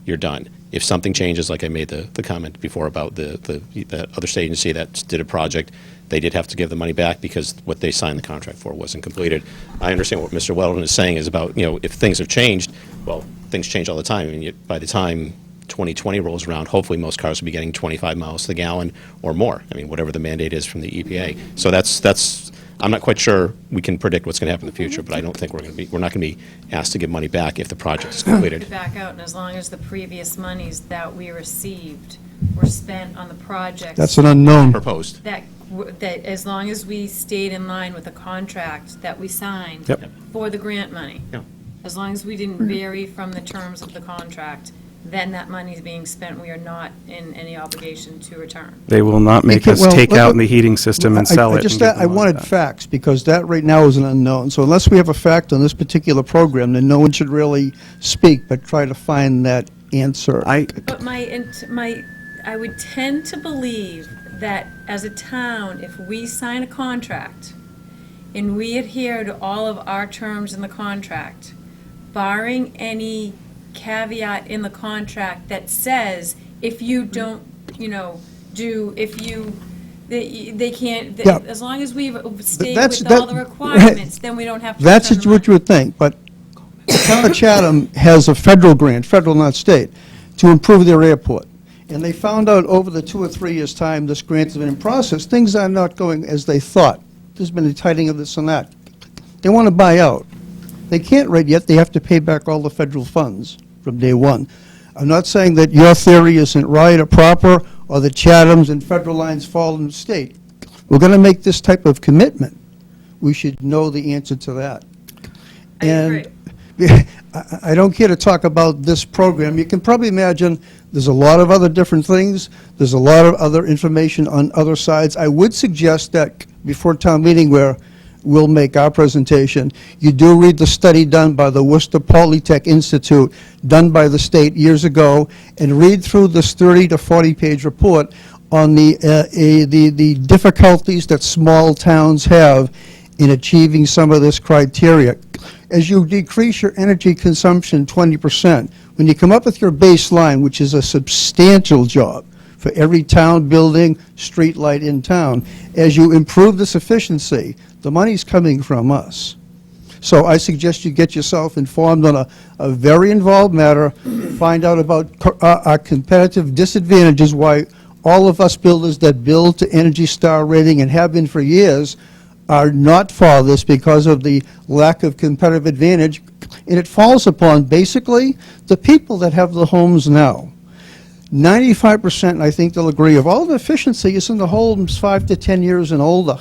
you're done. If something changes, like I made the comment before about that other state agency that did a project, they did have to give the money back because what they signed the contract for wasn't completed. I understand what Mr. Weldon is saying is about, if things have changed, well, things change all the time. I mean, by the time 2020 rolls around, hopefully most cars will be getting 25 miles to the gallon or more. I mean, whatever the mandate is from the EPA. So that's I'm not quite sure we can predict what's going to happen in the future, but I don't think we're not going to be asked to give money back if the project is To completed. back out, and as long as the previous monies that we received were spent on the projects. That's an unknown. Proposed. That as long as we stayed in line with the contract that we signed Yep. for the grant money. Yeah. As long as we didn't vary from the terms of the contract, then that money is being spent. We are not in any obligation to return. They will not make Okay, us well, take let- out the heating system and sell it. and give I the money wanted back. facts, because that right now is an unknown. So unless we have a fact on this particular program, then no one should really speak, but try to find that answer. But I would tend to believe that as a town, if we sign a contract and we adhere to all of our terms in the contract, barring any caveat in the contract that says if you don't, they can't, Yeah. as long as we've stayed That's- with all the that- requirements, then we don't have to That's return the what you money. would think, but the town of Chatham has a federal grant, federal not state, to improve their airport. And they found out over the 2 or 3 years' time this grant has been in process, things are not going as they thought. There's been a tightening of this and that. They want to buy out. They can't right yet, they have to pay back all the federal funds from day one. I'm not saying that your theory isn't right or proper, or that Chatham's and federal lines fall in the state. We're going to make this type of commitment. We should know the answer to that. I And I don't care to talk about this program. You can probably imagine there's a lot of other different things. There's a lot of other information on other sides. I would suggest that before town meeting where we'll make our presentation, you do read the study done by the Worcester Polytech Institute, done by the state years ago, and read through this 30 to 40-page report on the difficulties that small towns have in achieving some of this criteria. As you decrease your energy consumption 20%, when you come up with your baseline, which is a substantial job for every town, building, street light in town, as you improve this efficiency, the money's coming from us. So I suggest you get yourself informed on a very involved matter, find out about our competitive disadvantages, why all of us builders that build to Energy Star rating and have been for years are not for this because of the lack of competitive advantage, and it falls upon basically the people that have the homes now. 95%, I think they'll agree, of all the efficiency is in the homes 5 to 10 years and older.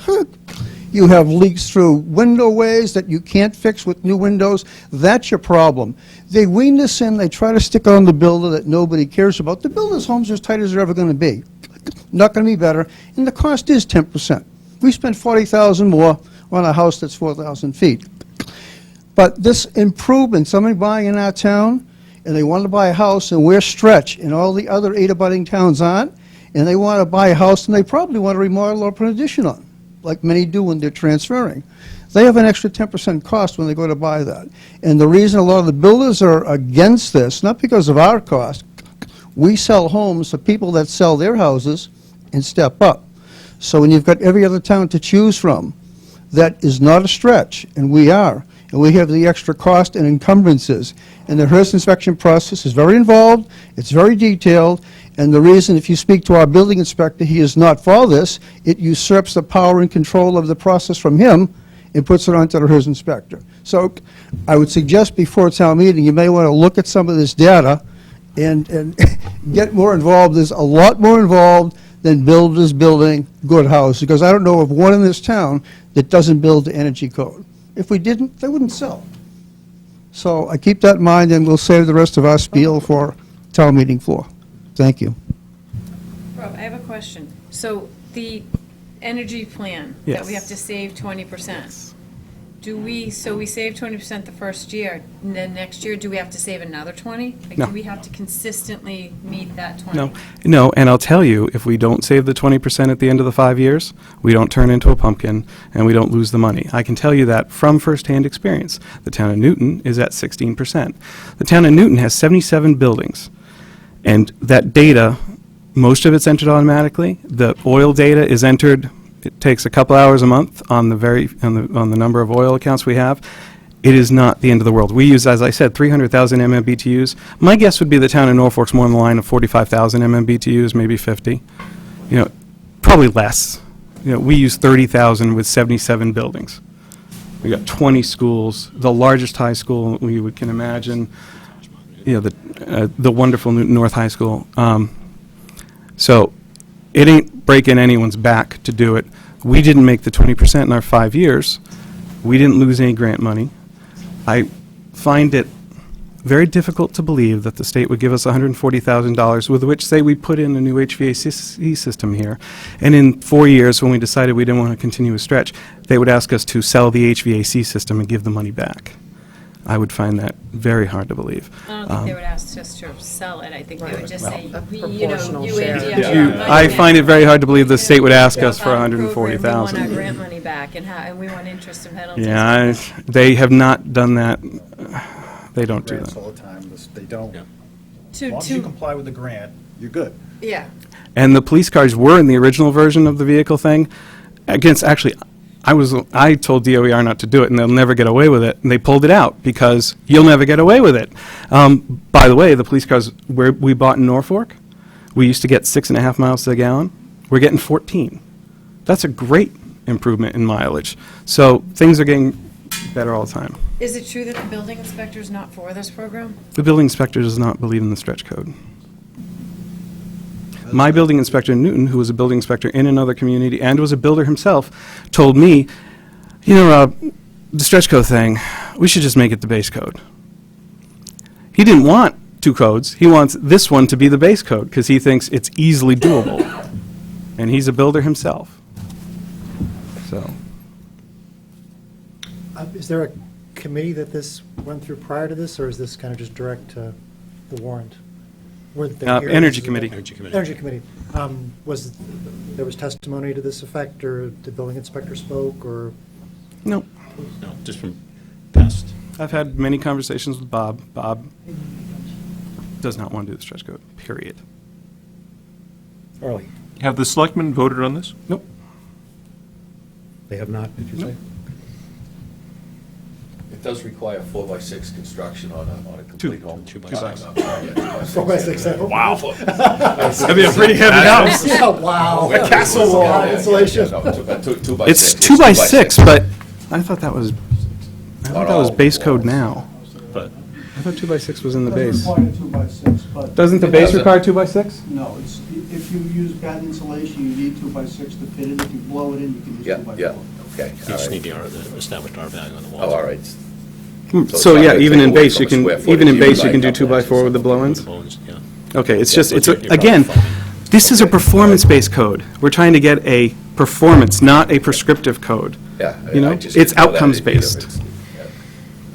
You have leaks through window ways that you can't fix with new windows. That's your problem. They wean this in, they try to stick on the builder that nobody cares about. The builder's homes are as tight as they're ever going to be. Not going to be better, and the cost is 10%. We spent $40,000 more on a house that's 4,000 feet. But this improvement, somebody buying in our town, and they want to buy a house, and we're stretched, and all the other 8 abutting towns aren't, and they want to buy a house, and they probably want to remodel or put an addition on, like many do when they're transferring. They have an extra 10% cost when they go to buy that. And the reason a lot of the builders are against this, not because of our cost, we sell homes to people that sell their houses and step up. So when you've got every other town to choose from, that is not a stretch, and we are. And we have the extra cost and encumbrances. And the HERS inspection process is very involved, it's very detailed, and the reason, if you speak to our building inspector, he is not for this, it usurps the power and control of the process from him and puts it onto the HERS inspector. So I would suggest before town meeting, you may want to look at some of this data and get more involved. There's a lot more involved than builders building good houses, because I don't know of one in this town that doesn't build the energy code. If we didn't, they wouldn't sell. So I keep that in mind, and we'll save the rest of our spiel for town meeting floor. Thank you. Rob, I have a question. So the energy plan that we have Yes. to save 20%, so we save 20% the first year, and then next year, do we have to save another 20? Like, No. do we have to consistently meet that 20? No, and I'll tell you, if we don't save the 20% at the end of the 5 years, we don't turn into a pumpkin, and we don't lose the money. I can tell you that from firsthand experience. The town of Newton is at 16%. The town of Newton has 77 buildings, and that data, most of it's entered automatically. The oil data is entered, it takes a couple hours a month on the number of oil accounts we have. It is not the end of the world. We use, as I said, 300,000 MMBTUs. My guess would be the town of Norfolk's more in the line of 45,000 MMBTUs, maybe 50. Probably less. We use 30,000 with 77 buildings. We got 20 schools, the largest high school we can imagine. The wonderful Newton North High School. So it ain't breaking anyone's back to do it. We didn't make the 20% in our 5 years. We didn't lose any grant money. I find it very difficult to believe that the state would give us $140,000 with which, say, we put in a new HVAC system here, and in 4 years, when we decided we didn't want to continue a stretch, they would ask us to sell the HVAC system and give the money back. I would find that very hard to believe. I don't think they would ask us to sell it. I think they would just say, A you proportional you share. I find it very hard to believe the state would ask us for We want our $140,000. grant money back, and we want interest and penalties. Yeah, they have not done that. They don't do Grants that. all the time, they don't. Yeah. As long as you comply with the grant, you're good. Yeah. And the police cars were in the original version of the vehicle thing. Actually, I told DOER not to do it, and they'll never get away with it, and they pulled it out, because you'll never get away with it. By the way, the police cars we bought in Norfolk, we used to get 6.5 miles to the gallon. We're getting 14. That's a great improvement in mileage. So things are getting better all the time. Is it true that the building inspector is not for this program? The building inspector does not believe in the stretch code. My building inspector in Newton, who was a building inspector in another community and was a builder himself, told me, Rob, the stretch code thing, we should just make it the base code. He didn't want 2 codes. He wants this one to be the base code because he thinks it's easily doable. And he's a builder himself. So. Is there a committee that this went through prior to this, or is this kind of just direct to the warrant? Were there hearings? Energy Committee. Energy Committee. Energy Committee. There was testimony to this effect, or the building inspector spoke, or? No. No, just from past. I've had many conversations with Bob. Bob does not want to do the stretch code, period. Early. Have the selectmen voted on this? Nope. They have not, did you say? It does require 4x6 construction on a complete home. 2x6. 4x6. Wow. That'd be a pretty heavy house. Yeah, wow. A castle wall. Insulation. No, 2x6. It's 2x6, but I thought that was base code now. But I thought 2x6 was in the base. Doesn't require 2x6, but. Doesn't the It base doesn't. require 2x6? No, it's, if you use bad insulation, you need 2x6 to fit it. If you blow it in, you can use Yeah, 2x4. yeah, okay. you all just right. need the established R value on the wall. Oh, all right. it's So not yeah, gonna even take in away base, from you a can, square even footage, in base, even you can do by 2x4 with the blow-ins? Bones, yeah. Okay, it's Yeah, just, but it's, you're probably again, foaming. this is a performance-based code. We're trying to get a performance, not a prescriptive code. Yeah. You know, I just it's didn't know that outcomes-based. either.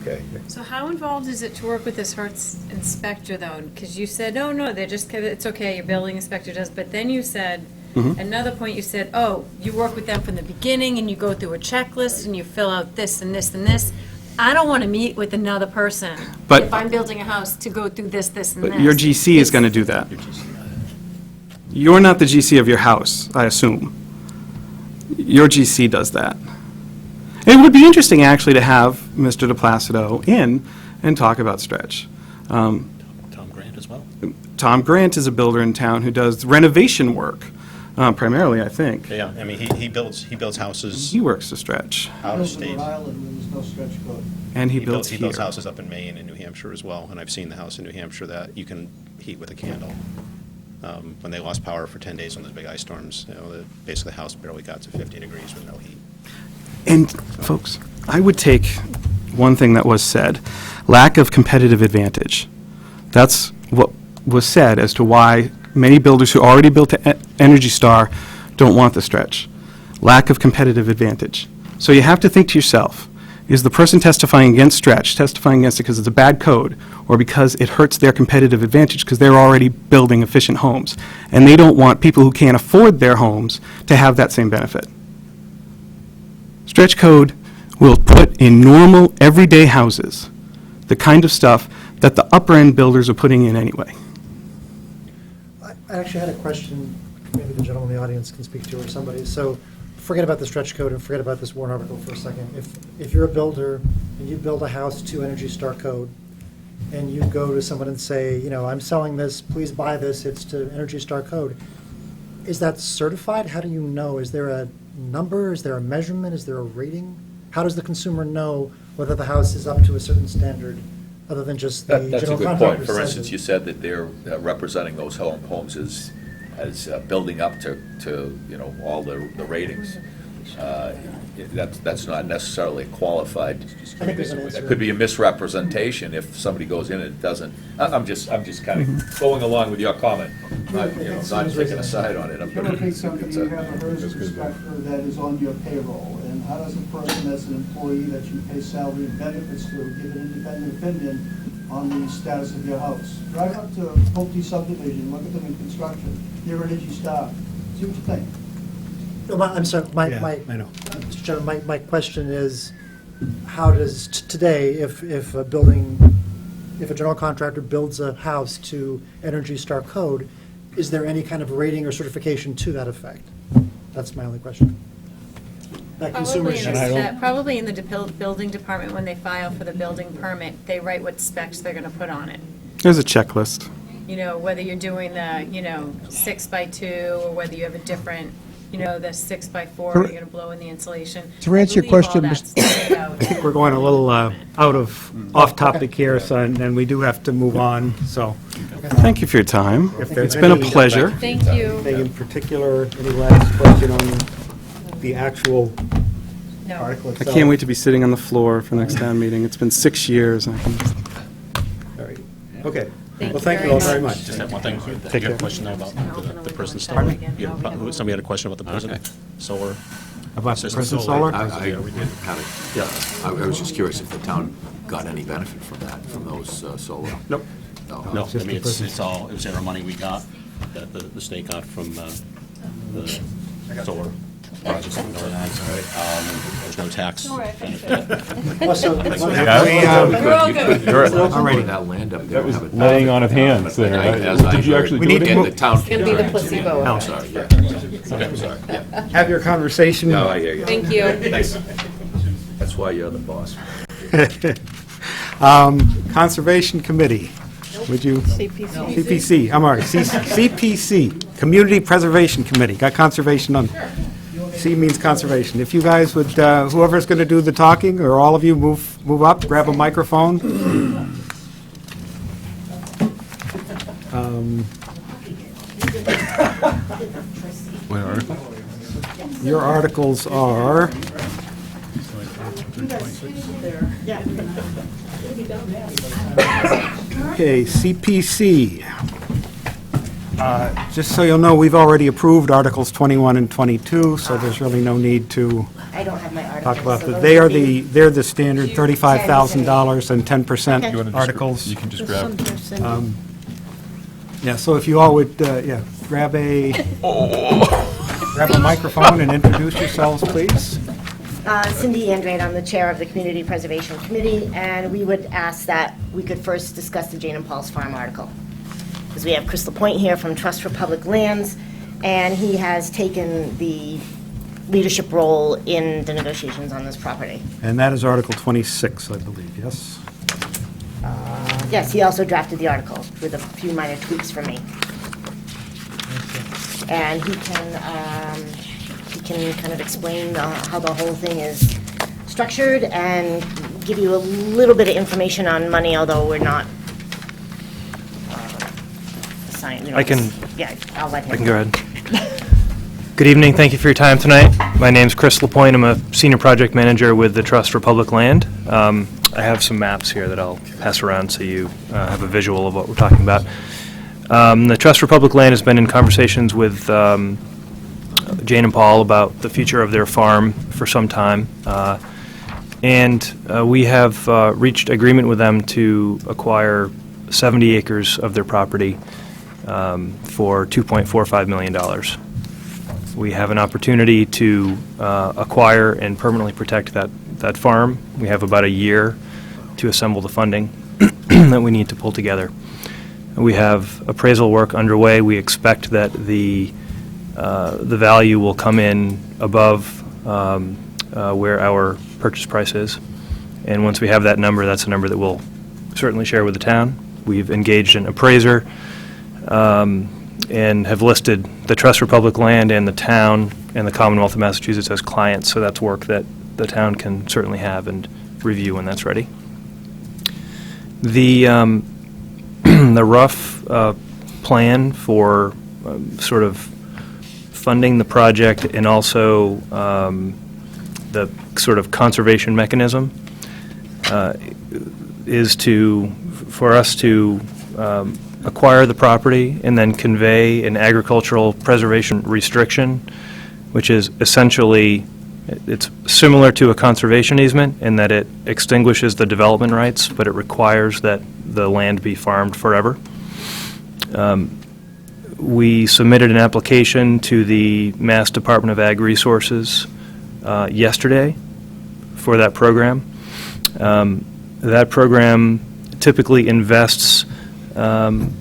Okay. So how involved is it to work with this Hertz inspector, though? Because you said, oh, no, they're just, it's okay, your building inspector does, but then you said, another point, you said, oh, you work with them from the beginning, and you go through a checklist, and you fill out this and this and this. I don't want to meet with another person But- if I'm building a house to go through this, this, and this. But your GC is going to do that. You're not the GC of your house, I assume. Your GC does that. It would be interesting, actually, to have Mr. DePlacido in and talk about stretch. Tom Grant as well. Tom Grant is a builder in town who does renovation work, primarily, I think. Yeah, I mean, he builds houses He works to stretch, out of Built in state. Rhode Island, and there's no stretch code. and he builds He here. builds houses up in Maine and New Hampshire as well, and I've seen the house in New Hampshire that you can heat with a candle. When they lost power for 10 days on those big ice storms, basically the house barely got to 50 degrees with no heat. And, folks, I would take one thing that was said, lack of competitive advantage. That's what was said as to why many builders who already built Energy Star don't want the stretch. Lack of competitive advantage. So you have to think to yourself, is the person testifying against Stretch, testifying against it because it's a bad code, or because it hurts their competitive advantage because they're already building efficient homes, and they don't want people who can't afford their homes to have that same benefit. Stretch code will put in normal, everyday houses the kind of stuff that the upper-end builders are putting in anyway. I actually had a question, maybe the gentleman in the audience can speak to, or somebody. So forget about the stretch code and forget about this warrant article for a second. If you're a builder and you build a house to Energy Star code, and you go to someone and say, you know, I'm selling this, please buy this, it's to Energy Star code, is that certified? How do you know? Is there a number? Is there a measurement? Is there a rating? How does the consumer know whether the house is up to a certain standard, other than just the That's a general good contractor point. For says instance, it? you said that they're representing those homes as building up to, you know, all the ratings. That's not necessarily qualified. I think there's an answer. It could be a misrepresentation if somebody goes in and it doesn't. I'm just kind of going along with your comment, not taking a side on it. Typically, something you have a HERS inspector that is on your payroll, and how does a person that's an employee that you pay salary and benefits to give an independent opinion on the status of your house? Drive up to Pulte subdivision, look at them in construction, you're Energy Star, see what you think. No, I'm sorry, Yeah, I know. Mr. Chairman, my question is, how does, today, if a general contractor builds a house to Energy Star code, is there any kind of rating or certification to that effect? That's my only question. That consumers should. Probably in the building department, when they file for the building permit, they write what specs they're going to put on it. There's a checklist. You know, whether you're doing the, 6x2, or whether you have a different, the 6x4, where you're going to blow in the insulation. To answer your question, I think we're going a little off-topic here, so, and we do have to move on, so. Thank you for your time. If there's It's been a any- pleasure. Thank you. Anything in particular, any last question on the actual No. article I itself? can't wait to be sitting on the floor for next town meeting. It's been 6 years. All right. Okay. Thank Well, you thank you very all very much. much. Just have one thing. Take You care. have a question now about the prison solar? Pardon me? You had somebody had a question about the prison solar? About the Prison prison solar. solar? I was just curious if the town got any benefit from that, from those solar. Nope. No. No, I just mean, the prison. it's all, it was our money we got, that the state got from the solar projects in Northern There's no tax benefit. Also, We're all good. All right. That land up there. That was laying on of hands there. Did you actually We do need it? to And move- the town. It's going to be the placebo. I'm sorry, yeah. Okay, I'm sorry, yeah. Have your conversation. No, I hear you. Thank you. Thanks. That's why you're the boss. Conservation Committee, would you? CPC, I'm all right, CPC, Community Preservation Committee, got conservation on, C means conservation. If you guys would, whoever's going to do the talking, or all of you, move up, grab a microphone. What article? Your articles are, okay, CPC. Just so you'll know, we've already approved Articles 21 and 22, so there's really no need to I don't have my article. talk about that. They're the standard $35,000 and 10% articles. You can just grab. Yeah, so if you all would, grab a microphone and introduce yourselves, please. Cindy Andrade, I'm the chair of the Community Preservation Committee, and we would ask that we could first discuss the Jane and Paul's Farm article. Because we have Crystal Point here from Trust for Public Lands, and he has taken the leadership role in the negotiations on this property. And that is Article 26, I believe, yes? Yes, he also drafted the article with a few minor tweaks for me. And he can kind of explain how the whole thing is structured and give you a little bit of information on money, although we're not assigned. I can- Yeah, I'll let him. I can go ahead. Good evening, thank you for your time tonight. My name's Chris Lapointe, I'm a senior project manager with the Trust for Public Land. I have some maps here that I'll pass around so you have a visual of what we're talking about. The Trust for Public Land has been in conversations with Jane and Paul about the future of their farm for some time. And we have reached agreement with them to acquire 70 acres of their property for $2.45 million. We have an opportunity to acquire and permanently protect that farm. We have about a year to assemble the funding that we need to pull together. We have appraisal work underway. We expect that the value will come in above where our purchase price is. And once we have that number, that's a number that we'll certainly share with the town. We've engaged an appraiser and have listed the Trust for Public Land and the town and the Commonwealth of Massachusetts as clients, so that's work that the town can certainly have and review when that's ready. The the rough plan for sort of funding the project and also the sort of conservation mechanism is for us to acquire the property and then convey an agricultural preservation restriction, which is essentially, it's similar to a conservation easement in that it extinguishes the development rights, but it requires that the land be farmed forever. We submitted an application to the Mass Department of Ag Resources yesterday for that program. That program typically invests around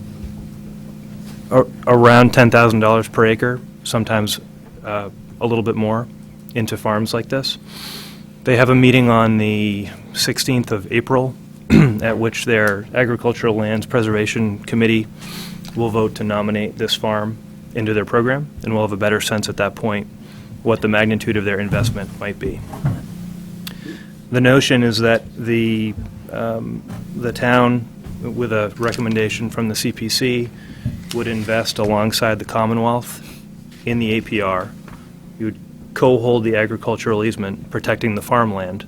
$10,000 per acre, sometimes a little bit more, into farms like this. They have a meeting on the 16th of April at which their Agricultural Lands Preservation Committee will vote to nominate this farm into their program, and we'll have a better sense at that point what the magnitude of their investment might be. The notion is that the town, with a recommendation from the CPC, would invest alongside the Commonwealth in the APR. You would co-hold the agricultural easement, protecting the farmland,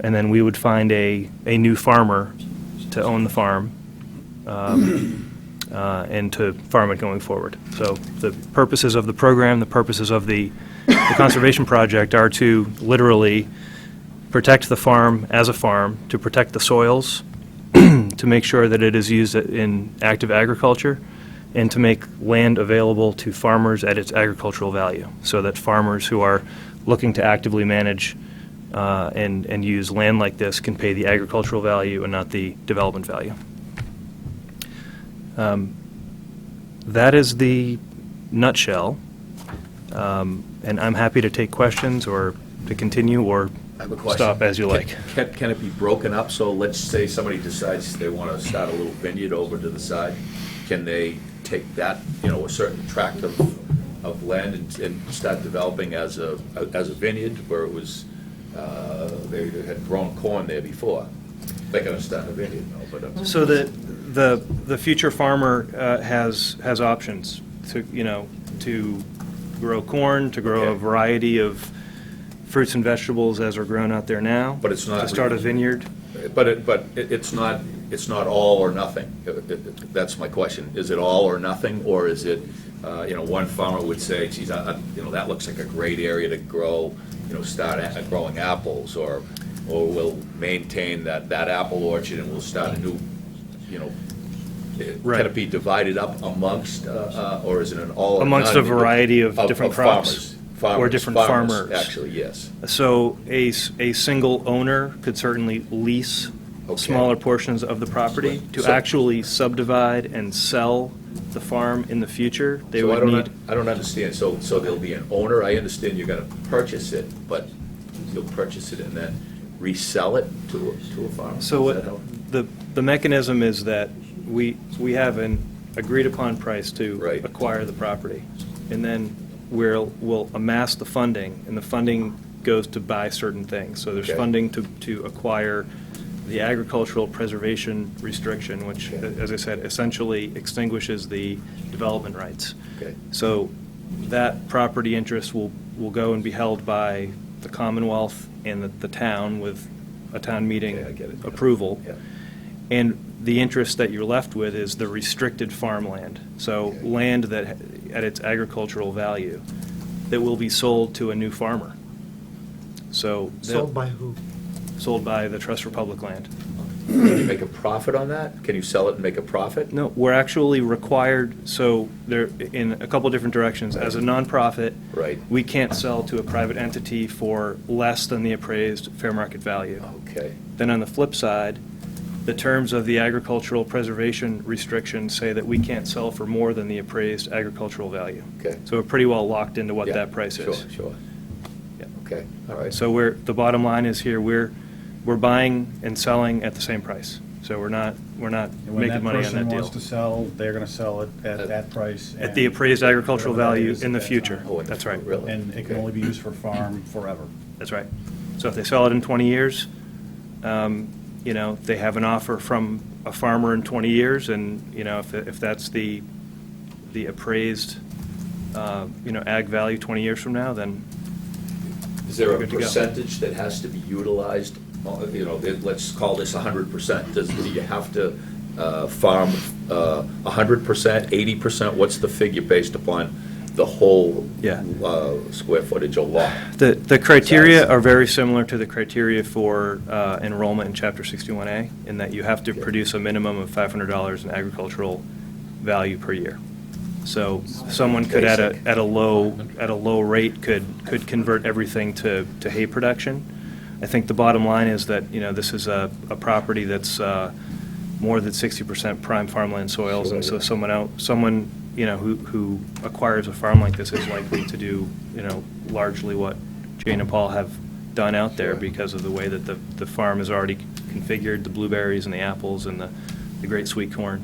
and then we would find a new farmer to own the farm and to farm it going forward. So the purposes of the program, the purposes of the conservation project are to literally protect the farm as a farm, to protect the soils, to make sure that it is used in active agriculture, and to make land available to farmers at its agricultural value, so that farmers who are looking to actively manage and use land like this can pay the agricultural value and not the development value. That is the nutshell, and I'm happy to take questions or to continue or I have a question. stop as you like. Can it be broken up? So let's say somebody decides they want to start a little vineyard over to the side. Can they take that, a certain tract of land and start developing as a vineyard where it was, they had grown corn there before? They're going to start a vineyard, no, but. So the future farmer has options to grow corn, to grow a variety of fruits and vegetables as are grown out there now. But it's not to start a vineyard. But it's not all or nothing. That's my question. Is it all or nothing, or is it, one farmer would say, geez, that looks like a great area to grow, start growing apples, or we'll maintain that apple orchard and we'll start a new, Right. Can it be divided up amongst, or is it an all or none? Amongst a variety of different crops. Farmers, or different farmers. Actually, yes. So a single owner could certainly lease smaller portions of the property to actually subdivide and sell the farm in the future. They would need. I don't understand. So there'll be an owner. I understand you're going to purchase it, but you'll purchase it and then resell it to a farmer. So what the mechanism is that we have an agreed upon price to acquire the property, and then we'll amass the funding, and the funding goes to buy certain things. So there's funding to acquire the agricultural preservation restriction, which, as I said, essentially extinguishes the development rights. Okay. So that property interest will go and be held by the Commonwealth and the town with a town meeting approval. Yeah. And the interest that you're left with is the restricted farmland. So land that, at its agricultural value, that will be sold to a new farmer. So Sold by who? sold by the Trust for Public Land. Can you make a profit on that? Can you sell it and make a profit? No, we're actually required, so there, in a couple different directions. As a nonprofit, Right. we can't sell to a private entity for less than the appraised fair market value. Okay. Then on the flip side, the terms of the agricultural preservation restrictions say that we can't sell for more than the appraised agricultural value. Okay. So we're pretty well locked into what Yeah, that price is. Sure. Yeah. Okay, all right. So the bottom line is here, we're buying and selling at the same price. So we're not making money on that When that person deal. wants to sell, they're going to sell it at that price. At the and appraised agricultural whatever that value is in the at that future. time. Oh, That's right. Really? And it can Okay. only be used for farm forever. That's right. So if they sell it in 20 years, you know, they have an offer from a farmer in 20 years, and, you know, if that's the appraised, you know, ag value 20 years from now, then Is there We're a good to go. percentage that has to be utilized? You know, let's call this 100%. Do you have to farm 100%, 80%? What's the figure based upon the whole Yeah. square footage of lot? The criteria are very similar to the criteria for enrollment in Chapter 61A, in that you have to produce a minimum of $500 in agricultural value per year. So someone could, at a low rate, could convert everything to hay production. I think the bottom line is that, you know, this is a property that's more than 60% prime farmland soils, and so someone, you know, who acquires a farm like this is likely to do, you know, largely what Jane and Paul have done out there because of the way that the farm is already configured, the blueberries and the apples and the great sweet corn.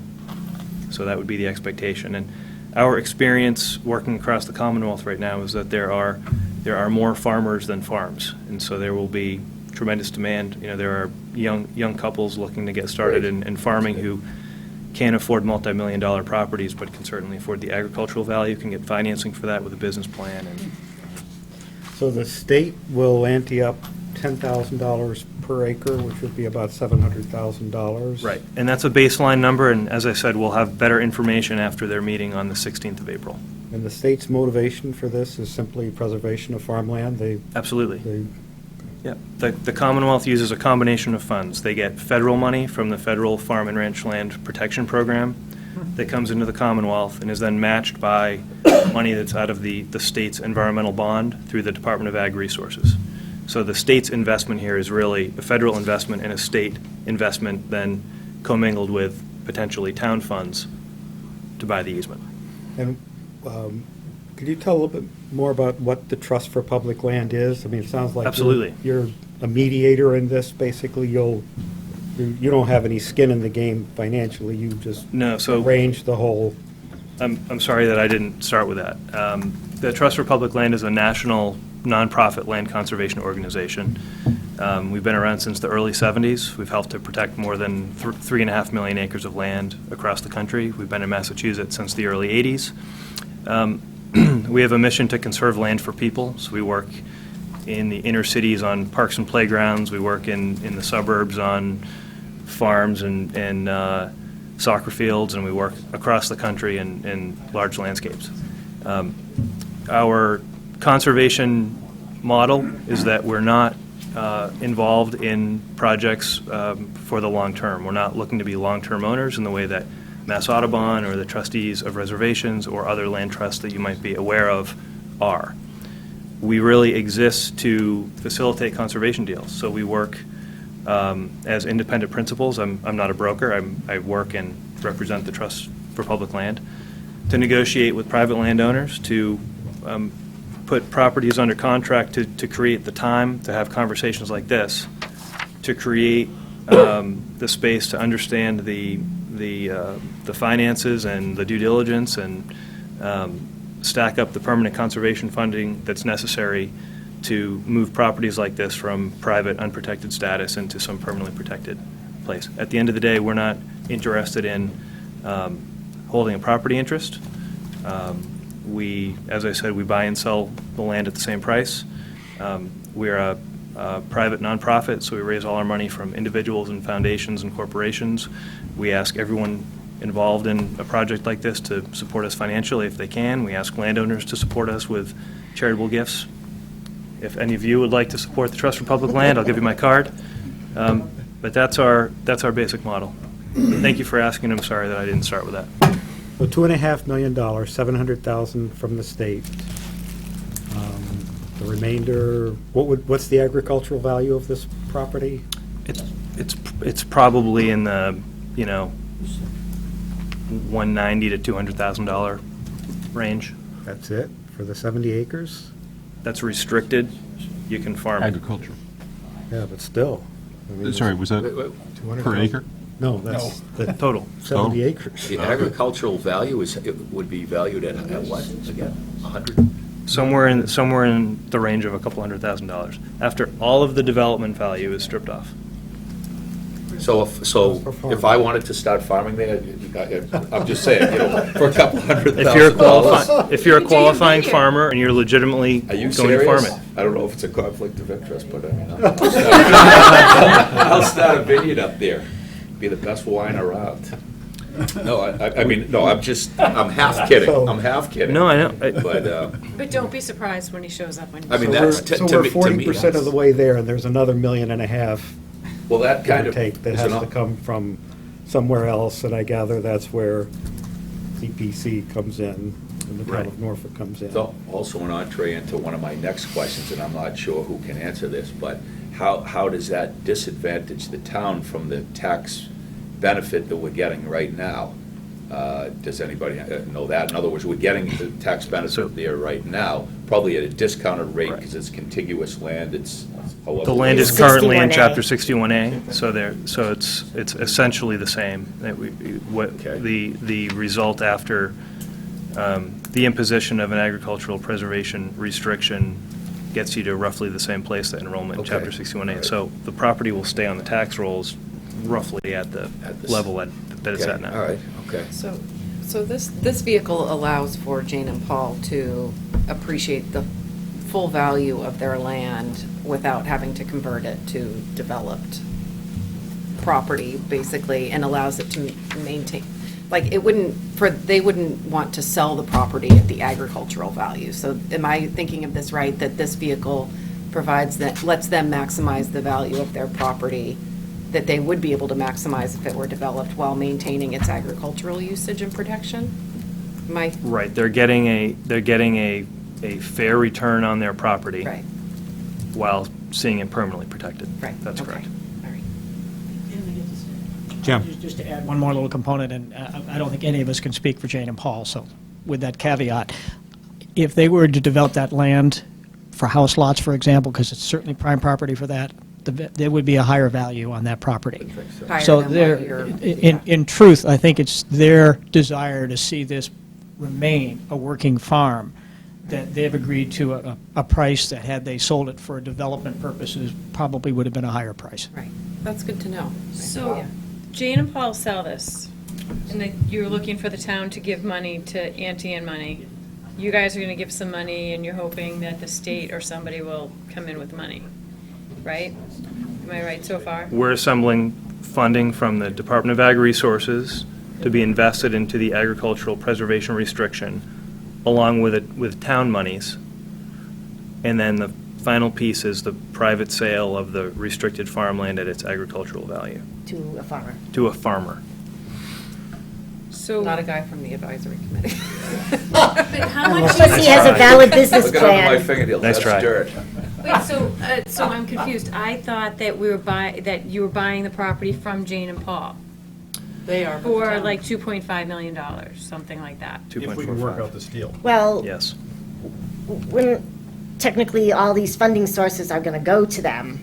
So that would be the expectation. And our experience working across the Commonwealth right now is that there are more farmers than farms, and so there will be tremendous demand. You know, there are young couples looking to get started in farming who can't afford multi-million-dollar properties, but can certainly afford the agricultural value, can get financing for that with a business plan. And So the state will ante up $10,000 per acre, which would be about $700,000. right, and that's a baseline number. And as I said, we'll have better information after their meeting on the 16th of April. And the state's motivation for this is simply preservation of farmland? Absolutely. Yeah, the Commonwealth uses a combination of funds. They get federal money from the Federal Farm and Ranch Land Protection Program that comes into the Commonwealth and is then matched by money that's out of the state's environmental bond through the Department of Ag Resources. So the state's investment here is really a federal investment and a state investment then commingled with potentially town funds to buy the easement. And could you tell a little bit more about what the Trust for Public Land is? I mean, it sounds like Absolutely. You're a mediator in this, basically. You don't have any skin in the game financially, you just No, so arrange the whole. I'm sorry that I didn't start with that. The Trust for Public Land is a national nonprofit land conservation organization. We've been around since the early 70s. We've helped to protect more than 3.5 million acres of land across the country. We've been in Massachusetts since the early 80s. We have a mission to conserve land for people, so we work in the inner cities on parks and playgrounds. We work in the suburbs on farms and soccer fields, and we work across the country in large landscapes. Our conservation model is that we're not involved in projects for the long term. We're not looking to be long-term owners in the way that Mass Audubon or the trustees of reservations or other land trusts that you might be aware of are. We really exist to facilitate conservation deals. So we work as independent principals. I'm not a broker. I work and represent the Trust for Public Land to negotiate with private landowners to put properties under contract to create the time to have conversations like this, to create the space to understand the finances and the due diligence and stack up the permanent conservation funding that's necessary to move properties like this from private unprotected status into some permanently protected place. At the end of the day, we're not interested in holding a property interest. As I said, we buy and sell the land at the same price. We're a private nonprofit, so we raise all our money from individuals and foundations and corporations. We ask everyone involved in a project like this to support us financially if they can. We ask landowners to support us with charitable gifts. If any of you would like to support the Trust for Public Land, I'll give you my card. But that's our basic model. Thank you for asking. I'm sorry that I didn't start with that. So $2.5 million, $700,000 from the state. The remainder, what's the agricultural value of this property? It's probably in the, $190,000 to $200,000 range. That's it, for the 70 acres? That's restricted. You can farm it. Agriculture. Yeah, but still. I mean, Sorry, was that 200,000 per acre? No, that's the Total. 70 acres. The agricultural value would be valued at what, again? 100? Somewhere in the range of a couple $100,000 after all of the development value is stripped off. So if I wanted to start farming there, I'm just saying, for a couple $100,000. If you're a qualifying farmer and you're legitimately Are you going to farm serious? it. I don't know if it's a conflict of interest, but I mean, I'll start a vineyard up there. Be the best wine around. No, I mean, no, I'm half kidding. I'm half kidding. No, I know. But don't be surprised when he shows up on. I mean, So that's, we're- to So we're me, 40% of the way there, and there's another $1.5 million, well, that give kind or of. take, that is has an- to come from somewhere else, and I gather that's where CPC comes in, and the town Right. of Norfolk comes in. It's also an entree into one of my next questions, and I'm not sure who can answer this, but how does that disadvantage the town from the tax benefit that we're getting right now? Does anybody know that? In other words, we're getting the tax benefit there right now, probably at a discounted rate because it's contiguous land, it's however. The land is It's currently in 61A. Chapter 61A, so it's essentially the same. Okay. The result after the imposition of an agricultural preservation restriction gets you to roughly the same place that enrollment in Okay. Chapter 61A. Right. So the property will stay on the tax rolls roughly at the At this- level that it's Okay, at now. all right, okay. So this vehicle allows for Jane and Paul to appreciate the full value of their land without having to convert it to developed property, basically, and allows it to maintain, like, they wouldn't want to sell the property at the agricultural value. So am I thinking of this right, that this vehicle lets them maximize the value of their property that they would be able to maximize if it were developed while maintaining its agricultural usage and protection? Right, they're getting a fair return on their property. Right, While seeing it permanently protected. right. That's okay, correct. all right. Jim? Just to add one more little component, and I don't think any of us can speak for Jane and Paul, so with that caveat, if they were to develop that land for house lots, for example, because it's certainly prime property for that, there would be a higher value on that property. Higher So than what there, you're- in truth, I think it's their desire to see this remain a working farm, that they've agreed to a price that had they sold it for development purposes, probably would have been a higher price. Right, that's good to know. So, Yeah. Jane and Paul sell this, and that you're looking for the town to give money to Auntie and money. You guys are gonna give some money, and you're hoping that the state or somebody will come in with money, right? Am I right so far? We're assembling funding from the Department of Ag Resources to be invested into the agricultural preservation restriction, along with town monies. And then the final piece is the private sale of the restricted farmland at its agricultural value To a farmer. to a farmer. So, Not a guy from the advisory committee. but how much Plus, he has a valid business Look at under my plan. fingernails, Nice that's try. dirt. Wait, so I'm confused. I thought that that you were buying the property from Jane and Paul They are. for like $2.5 million, something like that. If we can work 2.45. out this deal. Well, Yes. when technically all these funding sources are going to go to them.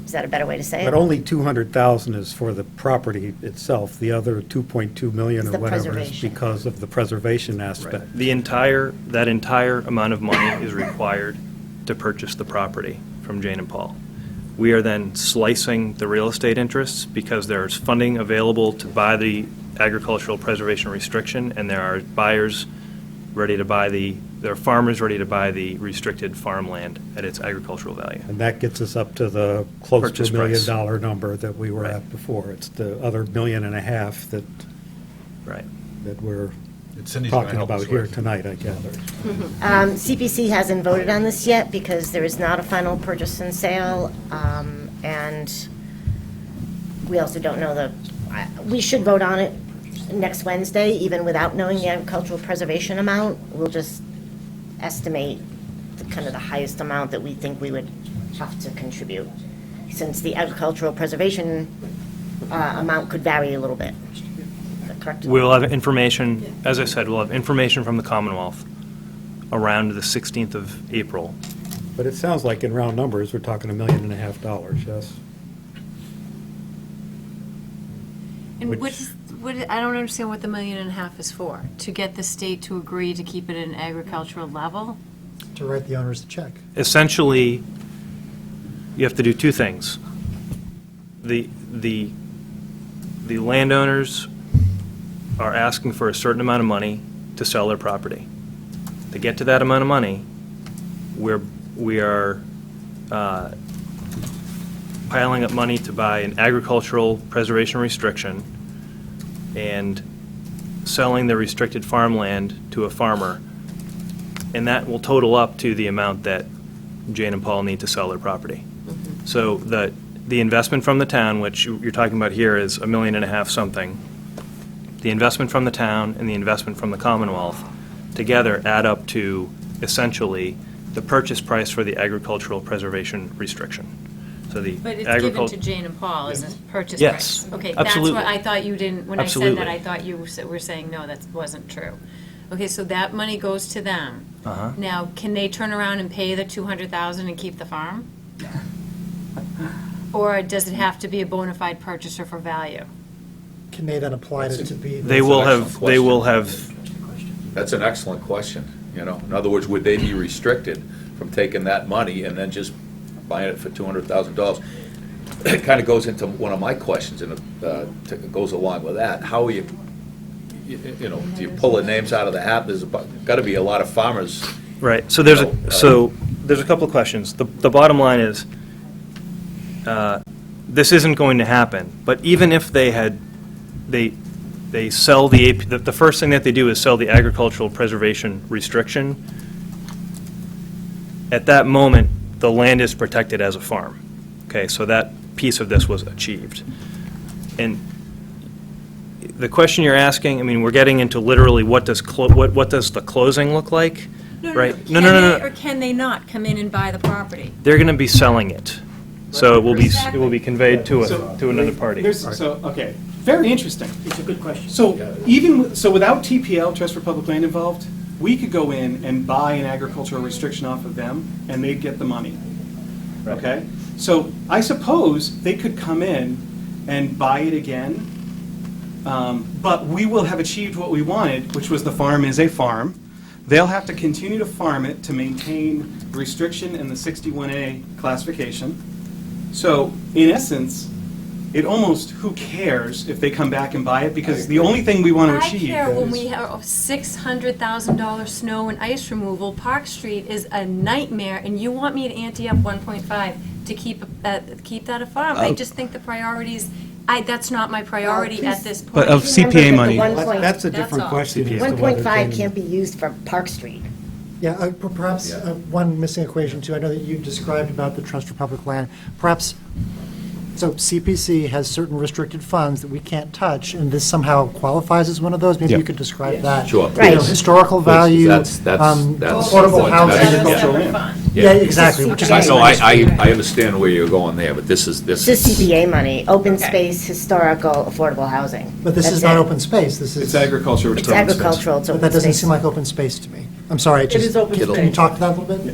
Is that a better way to say it? But only 200,000 is for the property itself. The other 2.2 million It's or the whatever is preservation. because of the preservation aspect. That entire amount of money is required to purchase the property from Jane and Paul. We are then slicing the real estate interests because there's funding available to buy the agricultural preservation restriction, and there are buyers ready to buy there are farmers ready to buy the restricted farmland at its agricultural value. And that gets us up to the close Purchase to $1 price. million number that we were Right. at before. It's the other $1.5 million that Right. we're talking about here tonight, I gather. CPC hasn't voted on this yet because there is not a final purchase and sale, and we also don't know we should vote on it next Wednesday, even without knowing the agricultural preservation amount. We'll just estimate kind of the highest amount that we think we would have to contribute, since the agricultural preservation amount could vary a little bit. Is that correct? We'll have information, as I said, we'll have information from the Commonwealth around the 16th of April. But it sounds like in round numbers, we're talking $1.5 million, yes? And Which- I don't understand what the $1.5 million is for. To get the state to agree to keep it at an agricultural level? To write the owners a check. Essentially, you have to do two things. The landowners are asking for a certain amount of money to sell their property. To get to that amount of money, we are piling up money to buy an agricultural preservation restriction and selling the restricted farmland to a farmer. And that will total up to the amount that Jane and Paul need to sell their property. So the investment from the town, which you're talking about here, is $1.5 million something. The investment from the town and the investment from the Commonwealth together add up to essentially the purchase price for the agricultural preservation restriction. So the But it's given to Jane and Paul as a purchase Yes, price? Okay, absolutely. that's what I thought you didn't, when I said Absolutely. that, I thought you were saying, no, that wasn't true. Okay, so that money goes to them. Uh-huh. Now, can they turn around and pay the $200,000 and keep the farm? Or does it have to be a bona fide purchaser for value? Can they then apply it to be? They will have, That's an excellent question, you know. In other words, would they be restricted from taking that money and then just buying it for $200,000? It kind of goes into one of my questions, and it goes along with that. How are you know, do you pull the names out of the hat? There's got to be a lot of farmers. right, so there's a couple of questions. The bottom line is, this isn't going to happen, but even if they sell the first thing that they do is sell the agricultural preservation restriction. At that moment, the land is protected as a farm. Okay, so that piece of this was achieved. And the question you're asking, I mean, we're getting into literally what does the closing look like, right? No. Or can they not come in and buy the property? They're going to be selling it, so it will be conveyed to another party. Okay, very interesting. It's a good question. So without TPL, Trust for Public Land involved, we could go in and buy an agricultural restriction off of them, and they'd get the money. Right. Okay? So I suppose they could come in and buy it again, but we will have achieved what we wanted, which was the farm is a farm. They'll have to continue to farm it to maintain the restriction and the 61A classification. So, in essence, it almost, who cares if they come back and buy it, because the only thing we want to I achieve care when is- we have $600,000 snow and ice removal. Park Street is a nightmare, and you want me to ante up 1.5 to keep that a farm? I just think the priorities, that's not my priority at this point. But of CPA money. That's a That's different all. question. as to whether 1.5 they- can't be used for Park Street. Yeah, perhaps one missing equation too. I know that you described about the Trust for Public Land. Perhaps, so CPC has certain restricted funds that we can't touch, and this somehow qualifies as one of those? Maybe Yeah. you could describe that. Sure. You know, Right. historical value, That's affordable that's- housing. Agricultural land. Yeah, exactly. Which is I know, nice. I understand where you're going there, but this is. This is CPA money, open space, historical, affordable housing. But this That's is not it. open space. This is. It's agriculture. It's agricultural, it's But open that doesn't space. seem like open space to me. I'm sorry, It is open can you space. talk to that a little bit?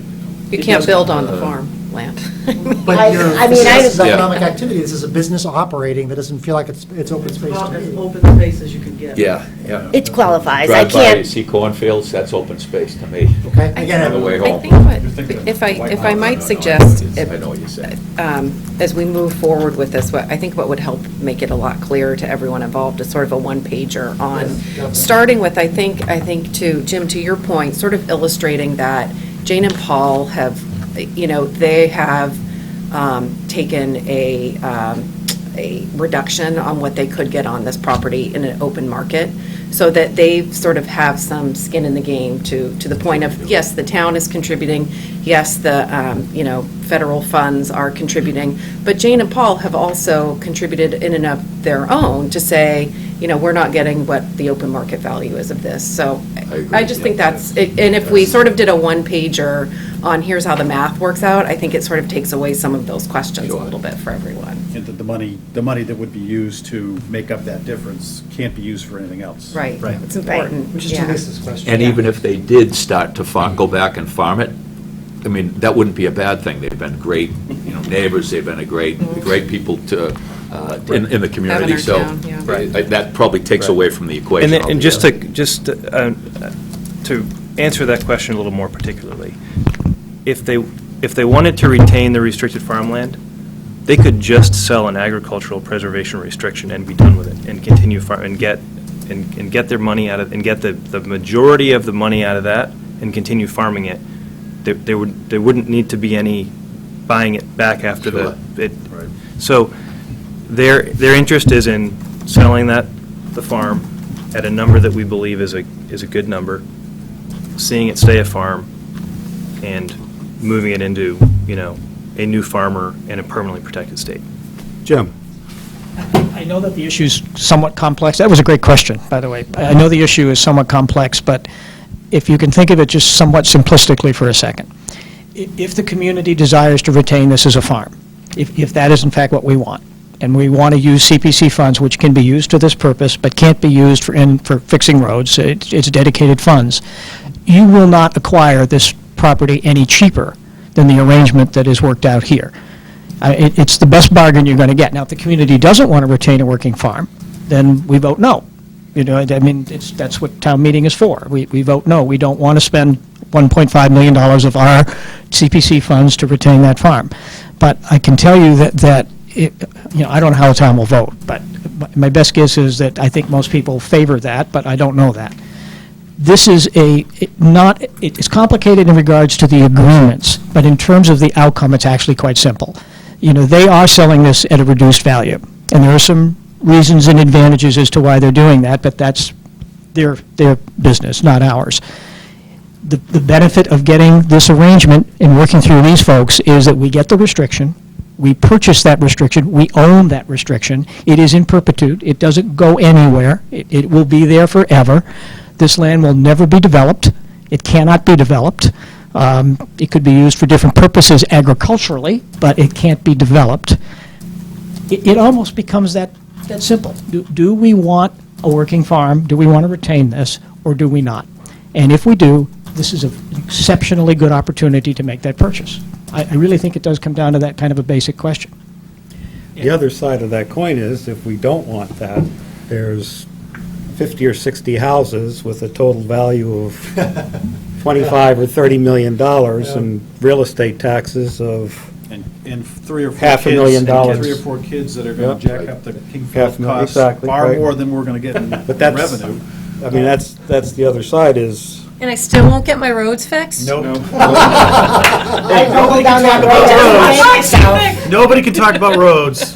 You can't build on the farm land. But you're, I mean, this is Yeah. economic activity, this is a business operating, that doesn't feel like it's open space to me. open space as you can get. Yeah. It qualifies, I Drive by, you can't, see cornfields, that's open space to me. Okay, On again, the way I home. think if I might suggest, I know what you're saying. as we move forward with this, I think what would help make it a lot clearer to everyone involved is sort of a one-pager on, starting with, I think to, Jim, to your point, sort of illustrating that Jane and Paul have, they have taken a reduction on what they could get on this property in an open market. so that they sort of have some skin in the game to the point of, yes, the town is contributing, yes, the, federal funds are contributing, but Jane and Paul have also contributed in and of their own to say, we're not getting what the open market value is of this. So I just think that's, and if we sort of did a one-pager on here's how the math works out, I think it sort of takes away some of those questions a little bit for everyone. And the money that would be used to make up that difference can't be used for anything else. Right. It's important. Which is to Lisa's question. And even if they did start to go back and farm it, I mean, that wouldn't be a bad thing. They've been great, neighbors, they've been great people to, in the community, our so town, yeah. that probably takes away from the equation. And just to answer that question a little more particularly, if they wanted to retain the restricted farmland, they could just sell an agricultural preservation restriction and be done with it, and continue and get their money out of, and get the majority of the money out of that, and continue farming it. There wouldn't need to be any buying it back after So their interest is in selling the farm at a number that we believe is a good number, seeing it stay a farm, and moving it into, a new farmer in a permanently protected state. Jim? I know that the issue's somewhat complex. That was a great question, by the way. I know the issue is somewhat complex, but if you can think of it just somewhat simplistically for a second. If the community desires to retain this as a farm, if that is in fact what we want, and we want to use CPC funds, which can be used to this purpose, but can't be used for fixing roads, it's dedicated funds, you will not acquire this property any cheaper than the arrangement that is worked out here. It's the best bargain you're going to get. Now, if the community doesn't want to retain a working farm, then we vote no. That's what town meeting is for. We vote no. We don't want to spend $1.5 million of our CPC funds to retain that farm. But I can tell you that I don't know how the town will vote, but my best guess is that I think most people favor that, but I don't know that. This is it's complicated in regards to the agreements, but in terms of the outcome, it's actually quite simple. They are selling this at a reduced value, and there are some reasons and advantages as to why they're doing that, but that's their business, not ours. The benefit of getting this arrangement and working through these folks is that we get the restriction, we purchase that restriction, we own that restriction, it is in perpetuity, it doesn't go anywhere, it will be there forever. This land will never be developed, it cannot be developed. It could be used for different purposes agriculturally, but it can't be developed. It almost becomes that simple. Do we want a working farm? Do we want to retain this, or do we not? And if we do, this is an exceptionally good opportunity to make that purchase. I really think it does come down to that kind of a basic question. The other side of that coin is, if we don't want that, there's 50 or 60 houses with a total value of $25 or $30 million and real estate taxes of And 3 or 4 $500,000. kids, 3 or 4 kids that are going to jack up the King Half Philip a million, costs exactly, far right. more than we're going to get in But that's, revenue. I mean, that's the other side is, And I still won't get my roads fixed? Nope. I go down that road every day myself. Nobody can talk about roads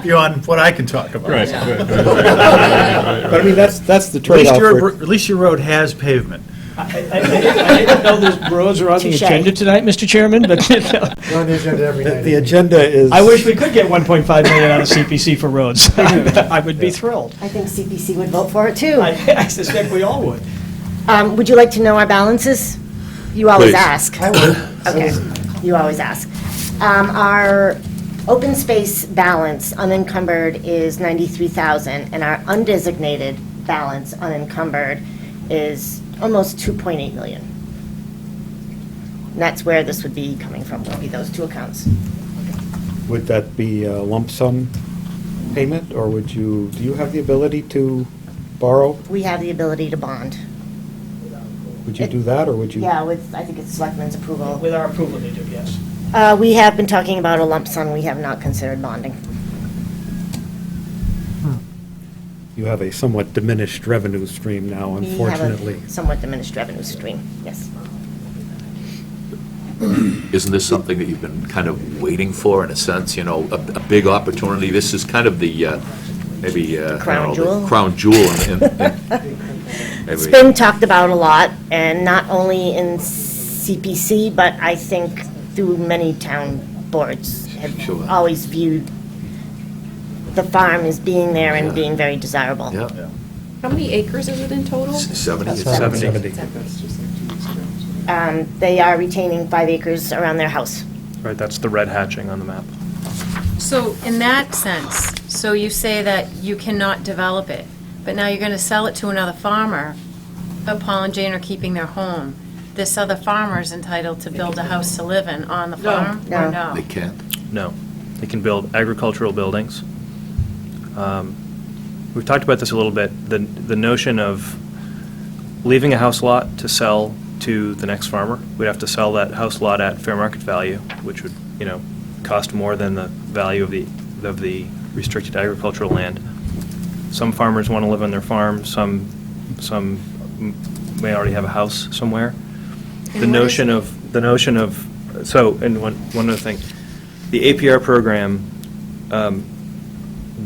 beyond what I can talk about. Right. but I mean, that's the At least trade-off. at least your road has pavement. I didn't know those roads are on the Touche. agenda tonight, Mr. Chairman, but We're on the agenda every night. The agenda is. I wish we could get $1.5 million out of CPC for roads. I would be thrilled. I think CPC would vote for it, too. I suspect we all would. Would you like to know our balances? You always Please. ask. I would. Okay, you always ask. Our open space balance unencumbered is 93,000, and our undesignated balance unencumbered is almost 2.8 million. And that's where this would be coming from, would be those two accounts. Would that be a lump sum payment, or do you have the ability to borrow? We have the ability to bond. Would you do that, or would you? Yeah, with, I think it's selectmen's approval. With our approval, they do, yes. We have been talking about a lump sum, we have not considered bonding. You have a somewhat diminished revenue stream now, unfortunately. We have a somewhat diminished revenue stream, yes. Isn't this something that you've been kind of waiting for, in a sense, a big opportunity? This is kind of the maybe, I Crown don't know, jewel. the crown jewel It's maybe. been talked about a lot, and not only in CPC, but I think through many town boards have Sure. always viewed the farm as being there and being very desirable. Yeah, How many acres is it in total? 70. 70. They are retaining 5 acres around their house. Right, that's the red hatching on the map. So in that sense, so you say that you cannot develop it, but now you're going to sell it to another farmer, but Paul and Jane are keeping their home. This other farmer is entitled to build a house to live in on the farm? No. Or no? They can't. No. They can build agricultural buildings. We've talked about this a little bit, the notion of leaving a house lot to sell to the next farmer. We'd have to sell that house lot at fair market value, which would, cost more than the value of the restricted agricultural land. Some farmers want to live on their farm, some may already have a house somewhere. The notion of, and one other thing, the APR program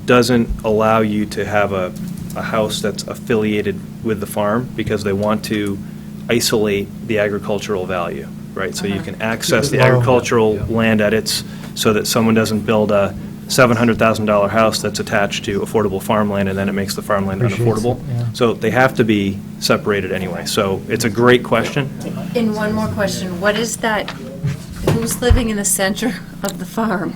doesn't allow you to have a house that's affiliated with the farm because they want to isolate the agricultural value, right? So you can access the agricultural land at its, so that someone doesn't build a $700,000 house that's attached to affordable farmland and then it makes the farmland unaffordable. So they have to be separated anyway. So it's a great question. And one more question, what is that, who's living in the center of the farm?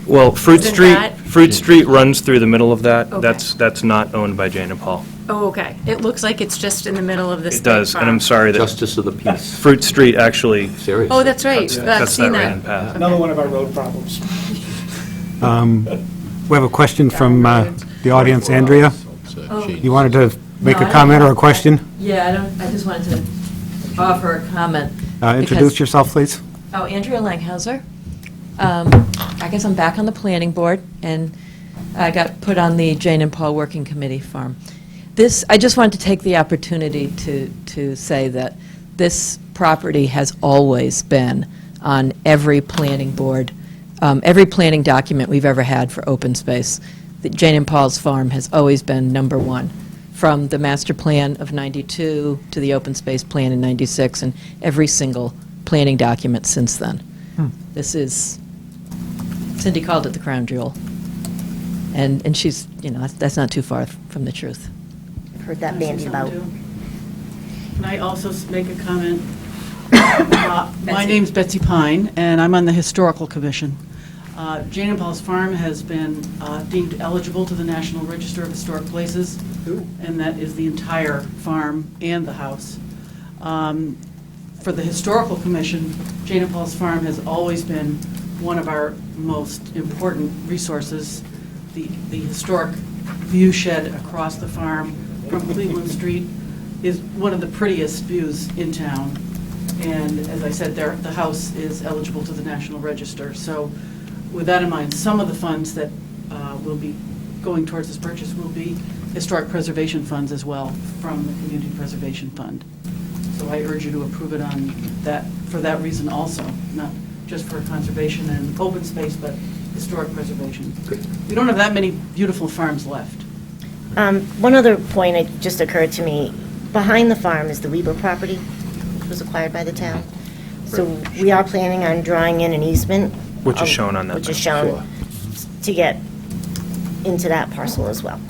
Well, Fruit Isn't Street, that- Fruit Street runs through the middle of that. Okay. That's not owned by Jane and Paul. Oh, okay. It looks like it's just in the middle of this It big does, and farm. I'm sorry that Justice of the peace. Fruit Street actually Serious. Oh, that's right. I've cuts seen that right in that. half. Another one of our road problems. We have a question from the audience. Andrea, you wanted to make a comment or a question? Yeah, I just wanted to offer a comment. Introduce yourself, please. Oh, Andrea Langhauser. I guess I'm back on the planning board, and I got put on the Jane and Paul Working Committee farm. I just wanted to take the opportunity to say that this property has always been on every planning board, every planning document we've ever had for open space. The Jane and Paul's farm has always been number one, from the master plan of '92 to the open space plan in '96, and every single planning document since then. This is, Cindy called it the crown jewel. And she's, that's not too far from the truth. I've heard that bandied about. Can I also make a comment? My name's Betsy Pine, and I'm on the Historical Commission. Jane and Paul's Farm has been deemed eligible to the National Register of Historic Places, and that is the entire farm and the house. For the Historical Commission, Jane and Paul's Farm has always been one of our most important resources. The historic view shed across the farm from Cleveland Street is one of the prettiest views in town. And as I said, the house is eligible to the National Register. So with that in mind, some of the funds that will be going towards this purchase will be historic preservation funds as well from the Community Preservation Fund. So I urge you to approve it on that, for that reason also, not just for conservation and open space, but historic preservation. We don't have that many beautiful farms left. One other point that just occurred to me, behind the farm is the Weber property, which was acquired by the town. So we are planning on drawing in an easement. Which is shown on that Which is map. shown to get into that parcel as well.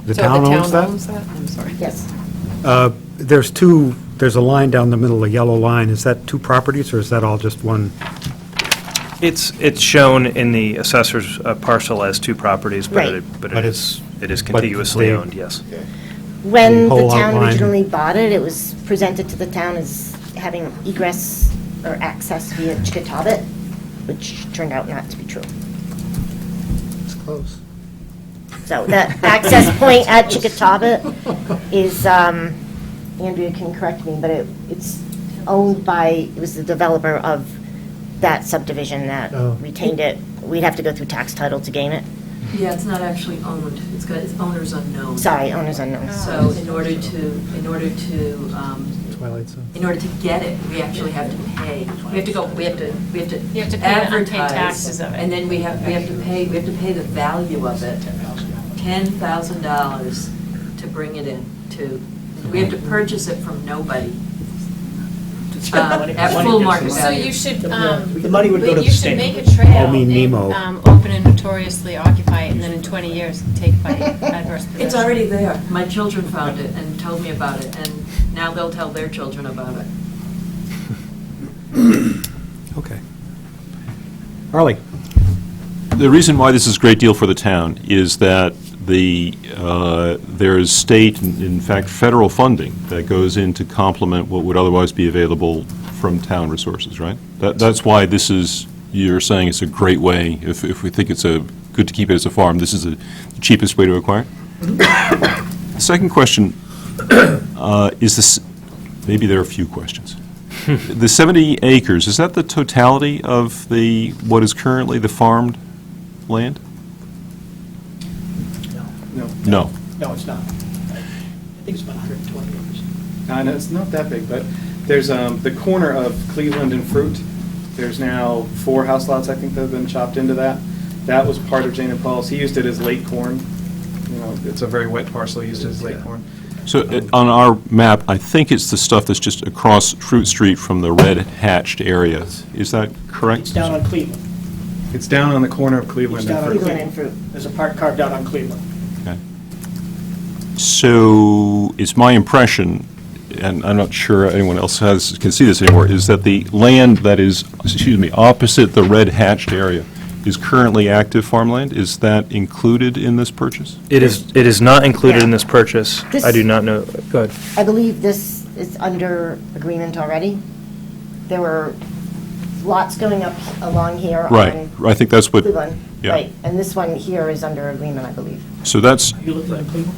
The town owns that? I'm sorry. Yes. There's a line down the middle, a yellow line. Is that 2 properties, or is that all just one? It's shown in the assessor's parcel as 2 properties, but Right. it is contiguously owned, yes. When The the whole town outline. originally bought it, it was presented to the town as having egress or access via Chickatobit, which turned out not to be true. It's close. So that access point at Chickatobit is, Andrea can correct me, but it's owned by, it was the developer of that subdivision that Oh. retained it. We'd have to go through tax title to gain it. Yeah, it's not actually owned. It's owner's unknown. Sorry, owners unknown. So in order to Twilight Zone. in order to get it, we actually have to pay. We have to go, we have to You have to pay the unpaid advertise, taxes of it. and then we have to pay the value of it $10,000 to bring it in, we have to purchase it from nobody. At full market So So value. you should, The money would go to the you should state. make a trail Oh, me, Nemo. and open and notoriously occupy it, and then in 20 years, take by adverse possession. It's already there. My children found it and told me about it, and now they'll tell their children about it. Okay. Arlie? The reason why this is a great deal for the town is that there's state, and in fact, federal funding that goes in to complement what would otherwise be available from town resources, right? That's why this is, you're saying it's a great way, if we think it's good to keep it as a farm, this is the cheapest way to acquire it? The second question is this, maybe there are a few questions. The 70 acres, is that the totality of what is currently the farmed land? No. No. No, it's not. I think it's about 120 acres. No, it's not that big, but there's the corner of Cleveland and Fruit. There's now 4 house lots, I think, that have been chopped into that. That was part of Jane and Paul's. He used it as late corn. You know, it's a very wet parcel. He used it as late corn. So on our map, I think it's the stuff that's just across Fruit Street from the red hatched area. Is that correct? It's down on Cleveland. It's down on the corner of Cleveland It's down and on Fruit. Cleveland and Fruit. There's a part carved out on Cleveland. Okay. So it's my impression, and I'm not sure anyone else can see this anymore, is that the land that is, opposite the red hatched area is currently active farmland. Is that included in this purchase? It is not included in this purchase. This- I do not know, go ahead. I believe this is under agreement already. There were lots going up along here Right. on I think that's what, Cleveland. yeah. Right, and this one here is under agreement, I believe. So that's, You looking at Cleveland?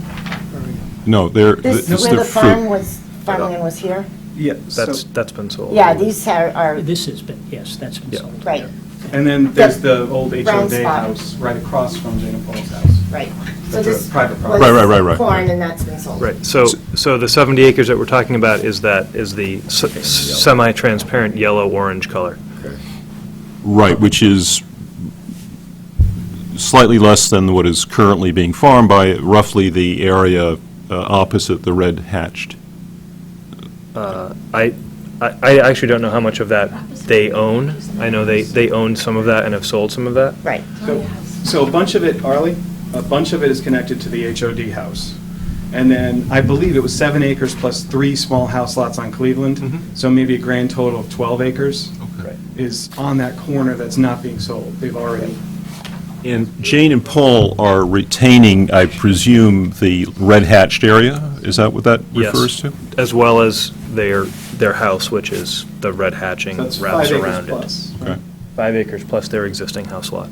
no, This, this is where the the farm fruit. was, farmland was here? Yeah, That's been sold. Yeah, these are, This has been, yes, that's been Yeah. sold. right, And then there's the old Brown HO Day spot. house right across from Jane and Paul's house. right. So That's a this private was property. Right. corn, and that's been sold. Right, so the 70 acres that we're talking about is the semi-transparent yellow-orange color. Right, which is slightly less than what is currently being farmed by roughly the area opposite the red hatched. I actually don't know how much of that they own. I know they own some of that and have sold some of that. Right. So a bunch of it, Arlie, a bunch of it is connected to the HOD house. And then I believe it was 7 acres plus 3 small house lots on Cleveland. So maybe a grand total of 12 acres is on that corner that's not being sold. They've already. And Jane and Paul are retaining, I presume, the red hatched area? Is that what that Yes. refers to? As well as their house, which is the red hatching So that's wraps 5 acres around it. plus. Okay. 5 acres plus their existing house lot.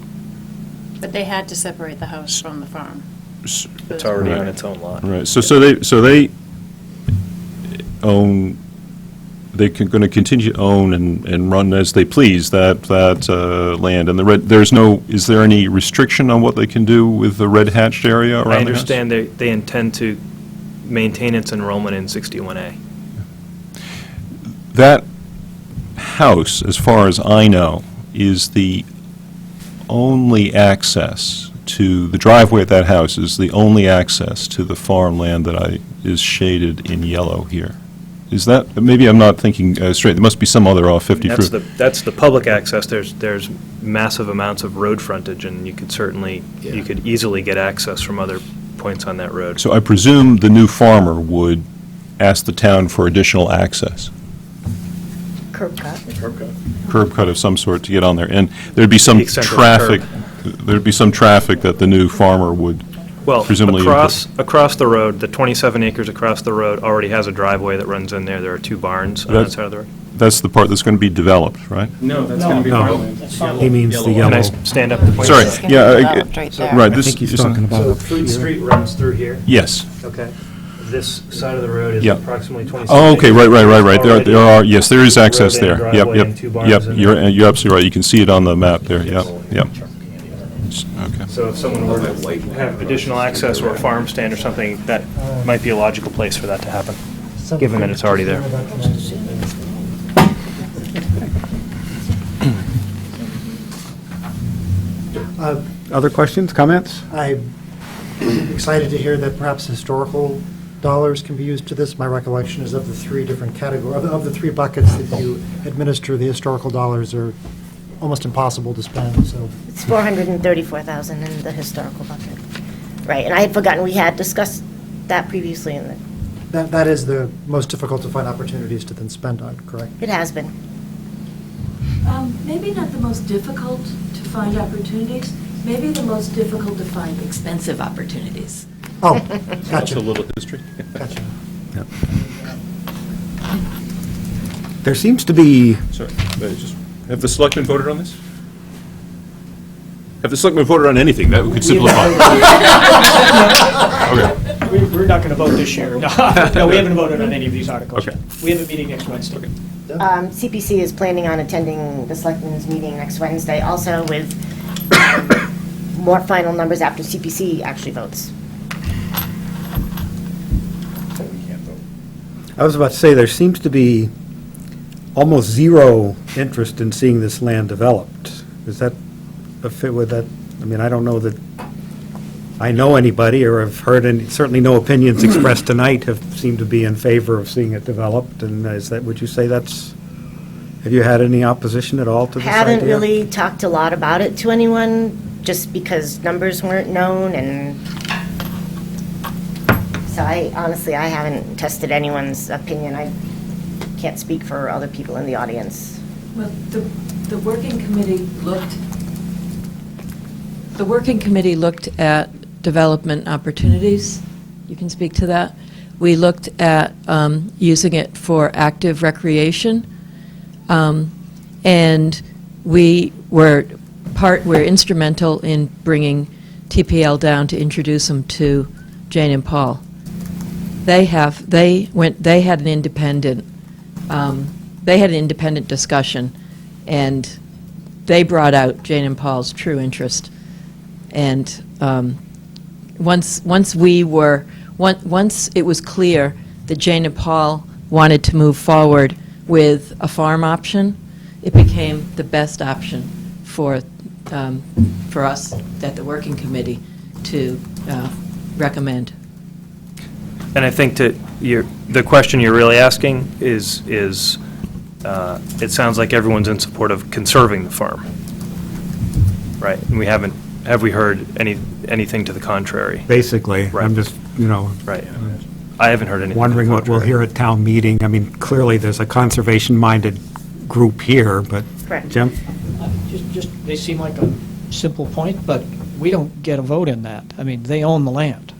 But they had to separate the house from the farm. It's already on its own lot. Right, so they own, they're going to continue to own and run as they please that land, and is there any restriction on what they can do with the red hatched area around the I house? understand they intend to maintain its enrollment in 61A. That house, as far as I know, is the only access to, the driveway at that house is the only access to the farmland that is shaded in yellow here. Is that, maybe I'm not thinking straight, there must be some other off 50 Fruit. That's the public access. There's massive amounts of road frontage, and you could easily get access from other points on that road. So I presume the new farmer would ask the town for additional access, Curb cut. curb cut of some sort to get on there, and there'd be some The extent of the traffic, there'd be some traffic that the new farmer would Well, presumably. across the road, the 27 acres across the road already has a driveway that runs in there. There are 2 barns on that side of the road. That's the part that's going to be developed, right? No, that's going to be No. farmland. He means the Can yellow. I stand up and point? Sorry, this out? yeah, developed right there. right. I this think he's is- talking about So up Fruit here. Street runs through here. Yes. Okay. This side of the road is Yeah. approximately 27 Oh, okay, acres. right. Already There are, yes, there is road access and there. Yep, driveway and 2 barns yep. in You're there. you're absolutely right. You can see it on the map there. Yep. Okay. So if someone were to have additional access or a farm stand or something, that might be a logical place for that to happen, given that it's already there. Other questions, comments? I excited to hear that perhaps historical dollars can be used to this. My recollection is of the three different categories, of the three buckets that you administer, the historical dollars are almost impossible to spend, so. It's 434,000 in the historical bucket. Right, and I had forgotten we had discussed that previously in the, That is the most difficult to find opportunities to then spend on, correct? it has been. Maybe not the most difficult to find opportunities, maybe the most difficult to find expensive opportunities. Oh, Also gotcha. a little history. Gotcha. There seems to be, Sorry, have the selectmen voted on this? Have the selectmen voted on anything? That could simplify. Okay. We're not going to vote this year. No, we haven't voted on any of these articles. Okay. We have a meeting next Wednesday. CPC is planning on attending the selectmen's meeting next Wednesday, also with more final numbers after CPC actually votes. I was about to say, there seems to be almost zero interest in seeing this land developed. Is that a fit with that? I mean, I don't know that I know anybody or have heard any, certainly no opinions expressed tonight have seemed to be in favor of seeing it developed. And is that, would you say that's, have you had any opposition at all to this idea? Haven't really talked a lot about it to anyone, just because numbers weren't known, and so I haven't tested anyone's opinion. I can't speak for other people in the audience. Well, the working committee looked at development opportunities. You can speak to that. We looked at using it for active recreation, and we're instrumental in bringing TPL down to introduce them to Jane and Paul. They had an independent discussion, and they brought out Jane and Paul's true interest. And once it was clear that Jane and Paul wanted to move forward with a farm option, it became the best option for us at the working committee to recommend. And I think the question you're really asking is it sounds like everyone's in support of conserving the farm, right? And have we heard anything to the contrary? Basically, Right. I'm just, Right. I haven't heard anything. wondering to the what we'll contrary. hear at town meeting. I mean, clearly, there's a conservation-minded group here, but, Correct. Jim? They seem like a simple point, but we don't get a vote in that. I mean, they own the land.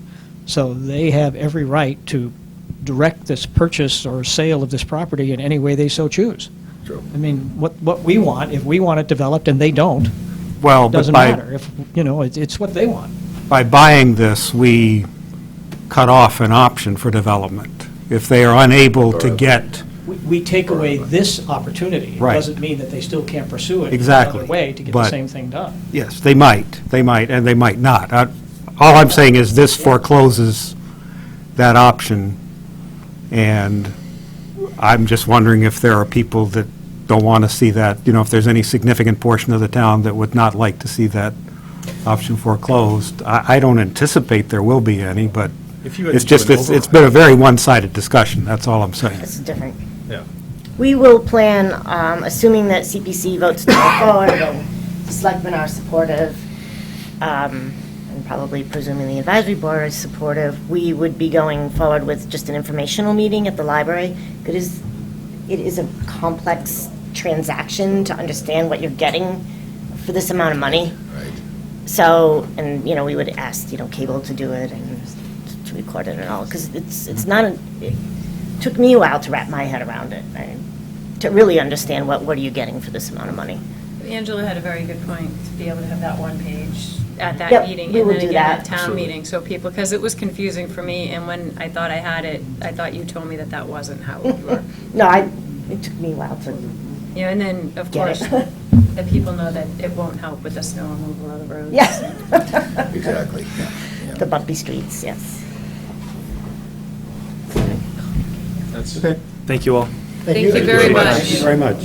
So they have every right to direct this purchase or sale of this property in any way they so choose. True. I mean, what we want, if we want it developed and they don't, Well, it but doesn't matter. If, it's what they want. by buying this, we cut off an option for development. If they are unable to get, We take away this opportunity. Right. It doesn't mean that they still can't pursue it Exactly. another way to get the But- same thing done. yes, they might, and they might not. All I'm saying is this forecloses that option, and I'm just wondering if there are people that don't want to see that, if there's any significant portion of the town that would not like to see that option foreclosed. I don't anticipate there will be any, but If you had it's to do just, an it's been a very one-sided discussion, that's all I'm saying. It's different. Yeah. We will plan, assuming that CPC votes to go forward and the selectmen are supportive, and probably presuming the advisory board is supportive, we would be going forward with just an informational meeting at the library. It is a complex transaction to understand what you're getting for this amount of money. Right. So, and, we would ask, cable to do it and to record it and all, because it's not, it took me a while to wrap my head around it, to really understand what are you getting for this amount of money. Angela had a very good point, to be able to have that one page at that Yep, meeting. we will And do then again that. at town Absolutely. meeting, so people, because it was confusing for me, and when I thought I had it, I thought you told me that wasn't how it worked. No, it took me a while to, And then, of Get course, it. the people know that it won't help with the snow removal of the roads. yeah. Exactly, yeah. The bumpy streets, yes. Okay. Thank you all. Thank you very much. Thank you very much.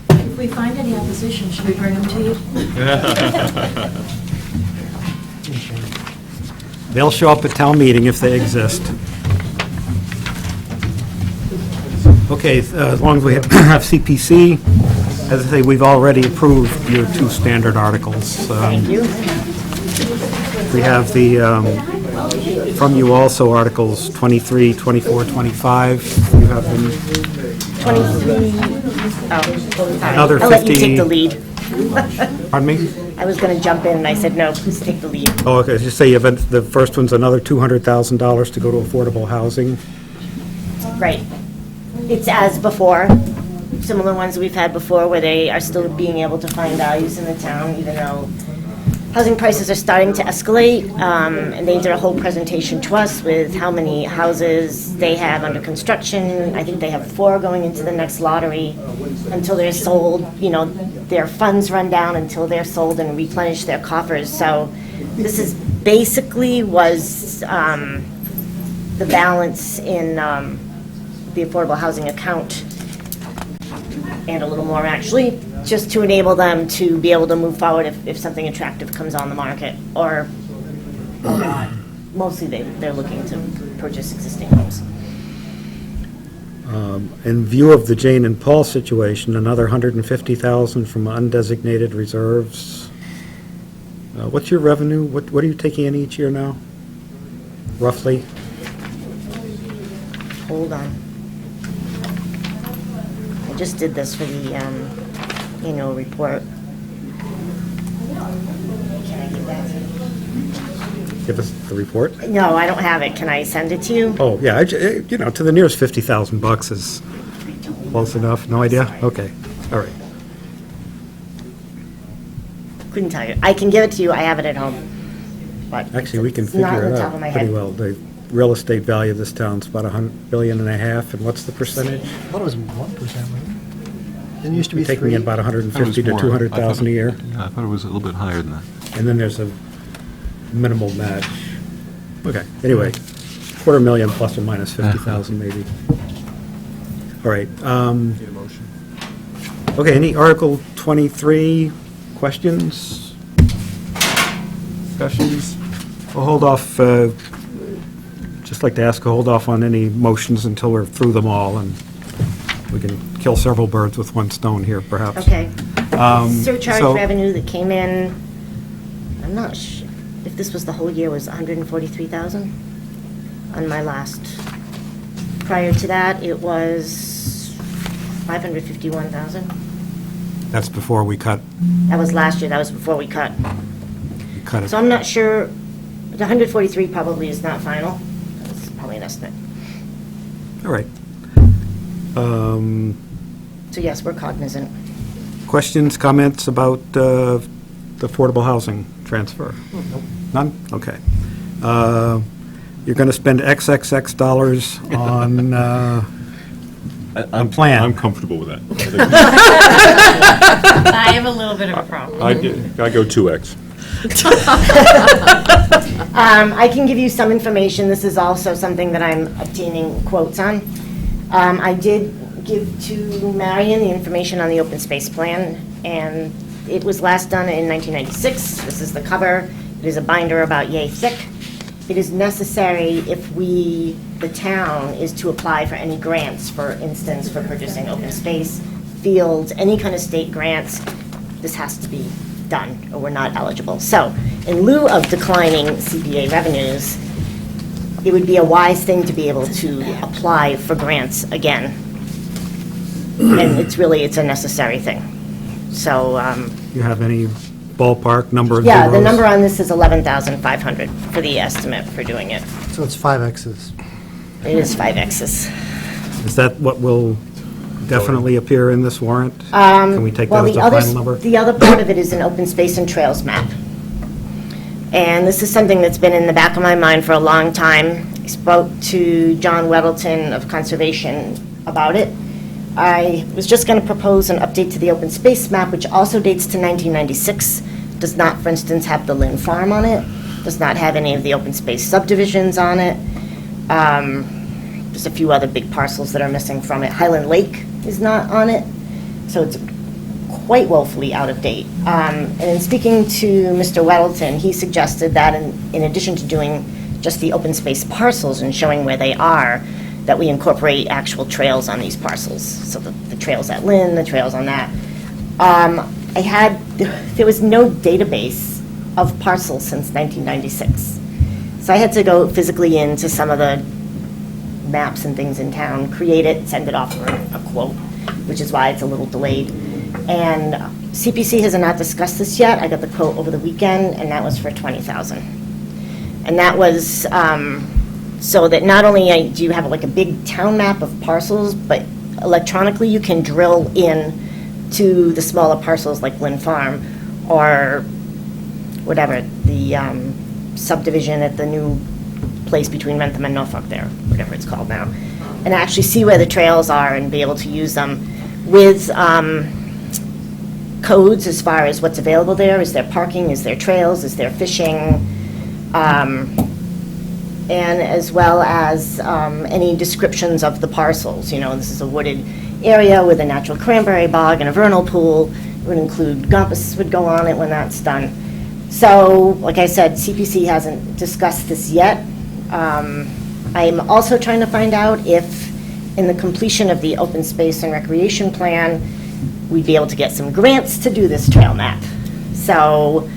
If we find any opposition, should we bring them to you? They'll show up at town meeting if they exist. Okay, as long as we have CPC, as I say, we've already approved your two standard articles. Thank you. We have the, from you also, Articles 23, 24, 25. You have them. 23, sorry. Another I'll let you 50 take the lead. Pardon me? I was going to jump in, and I said, no, please take the lead. Oh, okay, just say the first one's another $200,000 to go to affordable housing. Right. It's as before, similar ones we've had before, where they are still being able to find values in the town, even though housing prices are starting to escalate. And they did a whole presentation to us with how many houses they have under construction. I think they have 4 going into the next lottery until they're sold. You know, their funds run down until they're sold and replenish their coffers. So this is basically was the balance in the affordable housing account, and a little more actually, just to enable them to be able to move forward if something attractive comes on the market, or mostly they're looking to purchase existing homes. In view of the Jane and Paul situation, another $150,000 from undesignated reserves. What's your revenue? What are you taking in each year now, roughly? Hold on. I just did this for the annual report. Can I give that to you? Give us the report? No, I don't have it. Can I send it to you? Oh, yeah, you know, to the nearest $50,000 is close enough. No idea? Okay, all right. Couldn't tell you. I can give it to you. I have it at home. But Actually, we can it's not figure on it the top of my out pretty head. well. The real estate value of this town's about $1.5 billion, and what's the percentage? I thought it was 1%, wasn't it? It used to be We're taking 3. in about 150 to 200,000 a year. Yeah, I thought it was a little bit higher than that. And then there's a minimal match. Okay, anyway, $250,000 plus or minus 50,000 maybe. All right. Okay, any Article 23 questions? Discussions? We'll hold off, just like to ask, hold off on any motions until we're through them all, and we can kill several birds with one stone here, perhaps. Okay. Surcharge so- revenue that came in, I'm not sure if this was the whole year, was 143,000 on my last. Prior to that, it was 551,000. That's before we cut That was last year, that was before we cut. it. So I'm not sure, the 143 probably is not final. That's probably an estimate. All right. So yes, we're cognizant. Questions, comments about the affordable housing transfer? None? Okay. You're going to spend XXX dollars on plan. I'm comfortable with that. I have a little bit of a problem. I go 2X. I can give you some information. This is also something that I'm obtaining quotes on. I did give to Marion the information on the open space plan, and it was last done in 1996. This is the cover. It is a binder about yay thick. It is necessary if the town is to apply for any grants, for instance, for purchasing open space, fields, any kind of state grants, this has to be done, or we're not eligible. So, in lieu of declining CPA revenues, it would be a wise thing to be able to apply for grants again. And it's a necessary thing. So, You have any ballpark number of zeros? yeah, the number on this is 11,500 for the estimate for doing it. So it's 5 X's. It is 5 X's. Is that what will definitely appear in this warrant? Can we take that as a final number? The other part of it is an open space and trails map. And this is something that's been in the back of my mind for a long time. I spoke to John Weddleton of Conservation about it. I was just going to propose an update to the open space map, which also dates to 1996. Does not, for instance, have the Lynn Farm on it. Does not have any of the open space subdivisions on it. There's a few other big parcels that are missing from it. Highland Lake is not on it. So it's quite woefully out of date. And in speaking to Mr. Weddleton, he suggested that in addition to doing just the open space parcels and showing where they are, that we incorporate actual trails on these parcels. So the trails at Lynn, the trails on that. There was no database of parcels since 1996. So I had to go physically into some of the maps and things in town, create it, send it off for a quote, which is why it's a little delayed. And CPC has not discussed this yet. I got the quote over the weekend, and that was for $20,000. And that was so that not only do you have like a big town map of parcels, but electronically you can drill in to the smaller parcels like Lynn Farm or whatever, the subdivision at the new place between Rentham and Norfolk there, whatever it's called now, and actually see where the trails are and be able to use them with codes as far as what's available there. Is there parking? Is there trails? Is there fishing? And as well as any descriptions of the parcels. You know, this is a wooded area with a natural cranberry bog and a vernal pool. It would include Gumpus would go on it when that's done. So, like I said, CPC hasn't discussed this yet. I'm also trying to find out if, in the completion of the open space and recreation plan, we'd be able to get some grants to do this trail map. So,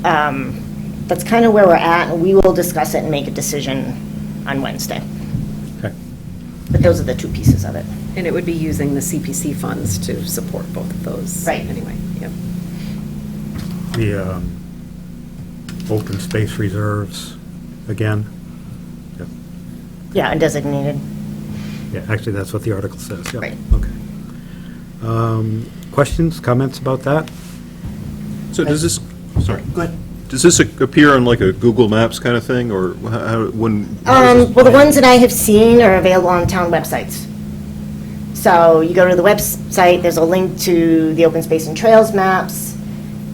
that's kind of where we're at, and we will discuss it and make a decision on Wednesday. Okay. But those are the two pieces of it. And it would be using the CPC funds to support both of those. Right. Anyway, yep. The open space reserves, again. Yep. Yeah, undesignated. Yeah, actually, that's what the article says. Yep. Right. Okay. Questions, comments about that? So does this, sorry. Go ahead. Does this appear on like a Google Maps kind of thing, or how, when? Well, the ones that I have seen are available on town websites. So you go to the website, there's a link to the open space and trails maps,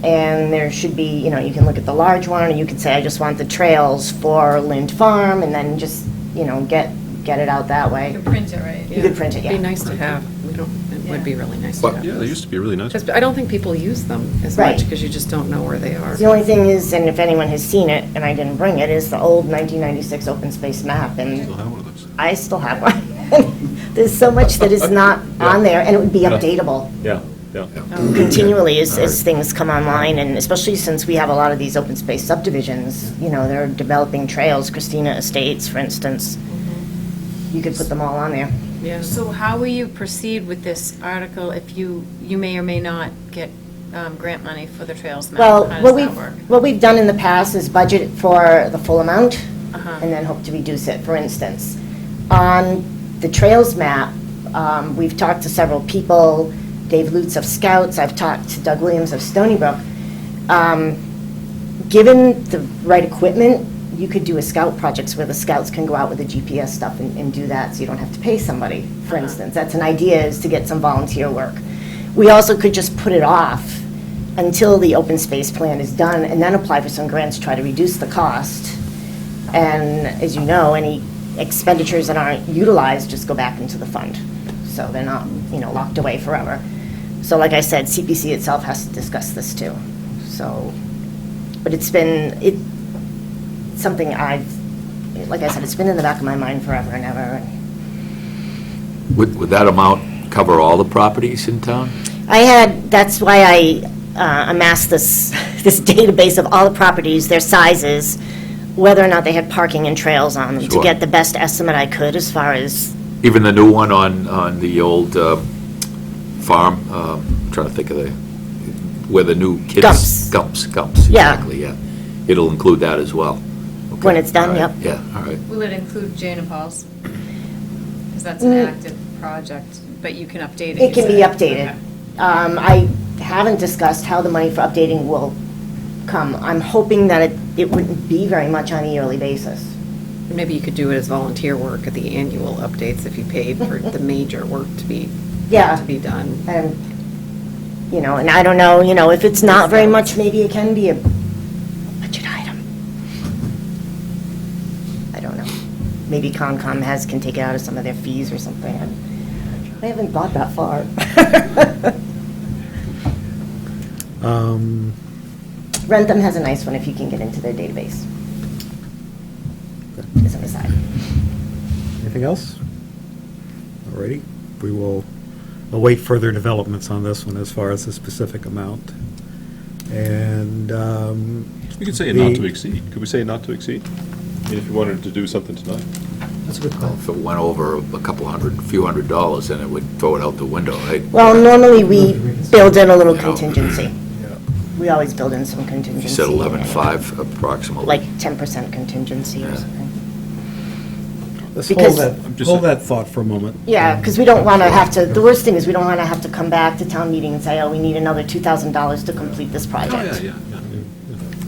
and there should be, you know, you can look at the large one, or you can say, I just want the trails for Lind Farm, and then just, you know, get it out that way. You can print it, right? You could print it, yeah. It'd be nice to have. It would be really nice to have. Yeah, they used to be really nice. Because I don't think people use them as Right. much because you just don't know where they are. The only thing is, and if anyone has seen it, and I didn't bring it, is the old 1996 open space map, and Still have one of those. I still have one. There's so much that is not on there, and it would be updatable Yeah, yeah. continually as things come online, and especially since we have a lot of these open space subdivisions, you know, they're developing trails, Christina Estates, for instance. You could put them all on there. Yeah. So how will you proceed with this article if you may or may not get grant money for the trails map? Well, How what does that work? what we've done in the past is budget for the full amount, Uh-huh. and then hope to reduce it. For instance, on the trails map, we've talked to several people, Dave Lutz of Scouts, I've talked to Doug Williams of Stony Brook. Given the right equipment, you could do a scout projects where the scouts can go out with the GPS stuff and do that, so you don't have to pay somebody, for instance. That's an idea, is to get some volunteer work. We also could just put it off until the open space plan is done, and then apply for some grants to try to reduce the cost. And as you know, any expenditures that aren't utilized just go back into the fund. So they're not, you know, locked away forever. So like I said, CPC itself has to discuss this too. So, but it's something like I said, it's been in the back of my mind forever and ever. Would that amount cover all the properties in town? That's why I amassed this database of all the properties, their sizes, whether or not they had parking and trails on them, to Sure. get the best estimate I could as far as, Even the new one on the old farm, trying to think of where the new kids. Gumps, Yeah. exactly, yeah. It'll include that as well. Okay, when it's done, all yep. right, Yeah, all right. Will it include Jane and Paul's? Because that's an active project, but you can update it. It can you be said. updated. Okay. I haven't discussed how the money for updating will come. I'm hoping that it wouldn't be very much on a yearly basis. Maybe you could do it as volunteer work at the annual updates if you paid for the major work to be done. And, you know, and I don't know, you know, if it's not very much, maybe it can be a budget item. I don't know. Maybe Concom can take it out of some of their fees or something. I haven't thought that far. Um, Rentham has a nice one if you can get into their database. as an aside. Anything else? All righty. We will await further developments on this one as far as the specific amount. And We could say a not to exceed. Could we say not to exceed? I mean, if you wanted to do something tonight. That's a good call. If it went over a few $100s, then it would throw it out the window, right? Well, normally we build in a little contingency. We always build in some contingency. You said 11.5 approximately. Like 10% contingency or Yeah. something. let's Because- hold that thought for a moment. Yeah, because we don't want to have to, the worst thing is we don't want to have to come back to town meeting and say, oh, we need another $2,000 to complete this project.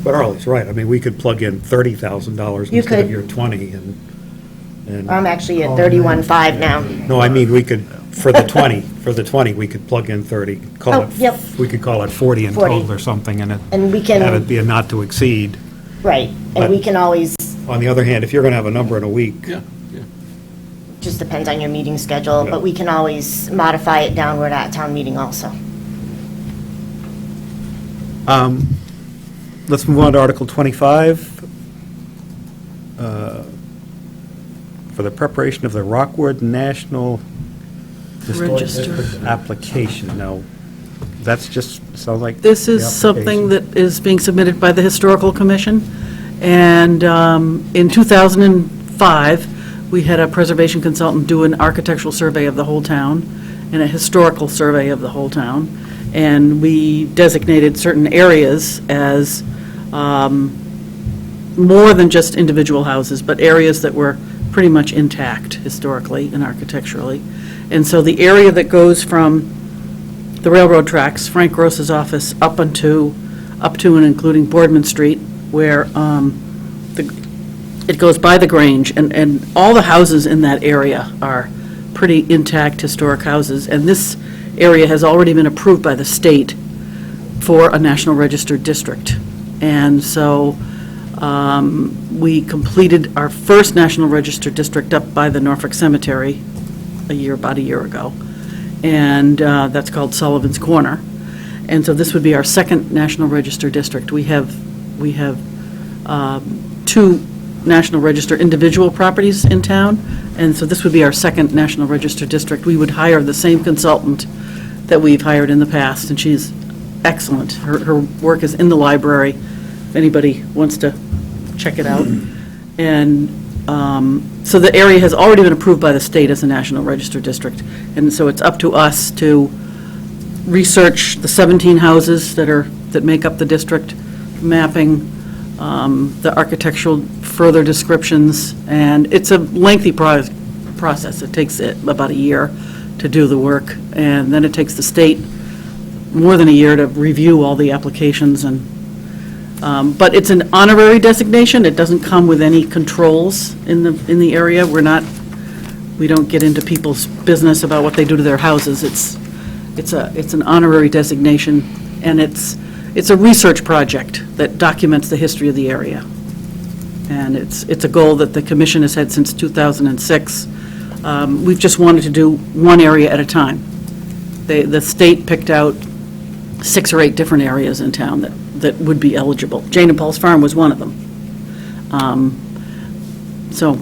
But Arlie's right. I mean, we could plug in $30,000 You instead of could. your 20 and. I'm actually at 31.5 now. No, I mean, we could, for the 20, we could plug in 30. Call Oh, it- yep. We could call it 40 in 40. total or something, and And we can- have it be a not to exceed. Right, and we can always, On the other hand, if you're going to have a number in a week. just depends on your meeting schedule, Yeah. but we can always modify it downward at town meeting also. Let's move on to Article 25. For the preparation of the Rockwood National Historic Register. District application. Now, that's just, sounds like. This is the something application. that is being submitted by the Historical Commission, and in 2005, we had a preservation consultant do an architectural survey of the whole town and a historical survey of the whole town, and we designated certain areas as more than just individual houses, but areas that were pretty much intact historically and architecturally. And so the area that goes from the railroad tracks, Frank Gross's office, up to and including Boardman Street, where it goes by the Grange, and all the houses in that area are pretty intact historic houses. And this area has already been approved by the state for a National Register district. And so we completed our first National Register district up by the Norfolk Cemetery about a year ago. And that's called Sullivan's Corner. And so this would be our second National Register district. We have two National Register individual properties in town, and so this would be our second National Register district. We would hire the same consultant that we've hired in the past, and she's excellent. Her work is in the library, if anybody wants to check it out. And so the area has already been approved by the state as a National Register district, and so it's up to us to research the 17 houses that make up the district, mapping, the architectural further descriptions, and it's a lengthy process. It takes about a year to do the work, and then it takes the state more than a year to review all the applications. And but it's an honorary designation. It doesn't come with any controls in the area. We don't get into people's business about what they do to their houses. It's an honorary designation, and it's a research project that documents the history of the area. And it's a goal that the commission has had since 2006. We've just wanted to do one area at a time. The state picked out 6 or 8 different areas in town that would be eligible. Jane and Paul's Farm was one of them. So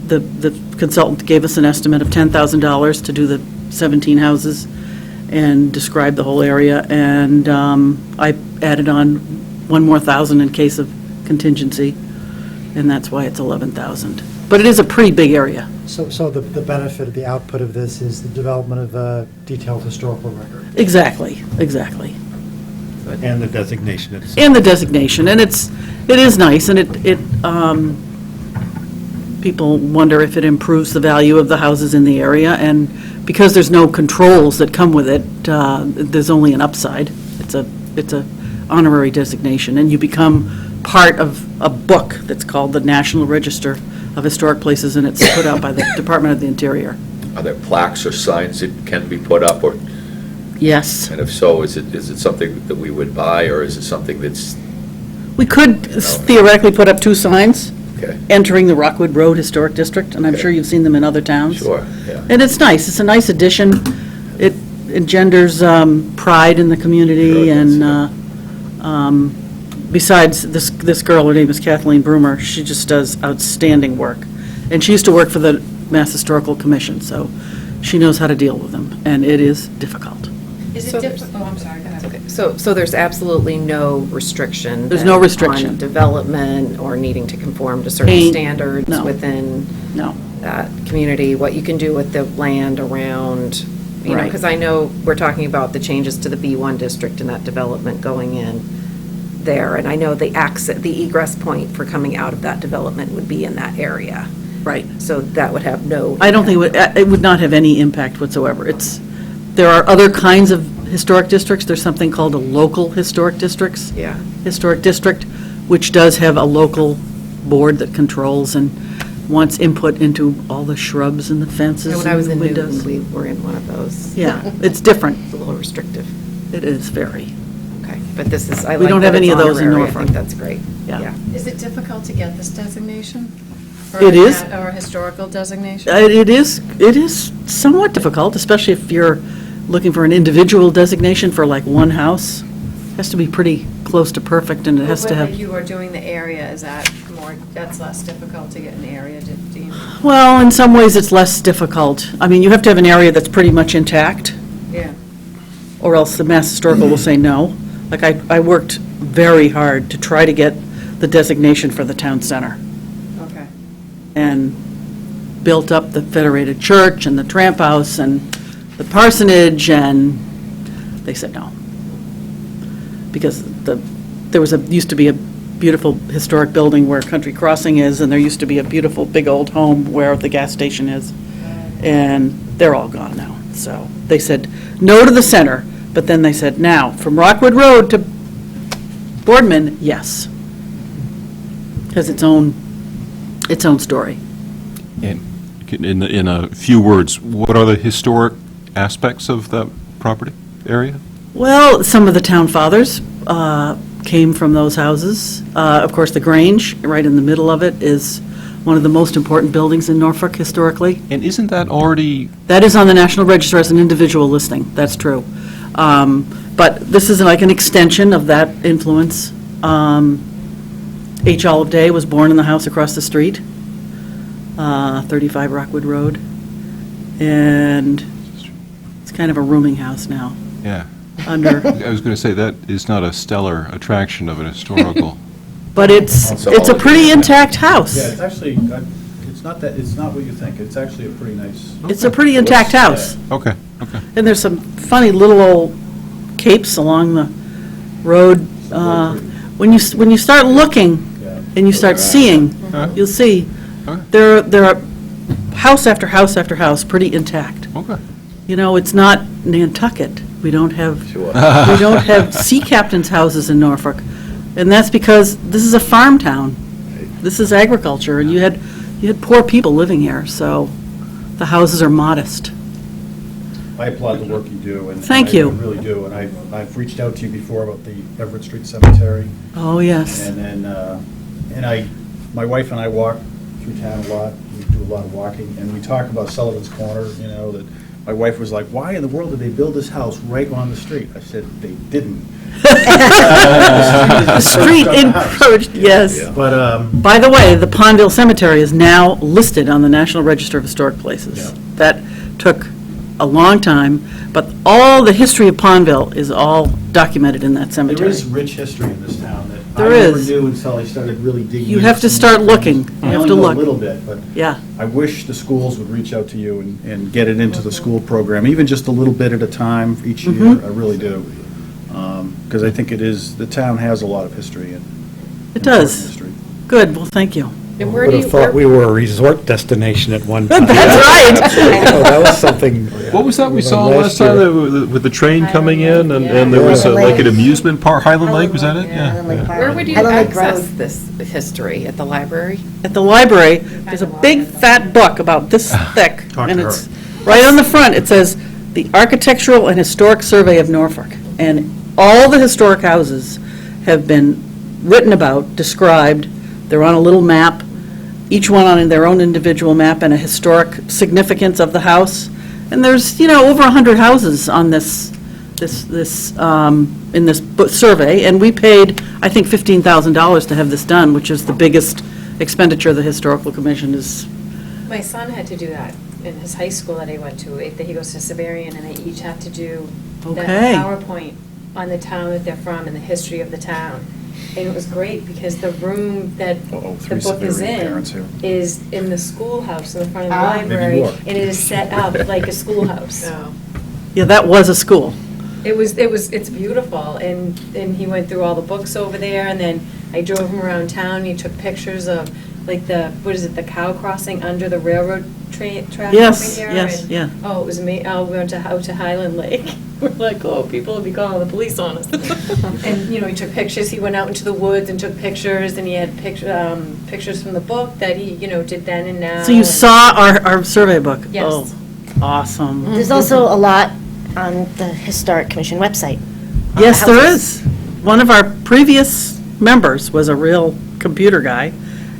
the consultant gave us an estimate of $10,000 to do the 17 houses and describe the whole area, and I added on one more $1,000 in case of contingency, and that's why it's 11,000. But it is a pretty big area. So the benefit of the output of this is the development of a detailed historical record. Exactly. And the designation itself. And the designation, and it is nice, and people wonder if it improves the value of the houses in the area, and because there's no controls that come with it, there's only an upside. It's a honorary designation, and you become part of a book that's called the National Register of Historic Places, and it's put out by the Department of the Interior. Are there plaques or signs that can be put up, or? Yes. And if so, is it something that we would buy, or is it something that's, We could theoretically put up 2 signs okay, entering the Rockwood Road Historic District, and I'm sure you've seen them in other towns. sure, yeah. And it's nice. It's a nice addition. It engenders pride in the community, Sure it and does, besides this girl, her name is Kathleen Broomer, she just does outstanding work. And she used to work for the Mass Historical Commission, so she knows how to deal with them, and it is difficult. Is So it there's- different? Oh, I'm sorry, go ahead. Okay, so there's absolutely no restriction? There's no then restriction. On development or needing to conform to certain Paint, standards no. within No. that community, what you can do with the land around, you know, Right. because I know we're talking about the changes to the B1 district and that development going in there, and I know the egress point for coming out of that development would be in that area. Right. So that would have no. I don't think it would not have any impact whatsoever. There are other kinds of historic districts. There's something called a local historic districts. Yeah. Historic district, which does have a local board that controls and wants input into all the shrubs and the fences When I was and the in Newton, windows. we were in one of those. Yeah, it's different. It's a little restrictive. It is very. Okay, but this is, I We like don't that have any it's of those in honorary. I Norfolk. think that's great. Yeah. Is it difficult to get this designation? It is. Or a historical designation? It is somewhat difficult, especially if you're looking for an individual designation for like one house. It has to be pretty close to perfect, and it has to But have. like you are doing the area, is that that's less difficult to get an area, do you? Well, in some ways, it's less difficult. I mean, you have to have an area that's pretty much intact, Yeah. or else the Mass Historical will say no. Like, I worked very hard to try to get the designation for the town center, Okay. and built up the Federated Church and the Tramp House and the parsonage, and they said no. Because there used to be a beautiful historic building where Country Crossing is, and there used to be a beautiful big old home where the gas station is, and they're all gone now. So they said no to the center, but then they said, now, from Rockwood Road to Boardman, yes. Has its own story. And in a few words, what are the historic aspects of that property area? Well, some of the town fathers came from those houses. Of course, the Grange, right in the middle of it, is one of the most important buildings in Norfolk historically. And isn't that already, That is on the National Register as an individual listing, that's true. But this is like an extension of that influence. H. Olive Day was born in the house across the street, 35 Rockwood Road. And it's kind of a rooming house now. yeah. Under, I was going to say, that is not a stellar attraction of an historical. but it's a pretty intact house. Yeah, it's actually, it's not what you think. It's actually a pretty nice. It's a pretty intact house. Okay, okay. And there's some funny little old capes along the road. When you start looking and you start seeing, you'll see, there are house after house after house, pretty intact. Okay. You know, it's not Nantucket. We don't have sea captains' houses in Norfolk. And that's because this is a farm town. This is agriculture, and you had poor people living here, so the houses are modest. I applaud the work you do. And Thank you. I really do, and I've reached out to you before about the Everett Street Cemetery. Oh, yes. And then, my wife and I walk through town a lot, we do a lot of walking, and we talk about Sullivan's Corner, you know, that my wife was like, why in the world did they build this house right on the street? I said, they didn't. The street encroached, yes. But, By the way, the Pondville Cemetery is now listed on the National Register of Historic Places. Yeah. That took a long time, but all the history of Pondville is all documented in that there cemetery. is rich history in this town that There I never is. knew until I started really digging. You into have to some start of the things. looking. I You have only to know look. a little bit, but Yeah. I wish the schools would reach out to you and get it into the school program, even just a little bit at a time each year. Mhm. I really do. Because I think the town has a lot of history. And It does. important history. Good, well, thank you. And where Would do you, have thought we were a resort destination at one time. That's right. Oh, that was something. What was that we saw last year. time, with the train coming in, and there was like an amusement park, Highland Lake, was that it? Yeah. where would you Highland Lake access Road. this history? At the library? At the library, there's a big fat book about this thick, Talk and to her. it's, right on the front, it says, "The Architectural and Historic Survey of Norfolk." And all the historic houses have been written about, described, they're on a little map, each one on their own individual map and a historic significance of the house. And there's, over 100 houses on this in this survey, and we paid, I think, $15,000 to have this done, which is the biggest expenditure the Historical Commission is. My son had to do that in his high school that he went to. He goes to Siberian, and they each have to do that Okay. PowerPoint on the town that they're from and the history of the town. And it was great because the room that the book is is in the schoolhouse in the front of the library, and it is set up like a schoolhouse. Yeah, that was a school. It's beautiful, and he went through all the books over there, and then I drove him around town, and he took pictures of, like, the cow crossing under the railroad track over Yes, here. yes, and- yeah. Oh, it was amazing. Oh, we went out to Highland Lake. We're like, oh, people will be calling the police on us. And, he took pictures, he went out into the woods and took pictures, and he had pictures from the book that he, did then and now. So you and- saw our survey book? Yes. Oh, awesome. There's also a lot on the Historic Commission website. Yes, there houses. is. One of our previous members was a real computer guy,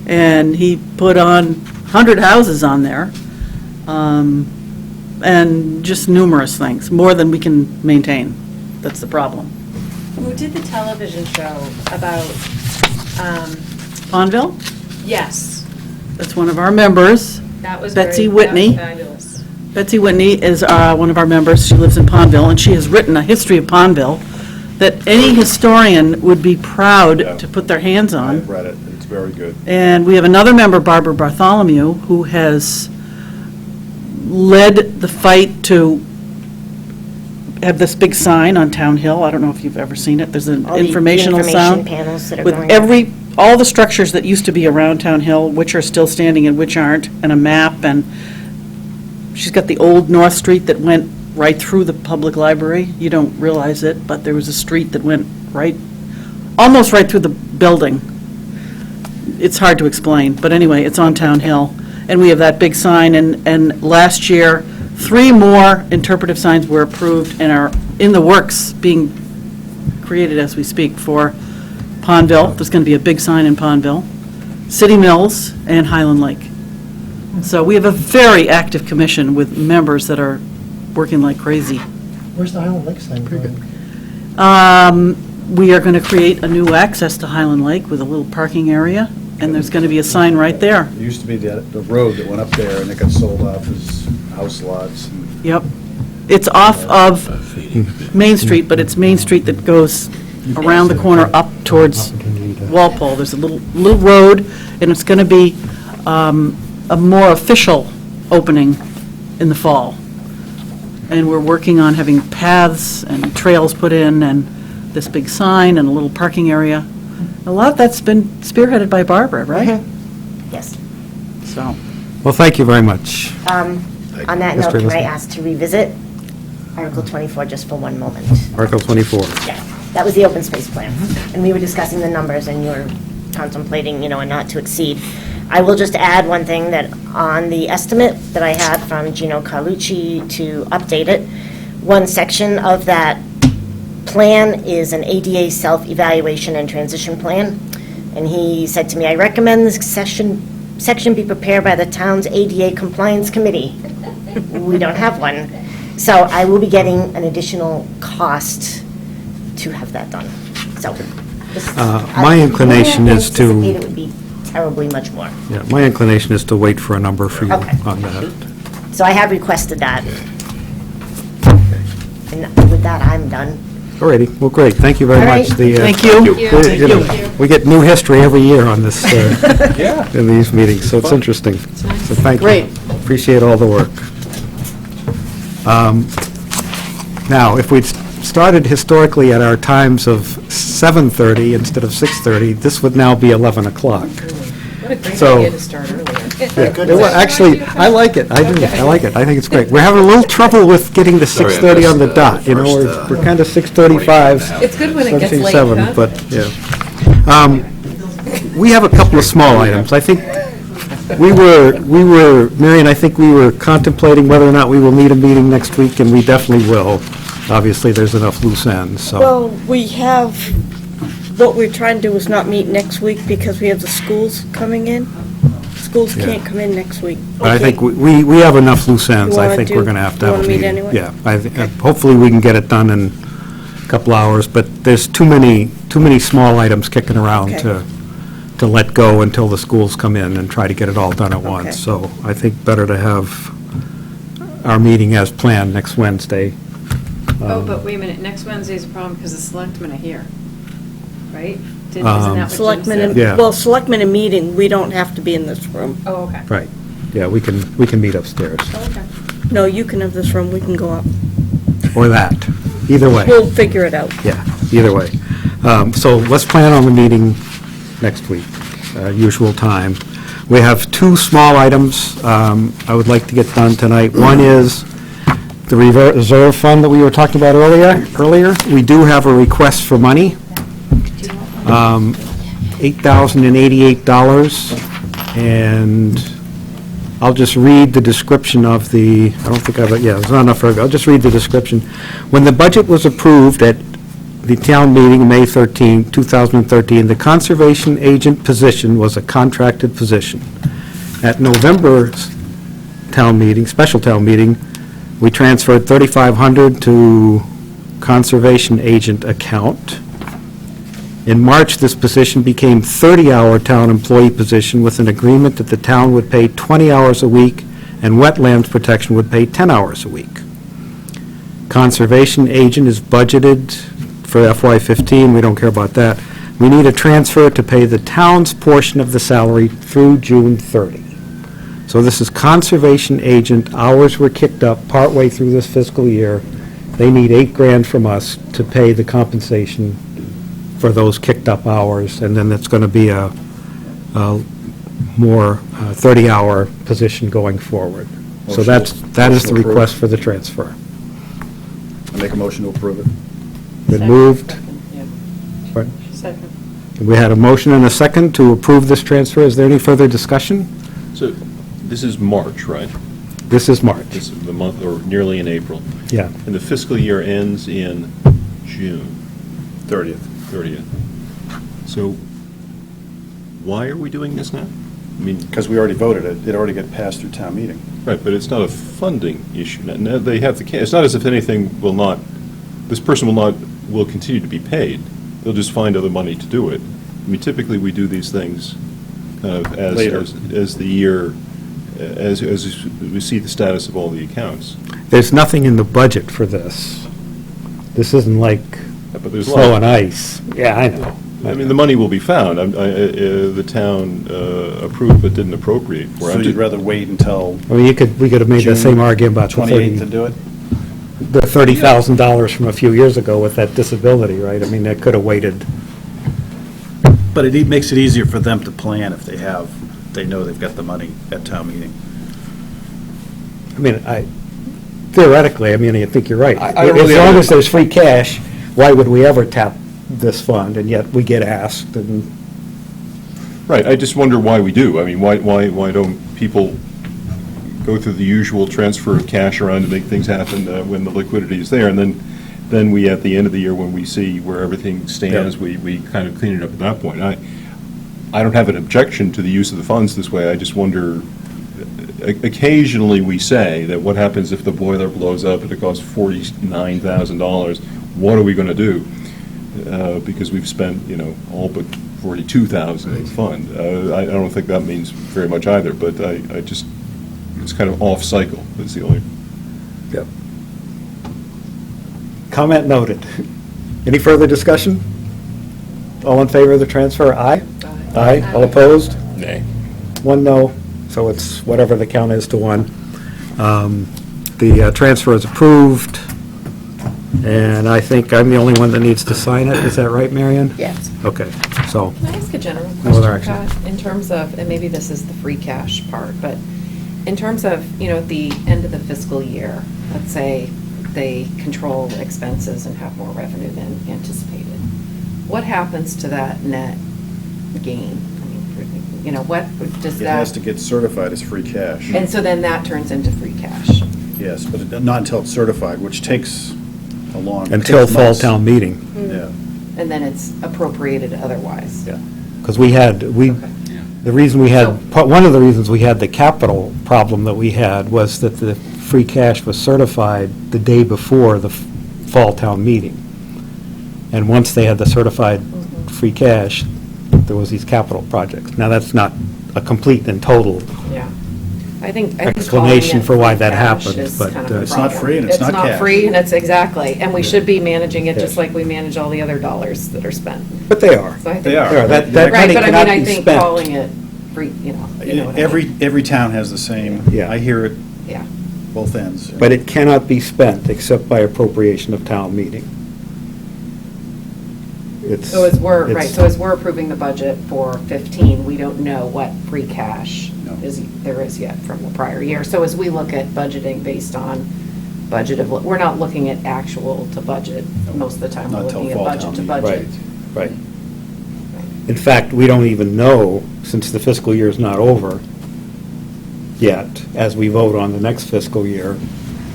and he put on 100 houses on there, and just numerous things, more than we can maintain. That's the problem. Who did the television show about, Pondville, yes, that's one of our members. that was Betsy that was Whitney. fabulous. Betsy Whitney is one of our members. She lives in Pondville, and she has written a history of Pondville that any historian would be proud to put their hands on. I've read it, it's very good. And we have another member, Barbara Bartholomew, who has led the fight to have this big sign on Town Hill. I don't know if you've ever seen it. There's an All the informational information sign panels that are with going up. all the structures that used to be around Town Hill, which are still standing and which aren't, and a map, and she's got the old North Street that went right through the public library. You don't realize it, but there was a street that went almost right through the building. It's hard to explain, but anyway, it's on Town Hill. And we have that big sign, and last year, 3 more interpretive signs were approved and are in the works, being created as we speak, for Pondville. There's going to be a big sign in Pondville, City Mills, and Highland Lake. So we have a very active commission with members that are working like crazy. Where's the Highland Lake sign going? We are going to create a new access to Highland Lake with a little parking area, and there's going to be a sign right there. There used to be the road that went up there, and it got sold off as house lots. Yep. It's off of Main Street, but it's Main Street that goes around the corner up towards Walpole. There's a little road, and it's going to be a more official opening in the fall. And we're working on having paths and trails put in, and this big sign, and a little parking area. A lot of that's been spearheaded by Barbara, right? Yes. So, Well, thank you very much. On that Yes, note, can I Elizabeth. ask to revisit Article 24 just for one moment? Article 24. Yeah, that was the open space plan. And we were discussing the numbers, and you were contemplating, a not to exceed. I will just add one thing, that on the estimate that I had from Gino Carlucci to update it, one section of that plan is an ADA self-evaluation and transition plan. And he said to me, I recommend this section be prepared by the town's ADA compliance committee. We don't have one. So I will be getting an additional cost to have that done. So. My inclination is to- I didn't anticipate it would be terribly much more. Yeah, my inclination is to wait for a number for you Okay. on that. So I have requested that. And with that, I'm done. All righty, well, great, thank you very All much. right. Thank you. We get new history every year on this, in these meetings, so it's interesting. So thank you. Great. Appreciate all the work. Now, if we'd started historically at our times of 7:30 instead of 6:30, this would now be 11 o'clock. What a great So- idea to start earlier. Well, actually, I like it, I do, I like it, I think it's great. We're having a little trouble with getting to 6:30 on the dot, we're kind of 6:35s. It's good when it gets late, 7, huh? but, yeah. We have a couple of small items. I think we were, Marion, I think we were contemplating whether or not we will need a meeting next week, and we definitely will. Obviously, there's enough loose ends, so. Well, we have, what we're trying to do is not meet next week because we have the schools coming in. Schools Yeah. can't come in next week. But I think we have enough loose ends. You I wanna think do- we're going to have to you have a wanna meet meeting. anyway? Yeah, hopefully we can get it done in couple hours, but there's too many small items kicking around Okay. to let go until the schools come in and try to get it all done at Okay. once. So I think better to have our meeting as planned next Wednesday. Oh, but wait a minute, next Wednesday's a problem because the selectmen are here, right? Isn't Um, that what Jim Selectmen, said? and Yeah. well, selectmen and meeting, we don't have to be in this room. Oh, okay. Right. Yeah, we can meet upstairs, Oh, okay. No, you can have this room, we can go up. or that, either way. We'll figure it out. Yeah, either way. So let's plan on the meeting next week, usual time. We have two small items I would like to get done tonight. One is the reserve fund that we were talking about earlier. We do have a request for money, $8,088, and I'll just read the description of the, I don't think I've, yeah, there's not enough, I'll just read the description. When the budget was approved at the town meeting, May 13, 2013, the conservation agent position was a contracted position. At November's town meeting, special town meeting, we transferred $3,500 to conservation agent account. In March, this position became 30-hour town employee position with an agreement that the town would pay 20 hours a week and wetlands protection would pay 10 hours a week. Conservation agent is budgeted for FY15, we don't care about that. We need a transfer to pay the town's portion of the salary through June 30. So this is conservation agent, hours were kicked up partway through this fiscal year. They need $8,000 from us to pay the compensation for those kicked up hours, and then it's going to be a more 30-hour position going forward. So that is the request for the transfer. I make a motion to approve it. Been moved. Right. Second. We had a motion and a second to approve this transfer. Is there any further discussion? So this is March, right? This is March. This is the month, or nearly in April. Yeah. And the fiscal year ends in June 30th. 30th. So why are we doing this now? I mean, Because we already voted it. It already got passed through town meeting. right, but it's not a funding issue. Now, they have the, it's not as if anything this person will continue to be paid. They'll just find other money to do it. I mean, typically, we do these things kind of Later. as the year, as we see the status of all the accounts. There's nothing in the budget for this. This isn't like But there's a snow lot. and ice. Yeah, I know. I mean, the money will be found. The town approved but didn't appropriate for it. So you'd rather wait until I mean, we could have made the same June argument about the 28th to do it? $30,000 from a few years ago with that disability, right? I mean, that could have waited. But it makes it easier for them to plan if they know they've got the money at town meeting. I mean, theoretically, I mean, I think you're right. I don't As really long have- as there's free cash, why would we ever tap this fund? And yet we get asked, and Right, I just wonder why we do. I mean, why don't people go through the usual transfer of cash around to make things happen when the liquidity is there? And then we, at the end of the year, when we see where everything stands, we kind of clean it up at that point. I don't have an objection to the use of the funds this way. I just wonder, occasionally we say that what happens if the boiler blows up and it costs $49,000? What are we going to do? Because we've spent, all but $42,000 in the fund. I don't think that means very much either, but I just, it's kind of off-cycle, is the only. Yep. Comment noted. Any further discussion? All in favor of the transfer, aye? Aye. All opposed? Nay. One no, so it's whatever the count is to one. The transfer is approved, and I think I'm the only one that needs to sign it. Is that right, Marion? Yes. Okay, so, Can I ask a general No other question, action. Pat? In terms of, and maybe this is the free cash part, but in terms of, at the end of the fiscal year, let's say they control expenses and have more revenue than anticipated, what happens to that net gain? I mean, what does It has that, to get certified as free cash. and so then that turns into free cash? Yes, but not until it's certified, which takes a long. until 6 fall months. town meeting. Yeah. And then it's appropriated otherwise? Yeah. Because the reason we had, one of the reasons we had the capital problem that we had was that the free cash was certified the day before the fall town meeting. And once they had the certified free cash, there was these capital projects. Now, that's not a complete and total Yeah. I think explanation for why that happened, but It's not free and it's not cash. It's not free, and it's exactly, and we should be managing it just Yeah. like we manage all the other dollars that are spent. but they are. So I think- They are. That Right, money but I cannot mean, I be think spent. calling it free, you know what I mean. Every town has the same, Yeah. I hear it Yeah. both ends. But it cannot be spent except by appropriation of town meeting. It's- So as we're, right, it's- so as we're approving the budget for 15, we don't know what free cash there is yet from the prior year. So as we look at budgeting based on budget of, we're not looking at actual to budget most of the time. We're Not till looking at fall budget town to meeting. budget. Right. In fact, we don't even know, since the fiscal year is not over yet, as we vote on the next fiscal year,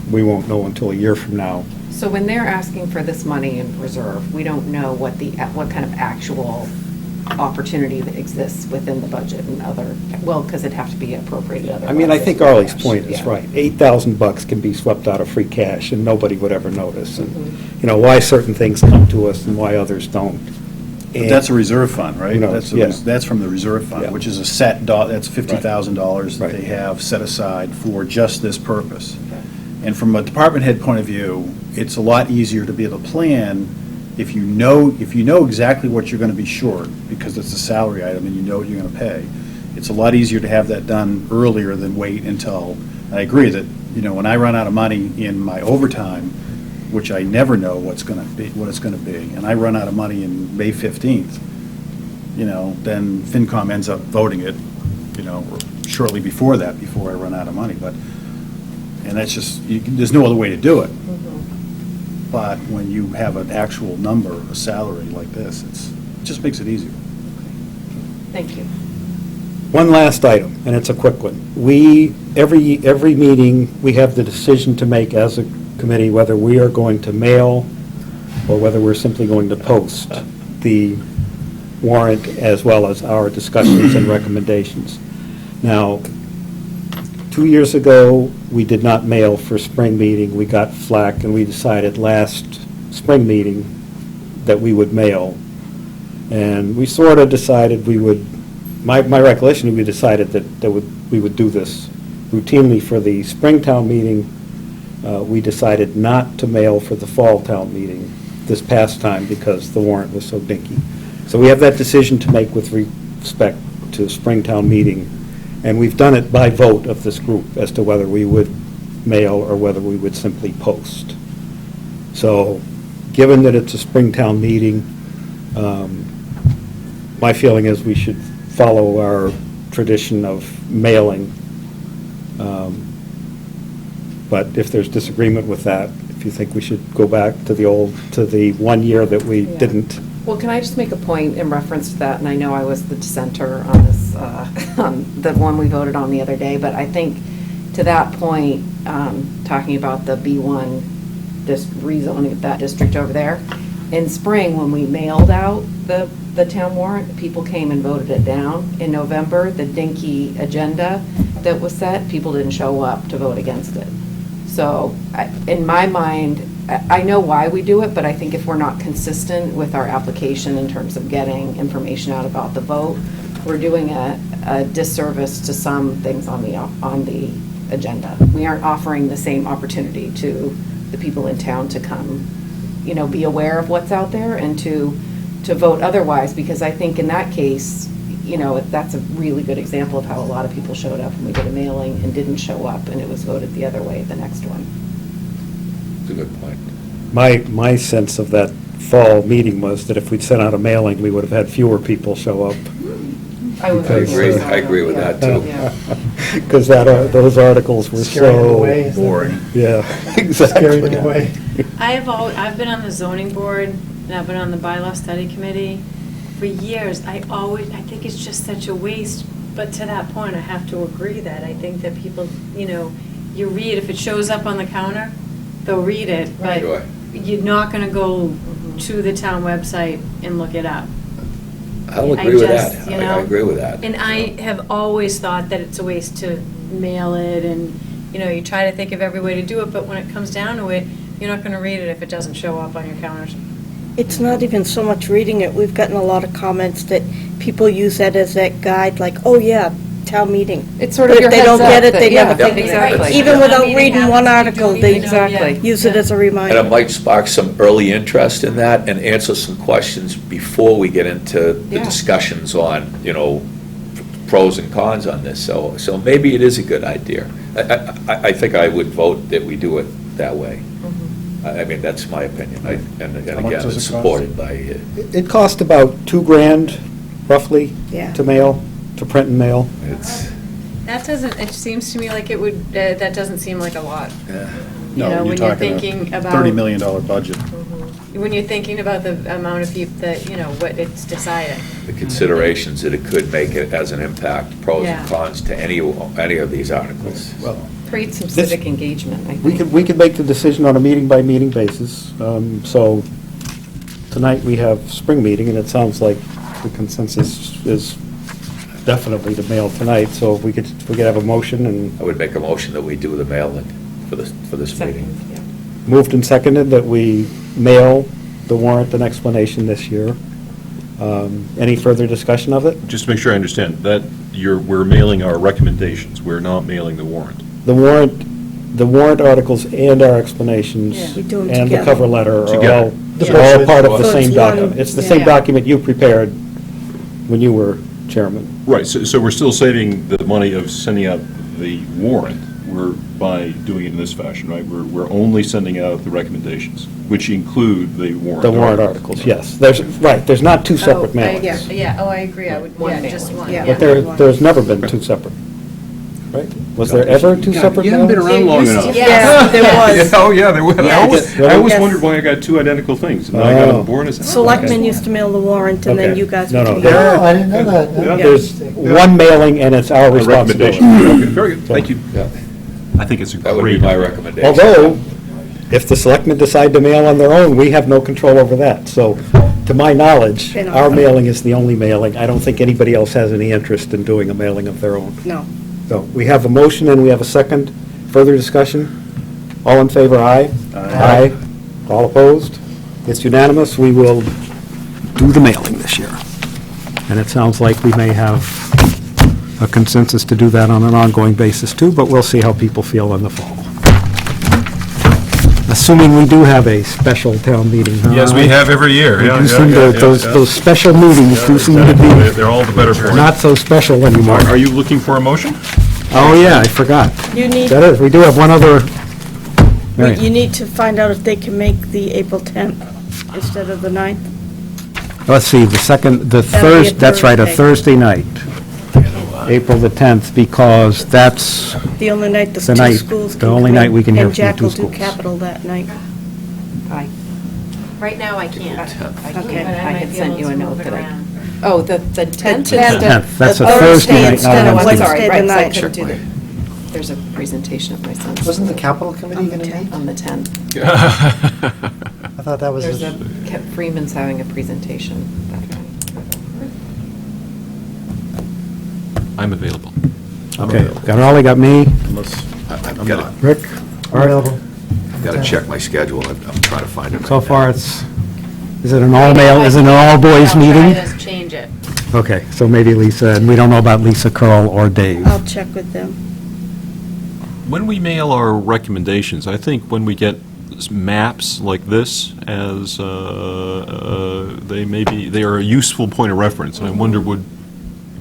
we won't know until a year from now. So when they're asking for this money in reserve, we don't know what kind of actual opportunity that exists within the budget and other, well, because it'd have to be appropriated otherwise. I mean, I think Arlie's point is Yeah. right. $8,000 can be swept out of free cash, and nobody would ever notice. And, Mm-hmm. you know, why certain things come to us and why others don't. But that's a reserve fund, right? You know, yeah. That's from the reserve fund, Yeah. which is a set, that's $50,000 that they have set aside for just this purpose. And from a department head point of view, it's a lot easier to be able to plan if you know exactly what you're going to be short, because it's a salary item and you know what you're going to pay. It's a lot easier to have that done earlier than wait until, I agree that, you know, when I run out of money in my overtime, which I never know what it's going to be, and I run out of money in May 15th, you know, then FinCom ends up voting it, you know, shortly before that, before I run out of money, and that's just, there's no other way to do it. But when you have an actual number, a salary like this, it just makes it easier. Thank you. One last item, and it's a quick one. Every meeting, we have the decision to make as a committee whether we are going to mail or whether we're simply going to post the warrant as well as our discussions and recommendations. Now, 2 years ago, we did not mail for spring meeting. We got flack, and we decided last spring meeting that we would mail. And we sort of decided we would, my recollection, we decided that we would do this routinely for the Springtown meeting. We decided not to mail for the Fall Town meeting this past time because the warrant was so dinky. So we have that decision to make with respect to Springtown meeting, and we've done it by vote of this group as to whether we would mail or whether we would simply post. So, given that it's a Springtown meeting, my feeling is we should follow our tradition of mailing. But if there's disagreement with that, if you think we should go back to the 1 year that we Yeah. didn't. Well, can I just make a point in reference to that? And I know I was the dissenter on this, on the one we voted on the other day, but I think to that point, talking about the B1, this rezoning of that district over there, in spring, when we mailed out the town warrant, people came and voted it down. In November, the dinky agenda that was set, people didn't show up to vote against it. So, in my mind, I know why we do it, but I think if we're not consistent with our application in terms of getting information out about the vote, we're doing a disservice to some things on the agenda. We aren't offering the same opportunity to the people in town to come, you know, be aware of what's out there and to vote otherwise, because I think in that case, you know, that's a really good example of how a lot of people showed up when we did a mailing and didn't show up, and it was voted the other way at the next one. It's a good point. My sense of that fall meeting was that if we'd sent out a mailing, we would have had fewer people show up. I agree with that, too. Because those articles were Scaring them so away, isn't it? boring. Yeah, exactly. Scaring them away. I've been on the zoning board, and I've been on the bylaw study committee for years. I think it's just such a waste, but to that point, I have to agree that I think that people, you know, you read, if it shows up on the counter, they'll read it, but Sure. you're not gonna go to the town website and look it up. I'll agree with just, that. you I know, agree with that. And I have always thought that it's a waste to mail it, and, you know, you try to think of every way to do it, but when it comes down to it, you're not gonna read it if it doesn't show up on your counters. It's not even so much reading it. We've gotten a lot of comments that people use that as that guide, like, oh, yeah, town meeting. It's sort But of if your they don't heads get up it, they that- never yeah, think of it. exactly. Even Town without meeting reading one happens, you article, don't they even know yet. use it as a reminder. And it might spark some early interest in that and answer some questions before we get into the Yeah. discussions on, pros and cons on this. So maybe it is a good idea. I think I would vote that we do it that way. I mean, that's my opinion. And much again, does it it's cost? supported by, It cost about $2,000 roughly Yeah. to mail, to print and mail. it's, That doesn't, it seems to me like it would, that doesn't seem like a lot. You No, know, you're when you're talking thinking a about. $30 million budget. When you're thinking about the amount of people that, what it's deciding. the considerations that it could make it as an impact, pros Yeah. and cons to any of these articles. Well, Create some This- civic engagement, I think. we could make the decision on a meeting-by-meeting basis. So tonight, we have spring meeting, and it sounds like the consensus is definitely to mail tonight, so if we could have a motion and I would make a motion that we do the mailing for this meeting. Second, yeah. moved and seconded that we mail the warrant and explanation this year. Any further discussion of it? Just to make sure I understand, that we're mailing our recommendations, we're not mailing the warrant. The warrant articles and our explanations Yeah. We do 'em and the together. cover letter are Together. all part of the So same it's document. one- It's the same yeah. document you prepared when you were chairman. Right, so we're still saving the money of sending out the warrant, we're by doing it in this fashion, right? We're only sending out the recommendations, which include the warrant. The warrant articles, yes. There's not two separate Oh, I- mailings. Yeah, I agree, I would, One yeah, just mailing. one, Yeah. But yeah. there's never been two separate, right? Was there ever two separate mailings? You haven't been around long There used enough. to- Yeah, there was. Oh, yeah, there was. I always Yes. wondered why I got two identical things, and then I got on the board and I said, oh, Selectmen used to mail the warrant, and then Okay. you guys No, would no, do there- that. Oh, I didn't know that. Yeah, There's one mailing, and it's our a responsibility. recommendation. Okay, very good, thank you. Yeah, I think it's a that would be great. my recommendation. Although, if the selectmen decide to mail on their own, we have no control over that. So, to my knowledge, They don't. our mailing is the only mailing. I don't think anybody else has any interest in doing a mailing of their own. No. So, we have a motion and we have a second. Further discussion? All in favor, aye? Aye. All opposed? It's unanimous. We will do the mailing this year. And it sounds like we may have a consensus to do that on an ongoing basis too, but we'll see how people feel in the fall. Assuming we do have a special town meeting, huh? Yes, we have every year, They yeah, do yeah, seem yeah, to- yeah, Those yeah. those special meetings do seem to They're all the better for be it. not so special anymore. Are you looking for a motion? Oh, yeah, I forgot. You need, That is, we do have one other, Marion. you need to find out if they can make the April 10th instead of the 9th. Let's see, the second, the That'll be a Thursday, that's right, a Thursday. Thursday night, April the 10th, because that's, The only night the The two night- schools the can only come night in, we can hear and from the Jack two will do schools. Capital that night. I Right now, I can't. Okay, But I I might had be sent able you a to note move it that I, around. oh, the 10th? 10th, that's a the Thursday night, instead not of a Oh, I'm Wednesday. sorry, Wednesday right, the 'cause I 9th. couldn't do the, there's a presentation of my son's. Wasn't the capital committee going to meet? On the 10th. I thought that was. There's a, Freeman's having a presentation that night. I'm available. Okay, got Raleigh, got me, Unless, I've got to, Rick, Art. Available. got to check my schedule. I'm trying to find it. So right far, now. it's, is it an all-male, is it an all-boys I'll meeting? try to change it. Okay, so maybe Lisa, and we don't know about Lisa, Curl, or Dave. I'll check with them. When we mail our recommendations, I think when we get maps like this, as they are a useful point of reference, and I wonder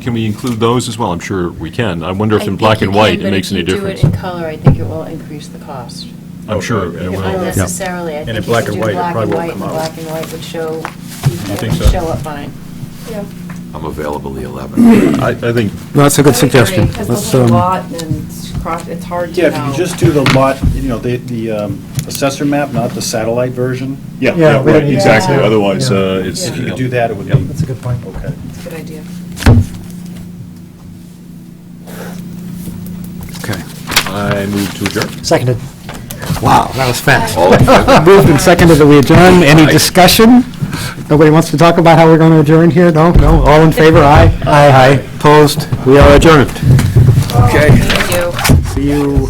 can we include those as well? I'm sure we can. I wonder if in black and white it makes any difference. But if you do it in color, I think it will increase the cost. I'm sure it will. Unnecessarily, I And think in if black you and do white, it black and probably white, won't and come out. black and white would show, think it so? would show up fine. I'm available the 11th. I think, No, that's a good suggestion. Because Let's, the whole lot and it's hard to know. yeah, if you could just do the lot, the assessor map, not the satellite version. yeah, Yeah, yeah, we right, don't need exactly, that. otherwise, Yeah. it's. If you could do that, it would be, That's a good point. okay. It's a good idea. Okay. I move to adjourn. Seconded. Wow, that was fast. All in favor? Moved and seconded that we adjourn. Any discussion? Nobody wants to talk about how we're going to adjourn here? No? No? All in favor? Aye? Aye. Opposed? We are adjourned. Okay. Thank you. See you